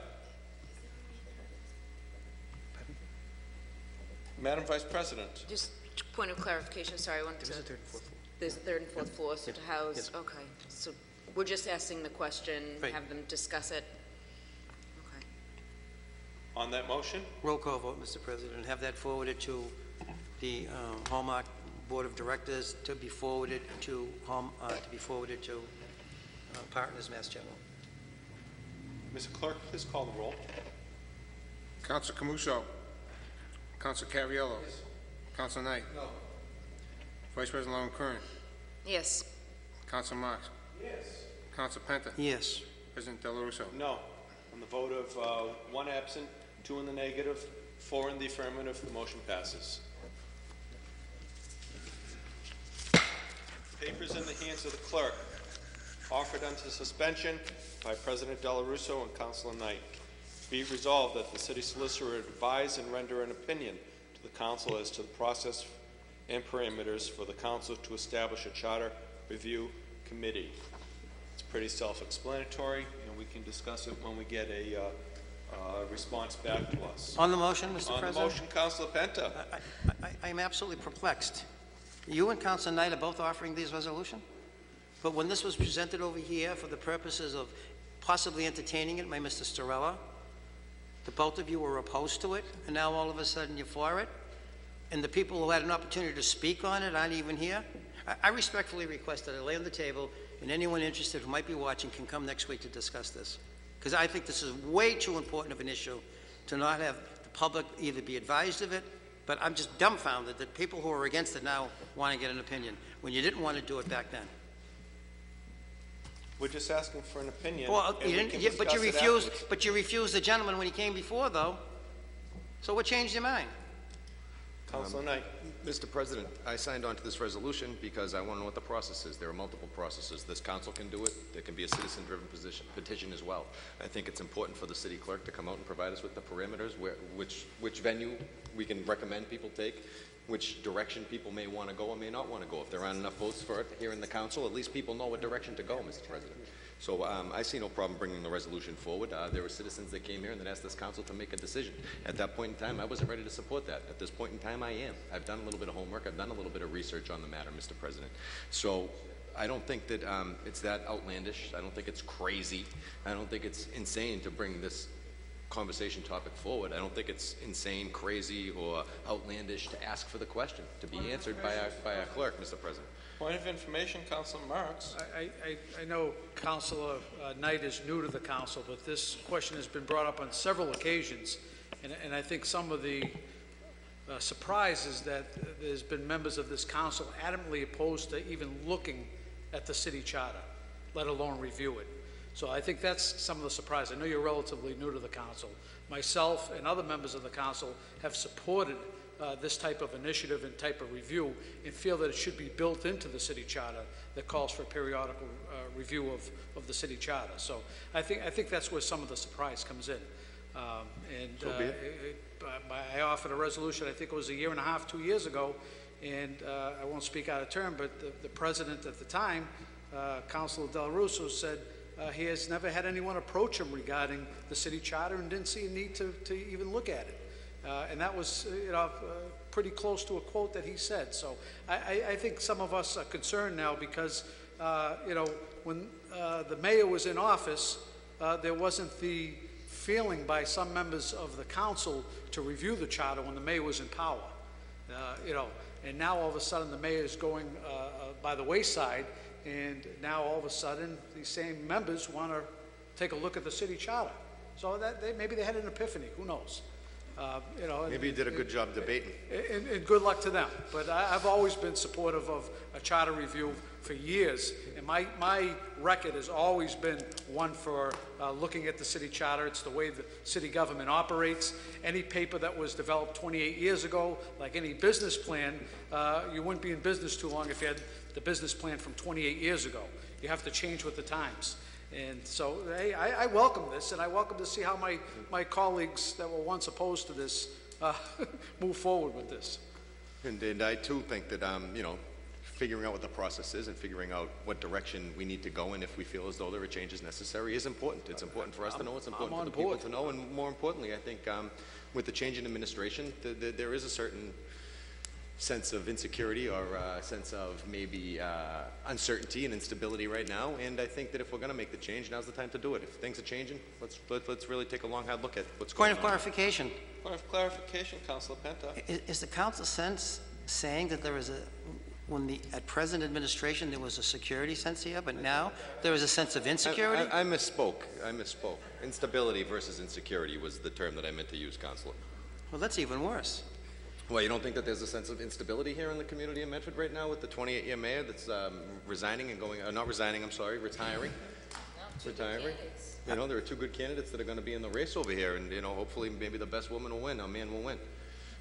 Madam Vice President. Just point of clarification, sorry, I wanted to... There's a 3rd and 4th floors to house, yes. Okay. So we're just asking the question, Right. have them discuss it? Okay. On that motion? Roll call vote, Mr. President. Have that forwarded to the Hallmark Board of Directors to be forwarded to partners, Mass General. Mr. Clerk, please call the roll. Council Camuso. Council Cariello. Yes. Council Knight. No. Vice President Long Kern. Yes. Council Marks. Yes. Council Penta. Yes. President Del Russo. No. On the vote of 1 absent, 2 in the negative, 4 in the affirmative, the motion passes. Papers in the hands of the clerk. Offered unto suspension by President Del Russo and Councilor Knight. Be it resolved that the city solicitor advise and render an opinion to the council as to the process and parameters for the council to establish a charter review committee. It's pretty self-explanatory, and we can discuss it when we get a response back to us. On the motion, Mr. On President? the motion, Councilor Penta. I'm absolutely perplexed. You and Councilor Knight are both offering these resolution, but when this was presented over here for the purposes of possibly entertaining it by Mr. Storella, the both of you were opposed to it, and now all of a sudden you're for it, and the people who had an opportunity to speak on it aren't even here. I respectfully request that I lay on the table, and anyone interested who might be watching can come next week to discuss this, because I think this is way too important of an issue to not have the public either be advised of it, but I'm just dumbfounded that people who are against it now want to get an opinion, when you didn't want to do it back then. We're just asking for an opinion. Well, and you we didn't, can but you discuss it refused, afterwards. but you refused the gentleman when he came before, though. So what changed your mind? Councilor Knight. Mr. President, I signed on to this resolution because I want to know what the process is. There are multiple processes. This council can do it. There can be a citizen-driven petition as well. I think it's important for the city clerk to come out and provide us with the parameters, which venue we can recommend people take, which direction people may want to go or may not want to go. If there aren't enough votes for it here in the council, at least people know what direction to go, Mr. President. So I see no problem bringing the resolution forward. There were citizens that came here and that asked this council to make a decision. At that point in time, I wasn't ready to support that. At this point in time, I am. I've done a little bit of homework. I've done a little bit of research on the matter, Mr. President. So I don't think that it's that outlandish. I don't think it's crazy. I don't think it's insane to bring this conversation topic forward. I don't think it's insane, crazy, or outlandish to ask for the question to be answered by our clerk, Mr. President. Point of information, Councilor Marks. I know Councilor Knight is new to the council, but this question has been brought up on several occasions, and I think some of the surprise is that there's been members of this council adamantly opposed to even looking at the city charter, let alone review it. So I think that's some of the surprise. I know you're relatively new to the council. Myself and other members of the council have supported this type of initiative and type of review and feel that it should be built into the city charter that calls for a periodical review of the city charter. So I think that's where some of the surprise comes in. I offered a resolution, I think it was 1.5 years, 2 years ago, and I won't speak out of turn, but the president at the time, Councilor Del Russo, said he has never had anyone approach him regarding the city charter and didn't see a need to even look at it. And that was, pretty close to a quote that he said. So I think some of us are concerned now because, when the mayor was in office, there wasn't the feeling by some members of the council to review the charter when the mayor was in power. And now all of a sudden the mayor is going by the wayside, and now all of a sudden these same members want to take a look at the city charter. So maybe they had an epiphany. Who knows? Maybe you did a good job debating. And good luck to them. But I've always been supportive of a charter review for years, and my record has always been one for looking at the city charter. It's the way the city government operates. Any paper that was developed 28 years ago, like any business plan, you wouldn't be in business too long if you had the business plan from 28 years ago. You have to change with the times. And so, hey, I welcome this, and I welcome to see how my colleagues that were once opposed to this move forward with this. And I too think that, figuring out what the process is and figuring out what direction we need to go in if we feel as though there are changes necessary is important. It's important for us to know, it's important for the people to know, and more importantly, I think with the change in administration, there is a certain sense of insecurity or a sense of maybe uncertainty and instability right now, and I think that if we're going to make the change, now's the time to do it. If things are changing, let's really take a long hard look at what's going on. Point of clarification. Point of clarification, Councilor Penta. Is the council saying that there is at present administration there was a security sense here, but now there is a sense of insecurity? I misspoke. Instability versus insecurity was the term that I meant to use, Councilor. Well, that's even worse. Well, you don't think that there's a sense of instability here in the community of Medford right now with the 28-year mayor that's resigning and going, not resigning, I'm sorry, retiring? Retiring. There are two good candidates that are going to be in the race over here, and, hopefully maybe the best woman will win, our man will win.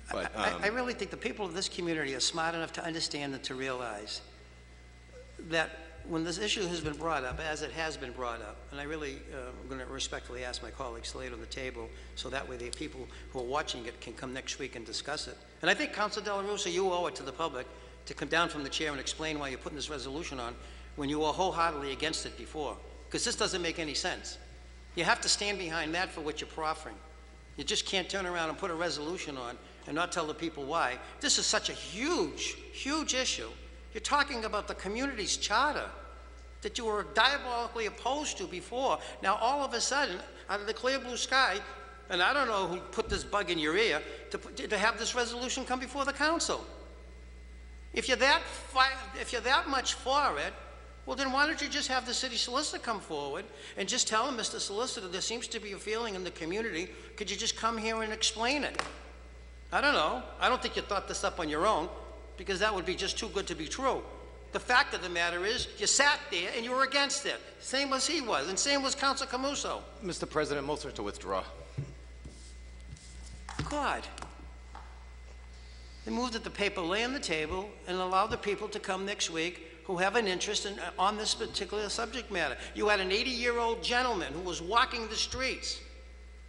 But I really think the people of this community are smart enough to understand and to realize that when this issue has been brought up, as it has been brought up, and I really am going to respectfully ask my colleagues to lay it on the table so that way the people who are watching it can come next week and discuss it. And I think, Councilor Del Russo, you owe it to the public to come down from the chair and explain why you're putting this resolution on when you were wholeheartedly against it before, because this doesn't make any sense. You have to stand behind that for what you're proffering. You just can't turn around and put a resolution on and not tell the people why. This is such a huge, huge issue. You're talking about the community's charter that you were diabolically opposed to before. Now, all of a sudden, out of the clear blue sky, and I don't know who put this bug in your ear, to have this resolution come before the council. If you're that much for it, well, then why don't you just have the city solicitor come forward and just tell him, Mr. Solicitor, there seems to be a feeling in the community. Could you just come here and explain it? I don't know. I don't think you thought this up on your own, because that would be just too good to be true. The fact of the matter is, you sat there and you were against it. Same as he was, and same was Council Camuso. Mr. President, motion to withdraw. God. They moved that the paper lay on the table and allow the people to come next week who have an interest on this particular subject matter. You had an 80-year-old gentleman who was walking the streets.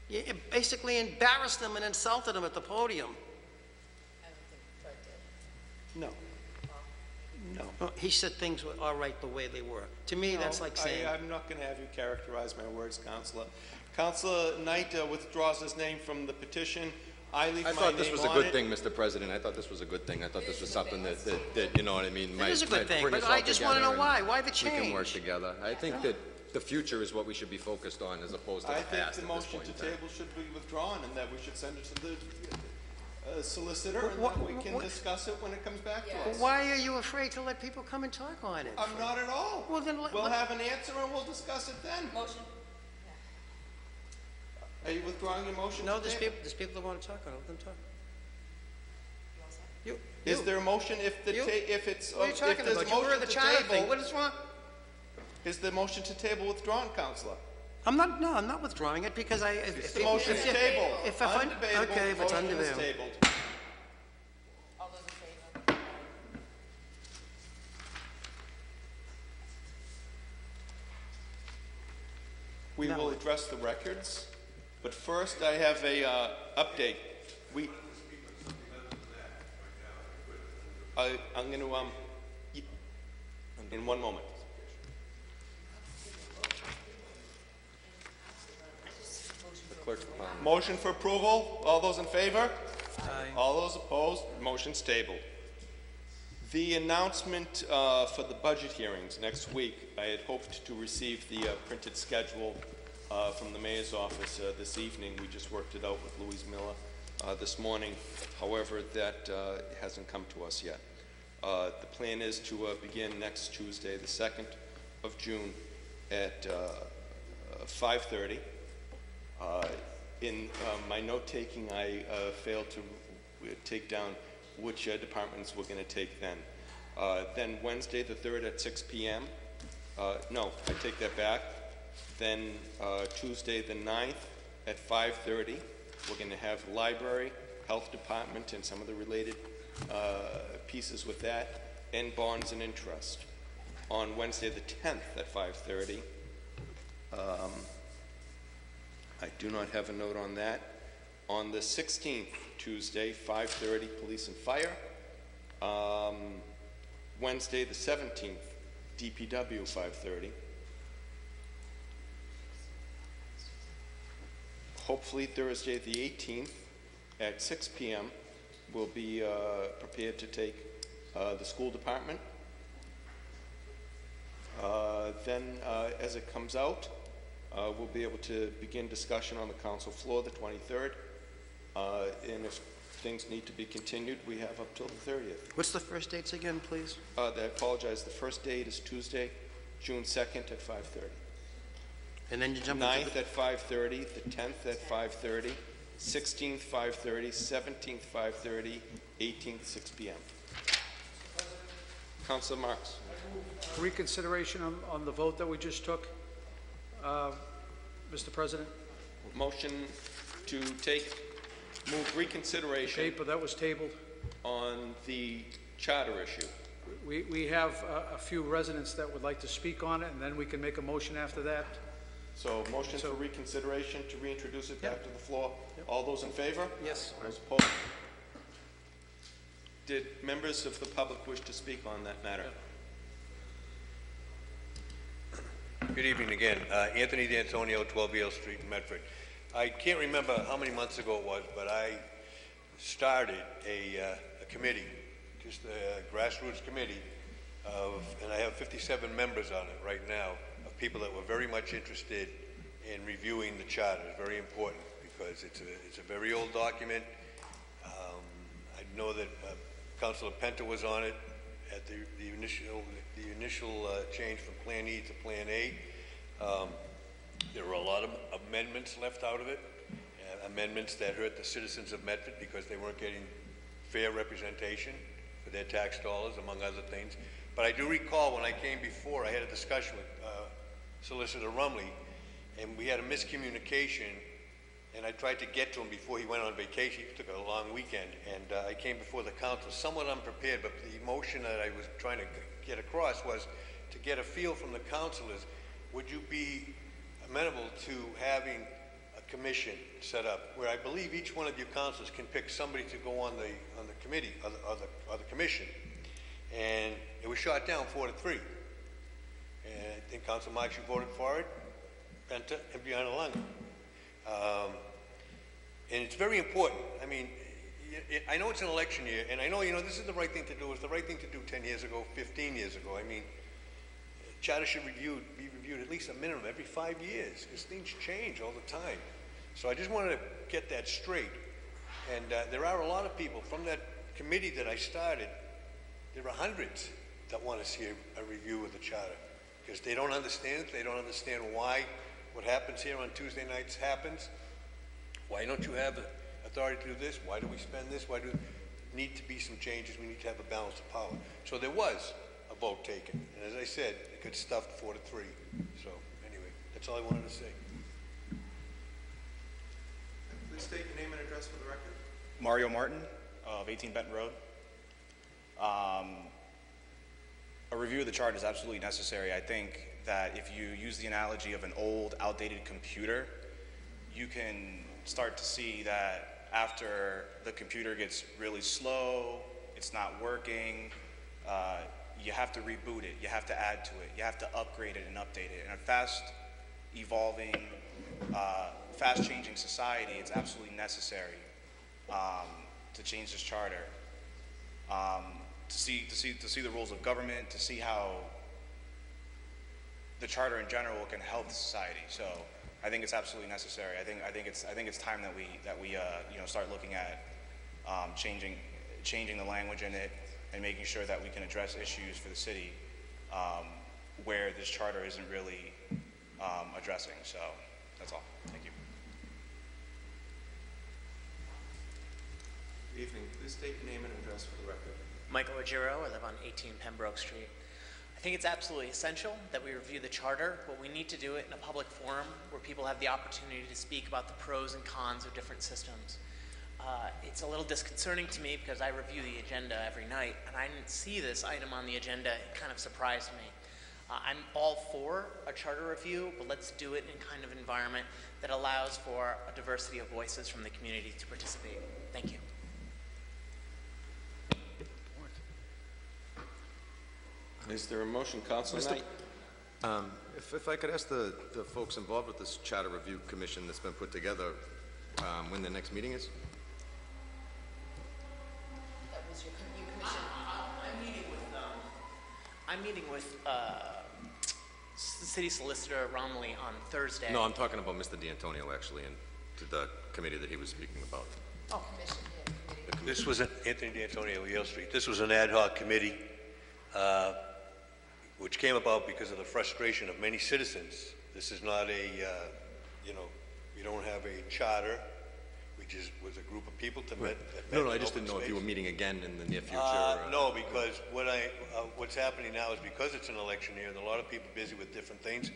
You basically embarrassed him and insulted him at the podium. No. No. Well, he said things were all right the way they were. To me, that's like saying... I'm not going to have you characterize my words, Councilor. Councilor Knight withdraws his name from the petition. I leave my name on it. I thought this was a good thing, Mr. President. I thought this was a good thing. I thought this was something that you know what I mean, It is a good thing, but I just want to know why. Why the change? We can work together. I think that the future is what we should be focused on as opposed to the past at this point in time. I think the motion to table should be withdrawn and that we should send it to the solicitor and then we can discuss it when it comes back to us. Why are you afraid to let people come and talk on it? I'm not at all. Well, then we'll have an answer and we'll discuss it then. Motion. Are you withdrawing your motion? No, there's people that want to talk on it. Let them talk. Is there a motion if it's what are you talking about? You were the charter thing. What is wrong? Is the motion to table withdrawn, Councilor? I'm not withdrawing it because If the motion is tabled, undebatable, okay, if it's motion is undebatable. tabled. All those in favor? We will address the records, but first I have a update. I'm going to, in one moment. Motion for approval. All those in favor? Aye. All those opposed? Motion's tabled. The announcement for the budget hearings next week, I had hoped to receive the printed schedule from the mayor's office this evening. We just worked it out with Louise Miller this morning. However, that hasn't come to us yet. The plan is to begin next Tuesday, the 2nd of June at 5:30. In my note-taking, I failed to take down which departments we're going to take then. Then Wednesday the 3rd at 6 p.m. No, I take that back. Then Tuesday the 9th at 5:30, we're going to have library, health department, and some of the related pieces with that, and bonds and interest. On Wednesday the 10th at 5:30, I do not have a note on that. On the 16th, Tuesday, 5:30, police and fire. Wednesday the 17th, DPW, 5:30. Hopefully Thursday the 18th at 6 p.m. we'll be prepared to take the school department. Then as it comes out, we'll be able to begin discussion on the council floor the 23rd. And if things need to be continued, we have up till the 30th. What's the first dates again, please? I apologize. The first date is Tuesday, June 2nd at 5:30. And then you jump 9th into the... at 5:30, the 10th at 5:30, 16th 5:30, 17th 5:30, 18th 6 p.m. Councilor Marks. Reconsideration on the vote that we just took, Mr. President? Motion to move reconsideration. Okay, but that was tabled. On the charter issue. We have a few residents that would like to speak on it, and then we can make a motion after that. So motion for reconsideration to reintroduce it back to the floor. Yep. All those in favor? Yes. Those opposed? Did members of the public wish to speak on that matter? Good evening again. Anthony D'Antonio, 12 Yale Street in Medford. I can't remember how many months ago it was, but I started a committee, just a grassroots committee and I have 57 members on it right now, of people that were very much interested in reviewing the charter. It's very important because it's a very old document. I know that Councilor Penta was on it at the initial change from Plan E to Plan A. There were a lot of amendments left out of it, amendments that hurt the citizens of Medford because they weren't getting fair representation for their tax dollars, among other things. But I do recall when I came before, I had a discussion with Solicitor Rumley, and we had a miscommunication, and I tried to get to him before he went on vacation. He took a long weekend, and I came before the council somewhat unprepared, but the emotion that I was trying to get across was to get a feel from the councilors. Would you be amenable to having a commission set up where I believe each one of you councilors can pick somebody to go on the committee or the commission? And it was shot down 4-3. And I think Council Marks, you voted for it, Penta and Brianna Lung. And it's very important. I mean, I know it's an election year, and I know, this is the right thing to do. It's the right thing to do 10 years ago, 15 years ago. I mean, charter should be reviewed at least a minimum every 5 years, because things change all the time. So I just wanted to get that straight. And there are a lot of people from that committee that I started. There are hundreds that want to see a review of the charter, because they don't understand it. They don't understand why what happens here on Tuesday nights happens. Why don't you have the authority to do this? Why do we spend this? Why do there need to be some changes? We need to have a balance of power. So there was a vote taken. And as I said, it got stuffed 4-3. So anyway, that's all I wanted to say. Please state your name and address for the record. Mario Martin of 18 Benton Road. A review of the chart is absolutely necessary. I think that if you use the analogy of an old, outdated computer, you can start to see that after the computer gets really slow, it's not working, you have to reboot it, you have to add to it, you have to upgrade it and update it. In a fast-evolving, fast-changing society, it's absolutely necessary to change this charter. To see the rules of government, to see how the charter in general can help society. So I think it's absolutely necessary. I think it's time that we start looking at changing the language in it and making sure that we can address issues for the city where this charter isn't really addressing. So that's all. Thank you. Good evening. Please state your name and address for the record. Michael Ruggiero, I live on 18 Pembroke Street. I think it's absolutely essential that we review the charter, but we need to do it in a public forum where people have the opportunity to speak about the pros and cons of different systems. It's a little disconcerting to me because I review the agenda every night, and I didn't see this item on the agenda. It kind of surprised me. I'm all for a charter review, but let's do it in kind of environment that allows for a diversity of voices from the community to participate. Thank you. Is there a motion, Councilor Knight? If I could ask the folks involved with this charter review commission that's been put together, when the next meeting is? That was your commission. I'm meeting with City Solicitor Romley on Thursday. No, I'm talking about Mr. D'Antonio, actually, and to the committee that he was speaking about. Oh, commission. Yeah. This was Anthony D'Antonio, Yale Street. This was an ad hoc committee which came about because of the frustration of many citizens. This is not a, we don't have a charter. We just was a group of people that met. No, I just didn't know if you were meeting again in the near future. No, because what's happening now is because it's an election year and a lot of people busy with different things.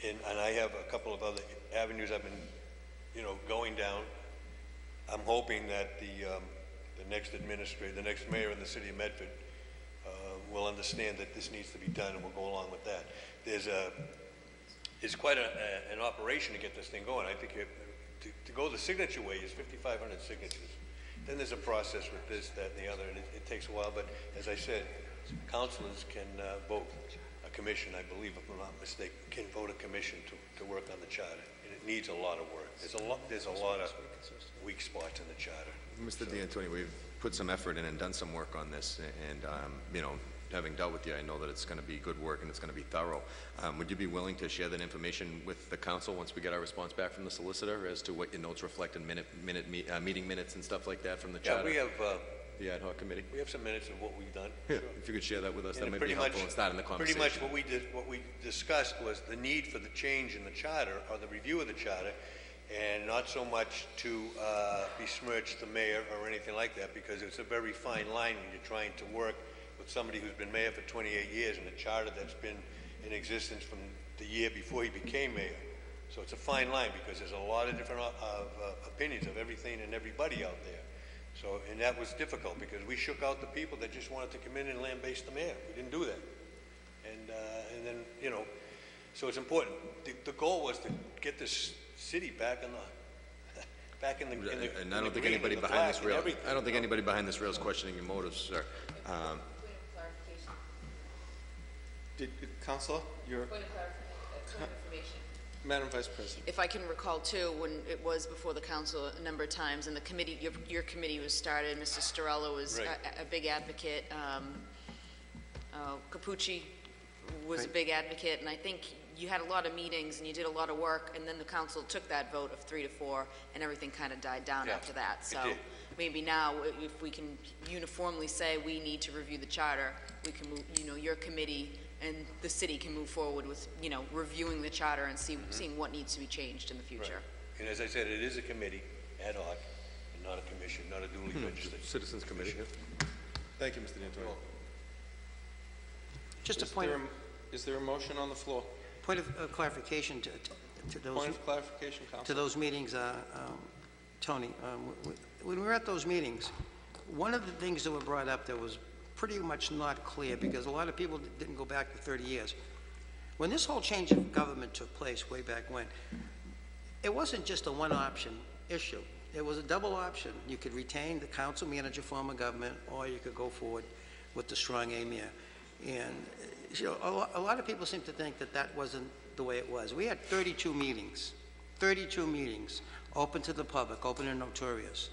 And I have a couple of other avenues I've been, going down. I'm hoping that the next administrator, the next mayor in the city of Medford will understand that this needs to be done, and we'll go along with that. It's quite an operation to get this thing going. I think to go the signature way is 5,500 signatures. Then there's a process with this, that, and the other, and it takes a while. But as I said, councilors can vote a commission, I believe, if I'm not mistaken, can vote a commission to work on the charter, and it needs a lot of work. There's a lot of weak spots in the charter. Mr. D'Antoni, we've put some effort in and done some work on this, and, you know, having dealt with you, I know that it's going to be good work and it's going to be thorough. Would you be willing to share that information with the council once we get our response back from the solicitor as to what your notes reflect in meeting minutes and stuff like that from the charter? Yeah, we have... the ad hoc committee? We have some minutes of what we've done. Yeah, Sure. if you could share that with us, And that might be helpful in starting the conversation. Pretty much what we discussed was the need for the change in the charter, or the review of the charter, and not so much to besmirch the mayor or anything like that, because it's a very fine line when you're trying to work with somebody who's been mayor for 28 years and a charter that's been in existence from the year before he became mayor. So it's a fine line, because there's a lot of different opinions of everything and everybody out there. So, and that was difficult, because we shook out the people that just wanted to come in and lambaste the mayor. We didn't do that. And then, you know, so it's important. The goal was to get this city back in the And I don't think anybody behind this rail, I don't think anybody behind this rail is questioning your motives, sir. Councilor, your... Point of information. Madam Vice President. If I can recall too, when it was before the council a number of times, and the committee, your committee was started, Mr. Storella was Right. a big advocate, Capucci was a big advocate, and I think you had a lot of meetings and you did a lot of work, and then the council took that vote of 3-4, and everything kind of died down Yeah, after that. it So did. maybe now, if we can uniformly say we need to review the charter, we can move, you know, your committee and the city can move forward with, you know, reviewing the charter and seeing what needs to be changed in the future. Right. And as I said, it is a committee, ad hoc, and not a commission, not a duly registered. Citizens Committee. Thank you, Mr. D'Antoni. Just a point of... Is there a motion on the floor? Point of clarification to those... Point of clarification, Councilor. To those meetings, Tony, when we were at those meetings, one of the things that were brought up that was pretty much not clear, because a lot of people didn't go back to 30 years. When this whole change of government took place way back when, it wasn't just a one-option issue. It was a double option. You could retain the council manager form of government, or you could go forward with the strong emir. And you know, a lot of people seem to think that that wasn't the way it was. We had 32 meetings, open to the public, open and notorious.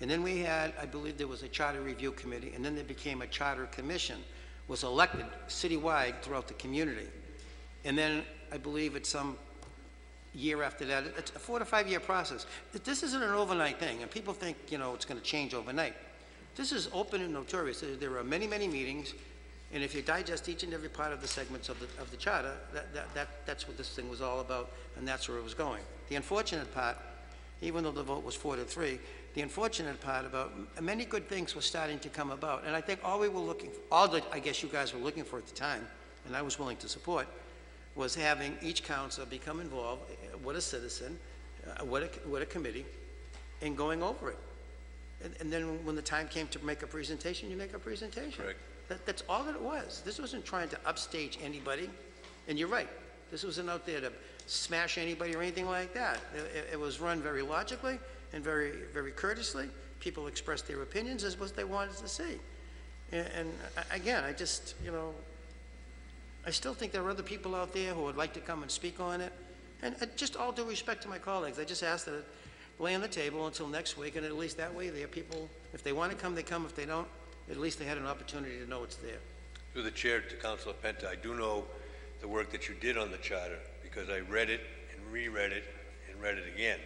And then we had, I believe there was a charter review committee, and then there became a charter commission, was elected citywide throughout the community. And then I believe it's some year after that, it's a 4 to 5 year process. This isn't an overnight thing, and people think, you know, it's going to change overnight. This is open and notorious. There are many, many meetings, and if you digest each and every part of the segments of the charter, that's what this thing was all about, and that's where it was going. The unfortunate part, even though the vote was 4-3, the unfortunate part about many good things were starting to come about, and I think all we were looking for, all that I guess you guys were looking for at the time, and I was willing to support, was having each councilor become involved with a citizen, with a committee, and going over it. And then when the time came to make a presentation, you make a presentation. Right. That's all that it was. This wasn't trying to upstage anybody, and you're right. This wasn't out there to smash anybody or anything like that. It was run very logically and very, very courteously. People expressed their opinions as what they wanted to see. And again, I just, you know, I still think there are other people out there who would like to come and speak on it. And just all due respect to my colleagues, I just ask that it lay on the table until next week, and at least that way there are people, if they want to come, they come. If they don't, at least they had an opportunity to know it's there. Through the chair to Councilor Penta, I do know the work that you did on the charter, because I read it and reread it and read it again.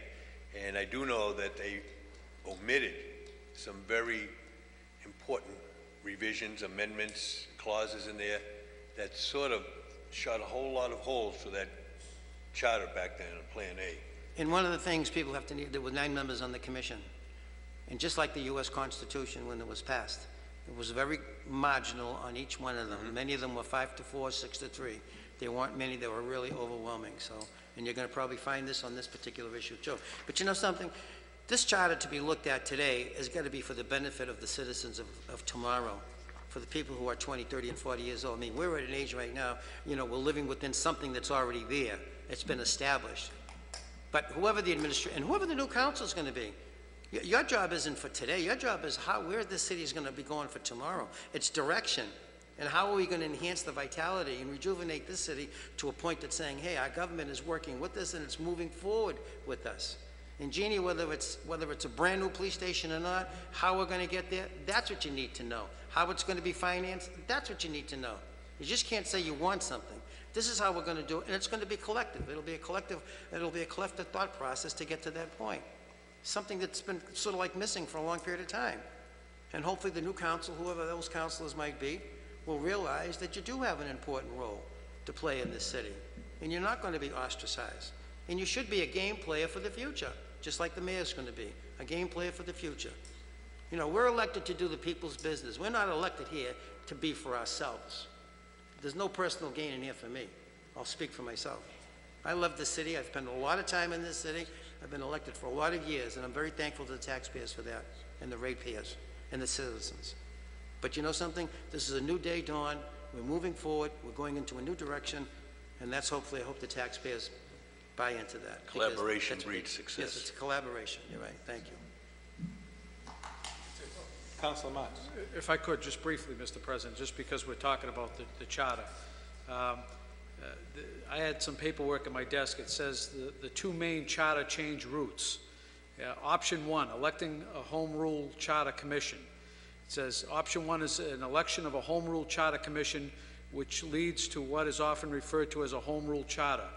And I do know that they omitted some very important revisions, amendments, clauses in there that sort of shot a whole lot of holes for that charter back then on Plan A. And one of the things people have to need, there were 9 members on the commission. And just like the U.S. Constitution when it was passed, it was very marginal on each one of them. Mm-hmm. Many of them were 5-4, 6-3. There weren't many that were really overwhelming. So, and you're going to probably find this on this particular issue too. But you know something? This charter to be looked at today has got to be for the benefit of the citizens of tomorrow, for the people who are 20, 30, and 40 years old. I mean, we're at an age right now, you know, we're living within something that's already there. It's been established. But whoever the administration, and whoever the new council is going to be, your job isn't for today. Your job is where this city is going to be going for tomorrow. It's direction. And how are we going to enhance the vitality and rejuvenate this city to a point that's saying, hey, our government is working with us and it's moving forward with us. And Jeannie, whether it's a brand new police station or not, how we're going to get there, that's what you need to know. How it's going to be financed, that's what you need to know. You just can't say you want something. This is how we're going to do it, and it's going to be collective. It'll be a collective thought process to get to that point. Something that's been sort of like missing for a long period of time. And hopefully the new council, whoever those councilors might be, will realize that you do have an important role to play in this city. And you're not going to be ostracized. And you should be a game player for the future, just like the mayor's going to be, a game player for the future. You know, we're elected to do the people's business. We're not elected here to be for ourselves. There's no personal gain in here for me. I'll speak for myself. I love this city. I've spent a lot of time in this city. I've been elected for a lot of years, and I'm very thankful to the taxpayers for that, and the ratepayers, and the citizens. But you know something? This is a new day dawn. We're moving forward. We're going into a new direction, and that's hopefully, I hope the taxpayers buy into that. Collaboration breeds success. Yes, it's a collaboration. You're right. Thank you. Councilor Marks. If I could, just briefly, Mr. President, just because we're talking about the charter. I had some paperwork at my desk. It says the two main charter change routes. Option 1, electing a home rule charter commission. It says option 1 is an election of a home rule charter commission, which leads to what is often referred to as a home rule charter.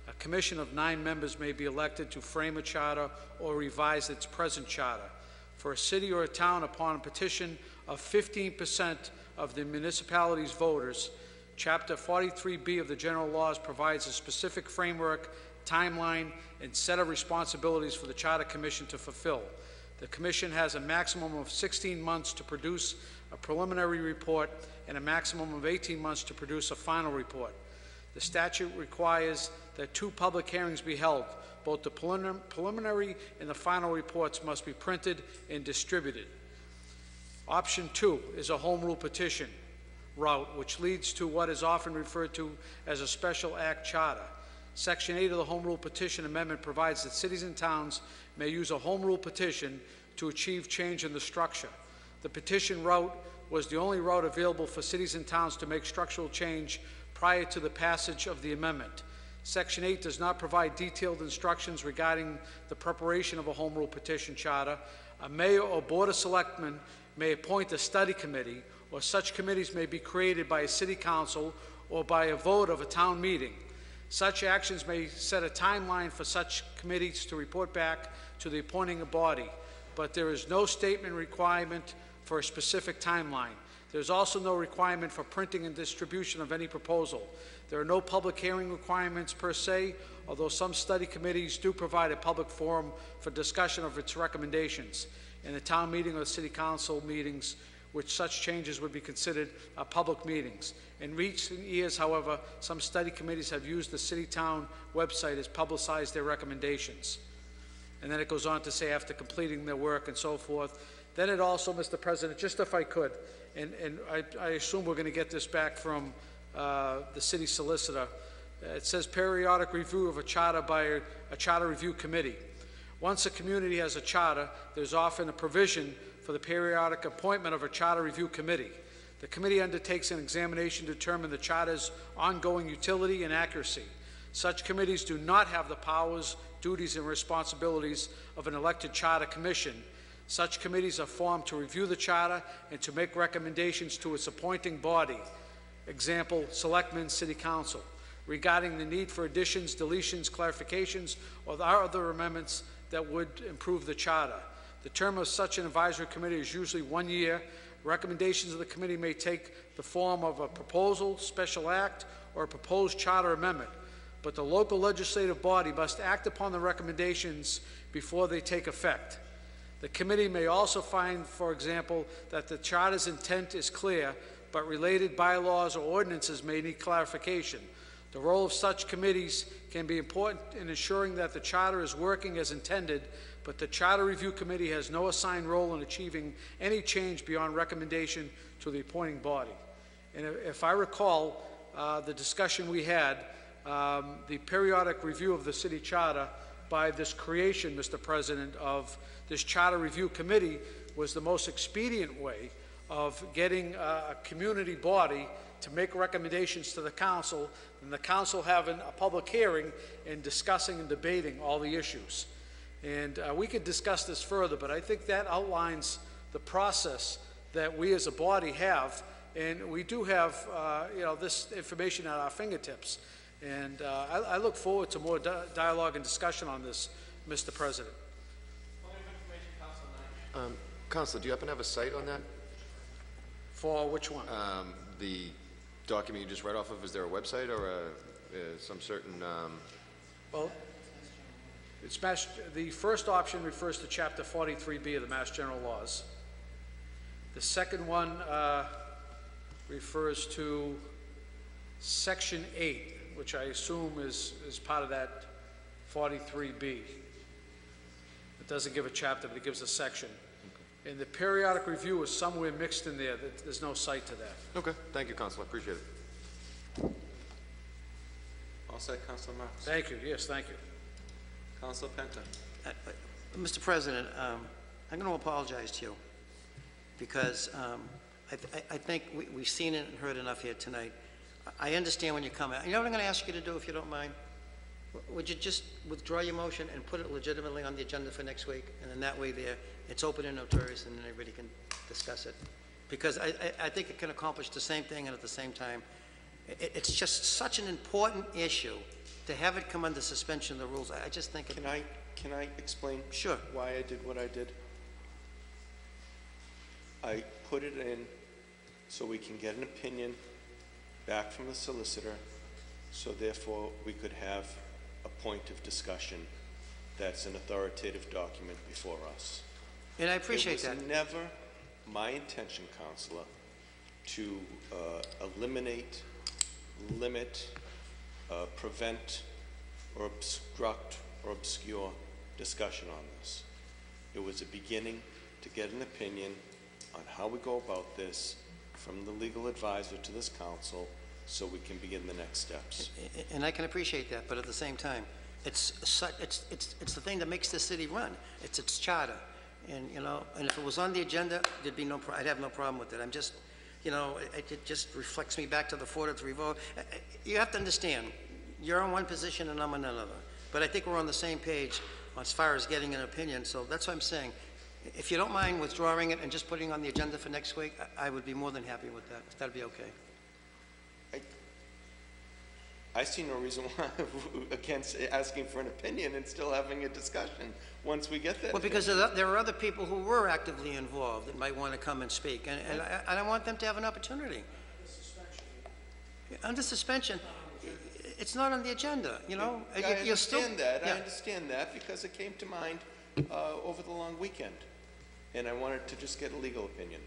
A commission of 9 members may be elected to frame a charter or revise its present charter. For a city or a town, upon a petition of 15% of the municipality's voters, Chapter 43B of the General Laws provides a specific framework, timeline, and set of responsibilities for the Charter Commission to fulfill. The Commission has a maximum of 16 months to produce a preliminary report and a maximum of 18 months to produce a final report. The statute requires that 2 public hearings be held. Both the preliminary and the final reports must be printed and distributed. Option 2 is a home rule petition route, which leads to what is often referred to as a special act charter. Section 8 of the Home Rule Petition Amendment provides that cities and towns may use a home rule petition to achieve change in the structure. The petition route was the only route available for cities and towns to make structural change prior to the passage of the amendment. Section 8 does not provide detailed instructions regarding the preparation of a home rule petition charter. A mayor or board of selectmen may appoint a study committee, or such committees may be created by a city council or by a vote of a town meeting. Such actions may set a timeline for such committees to report back to the appointing body, but there is no statement requirement for a specific timeline. There is also no requirement for printing and distribution of any proposal. There are no public hearing requirements per se, although some study committees do provide a public forum for discussion of its recommendations. In the town meeting or the city council meetings, which such changes would be considered public meetings. In recent years, however, some study committees have used the city-town website as publicized their recommendations. And then it goes on to say after completing their work and so forth. Then it also, Mr. President, just if I could, and I assume we're going to get this back from the city solicitor, it says periodic review of a charter by a charter review committee. Once a community has a charter, there's often a provision for the periodic appointment of a charter review committee. The committee undertakes an examination to determine the charter's ongoing utility and accuracy. Such committees do not have the powers, duties, and responsibilities of an elected charter commission. Such committees are formed to review the charter and to make recommendations to its appointing body, example, selectmen, city council, regarding the need for additions, deletions, clarifications, or other amendments that would improve the charter. The term of such an advisory committee is usually 1 year. Recommendations of the committee may take the form of a proposal, special act, or a proposed charter amendment, but the local legislative body must act upon the recommendations before they take effect. The committee may also find, for example, that the charter's intent is clear, but related bylaws or ordinances may need clarification. The role of such committees can be important in ensuring that the charter is working as intended, but the Charter Review Committee has no assigned role in achieving any change beyond recommendation to the appointing body. And if I recall the discussion we had, the periodic review of the city charter by this creation, Mr. President, of this Charter Review Committee was the most expedient way of getting a community body to make recommendations to the council, and the council having a public hearing and discussing and debating all the issues. And we could discuss this further, but I think that outlines the process that we as a body have, and we do have, this information at our fingertips. And I look forward to more dialogue and discussion on this, Mr. President. Counselor, do you happen to have a site on that? For which one? The document you just read off of, is there a website or some certain... Well, it's the first option refers to Chapter 43B of the Mass General Laws. The second one refers to Section 8, which I assume is part of that 43B. It doesn't give a chapter, but it gives a section. And the periodic review is somewhere mixed in there. There's no cite to that. Okay, thank you, Counselor, appreciate it. All set, Councilor Marks? Thank you, yes, thank you. Councilor Penta? Mr. President, I'm going to apologize to you because I think we've seen it and heard enough here tonight. I understand when you come out. You know what I'm going to ask you to do, if you don't mind? Would you just withdraw your motion and put it legitimately on the agenda for next week? And then that way it's open and notorious and then everybody can discuss it. Because I think it can accomplish the same thing, and at the same time, it's just such an important issue to have it come under suspension of the rules. I just think Can I explain Sure. why I did what I did? I put it in so we can get an opinion back from the solicitor, so therefore we could have a point of discussion that's an authoritative document before us. And I appreciate that. It was never my intention, Counselor, to eliminate, limit, prevent, or obstruct or obscure discussion on this. It was a beginning to get an opinion on how we go about this from the legal advisor to this council so we can begin the next steps. And I can appreciate that, but at the same time, it's the thing that makes this city run. It's its charter. And, and if it was on the agenda, there'd be I'd have no problem with it. I'm just, it just reflects me back to the 4-3 vote. You have to understand, you're on one position and I'm on another. But I think we're on the same page as far as getting an opinion, so that's what I'm saying. If you don't mind withdrawing it and just putting it on the agenda for next week, I would be more than happy with that, if that'd be okay. I see no reason why against asking for an opinion and still having a discussion once we get that. Well, because there are other people who were actively involved that might want to come and speak, and I want them to have an opportunity. Under suspension, it's not on the agenda, I understand that. I understand that because it came to mind over the long weekend, and I wanted to just get a legal opinion.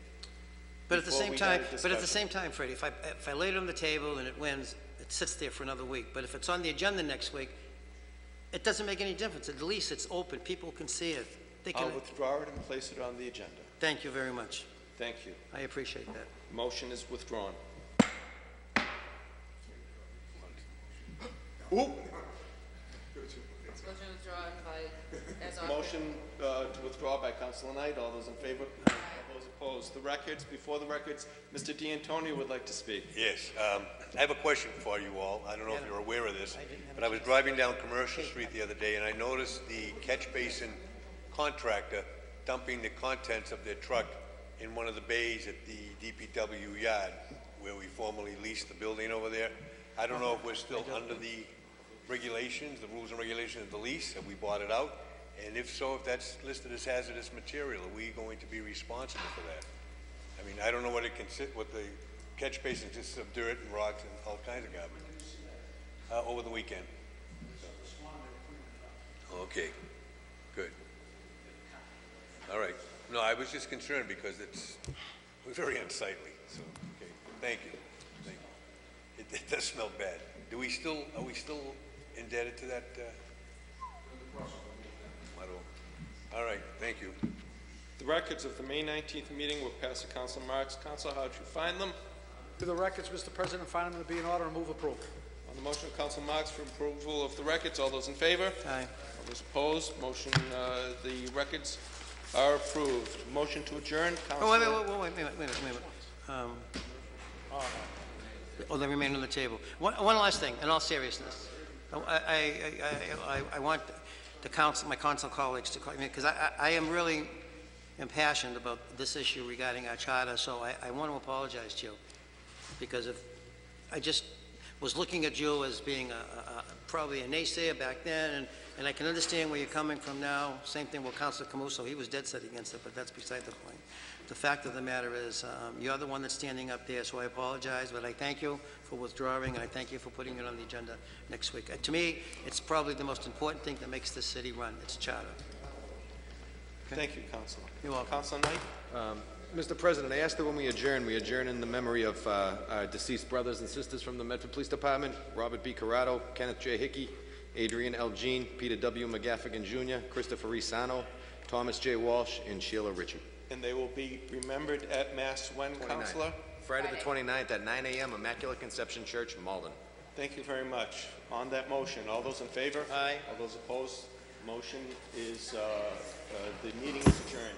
But at the same time, Freddie, if I lay it on the table and it wins, it sits there for another week. But if it's on the agenda next week, it doesn't make any difference. At least it's open. People can see it. I'll withdraw it and place it on the agenda. Thank you very much. Thank you. I appreciate that. Motion is withdrawn. Motion to withdraw by Councilor Knight. All those in favor? Those opposed? Before the records, Mr. D'Antonio would like to speak. Yes, I have a question for you all. I don't know if you're aware of this, but I was driving down Commercial Street the other day and I noticed the catch basin contractor dumping the contents of their truck in one of the bays at the DPW yard where we formerly leased the building over there. I don't know if we're still under the regulations, the rules and regulations of the lease. Have we bought it out? And if so, if that's listed as hazardous material, are we going to be responsible for that? I mean, I don't know what the catch basin consists of, dirt and rocks and all kinds of garbage. Over the weekend. Okay, good. All right. No, I was just concerned because it was very unsightly. So, okay, thank you. Thank you. It does smell bad. Are we still indebted to that? All right, thank you. The records of the May 19th meeting were passed to Councilor Marks. Councilor, how did you find them? To the records, Mr. President, find them to be in order and move approval. On the motion of Councilor Marks for approval of the records, all those in favor? Aye. All those opposed? Motion, the records are approved. Motion to adjourn, Oh, Councilor. wait a minute. They remain on the table. One last thing, in all seriousness. I want the council, my council colleagues to call me, because I am really impassioned about this issue regarding our charter, so I want to apologize to you, because if I just was looking at you as being probably a naysayer back then, and I can understand where you're coming from now. Same thing with Councilor Camuso. He was dead set against it, but that's beside the point. The fact of the matter is, you're the one that's standing up there, so I apologize, but I thank you for withdrawing, and I thank you for putting it on the agenda next week. To me, it's probably the most important thing that makes this city run. It's charter. Okay? Thank you, Councilor. You're welcome. Councilor Knight? Mr. President, I ask that when we adjourn in the memory of our deceased brothers and sisters from the Medford Police Department, Robert B. Corrado, Kenneth J. Hickey, Adrian L. Jean, Peter W. McGaffigan Jr., Christopher E. Sano, Thomas J. Walsh, and Sheila Richard. And they will be remembered at Mass when, 29th. Councilor? Friday the 29th at 9 a.m., Immaculate Conception Church, Malden. Thank you very much. On that motion, all those in favor? Aye. All those opposed? Motion is, the meeting is adjourned.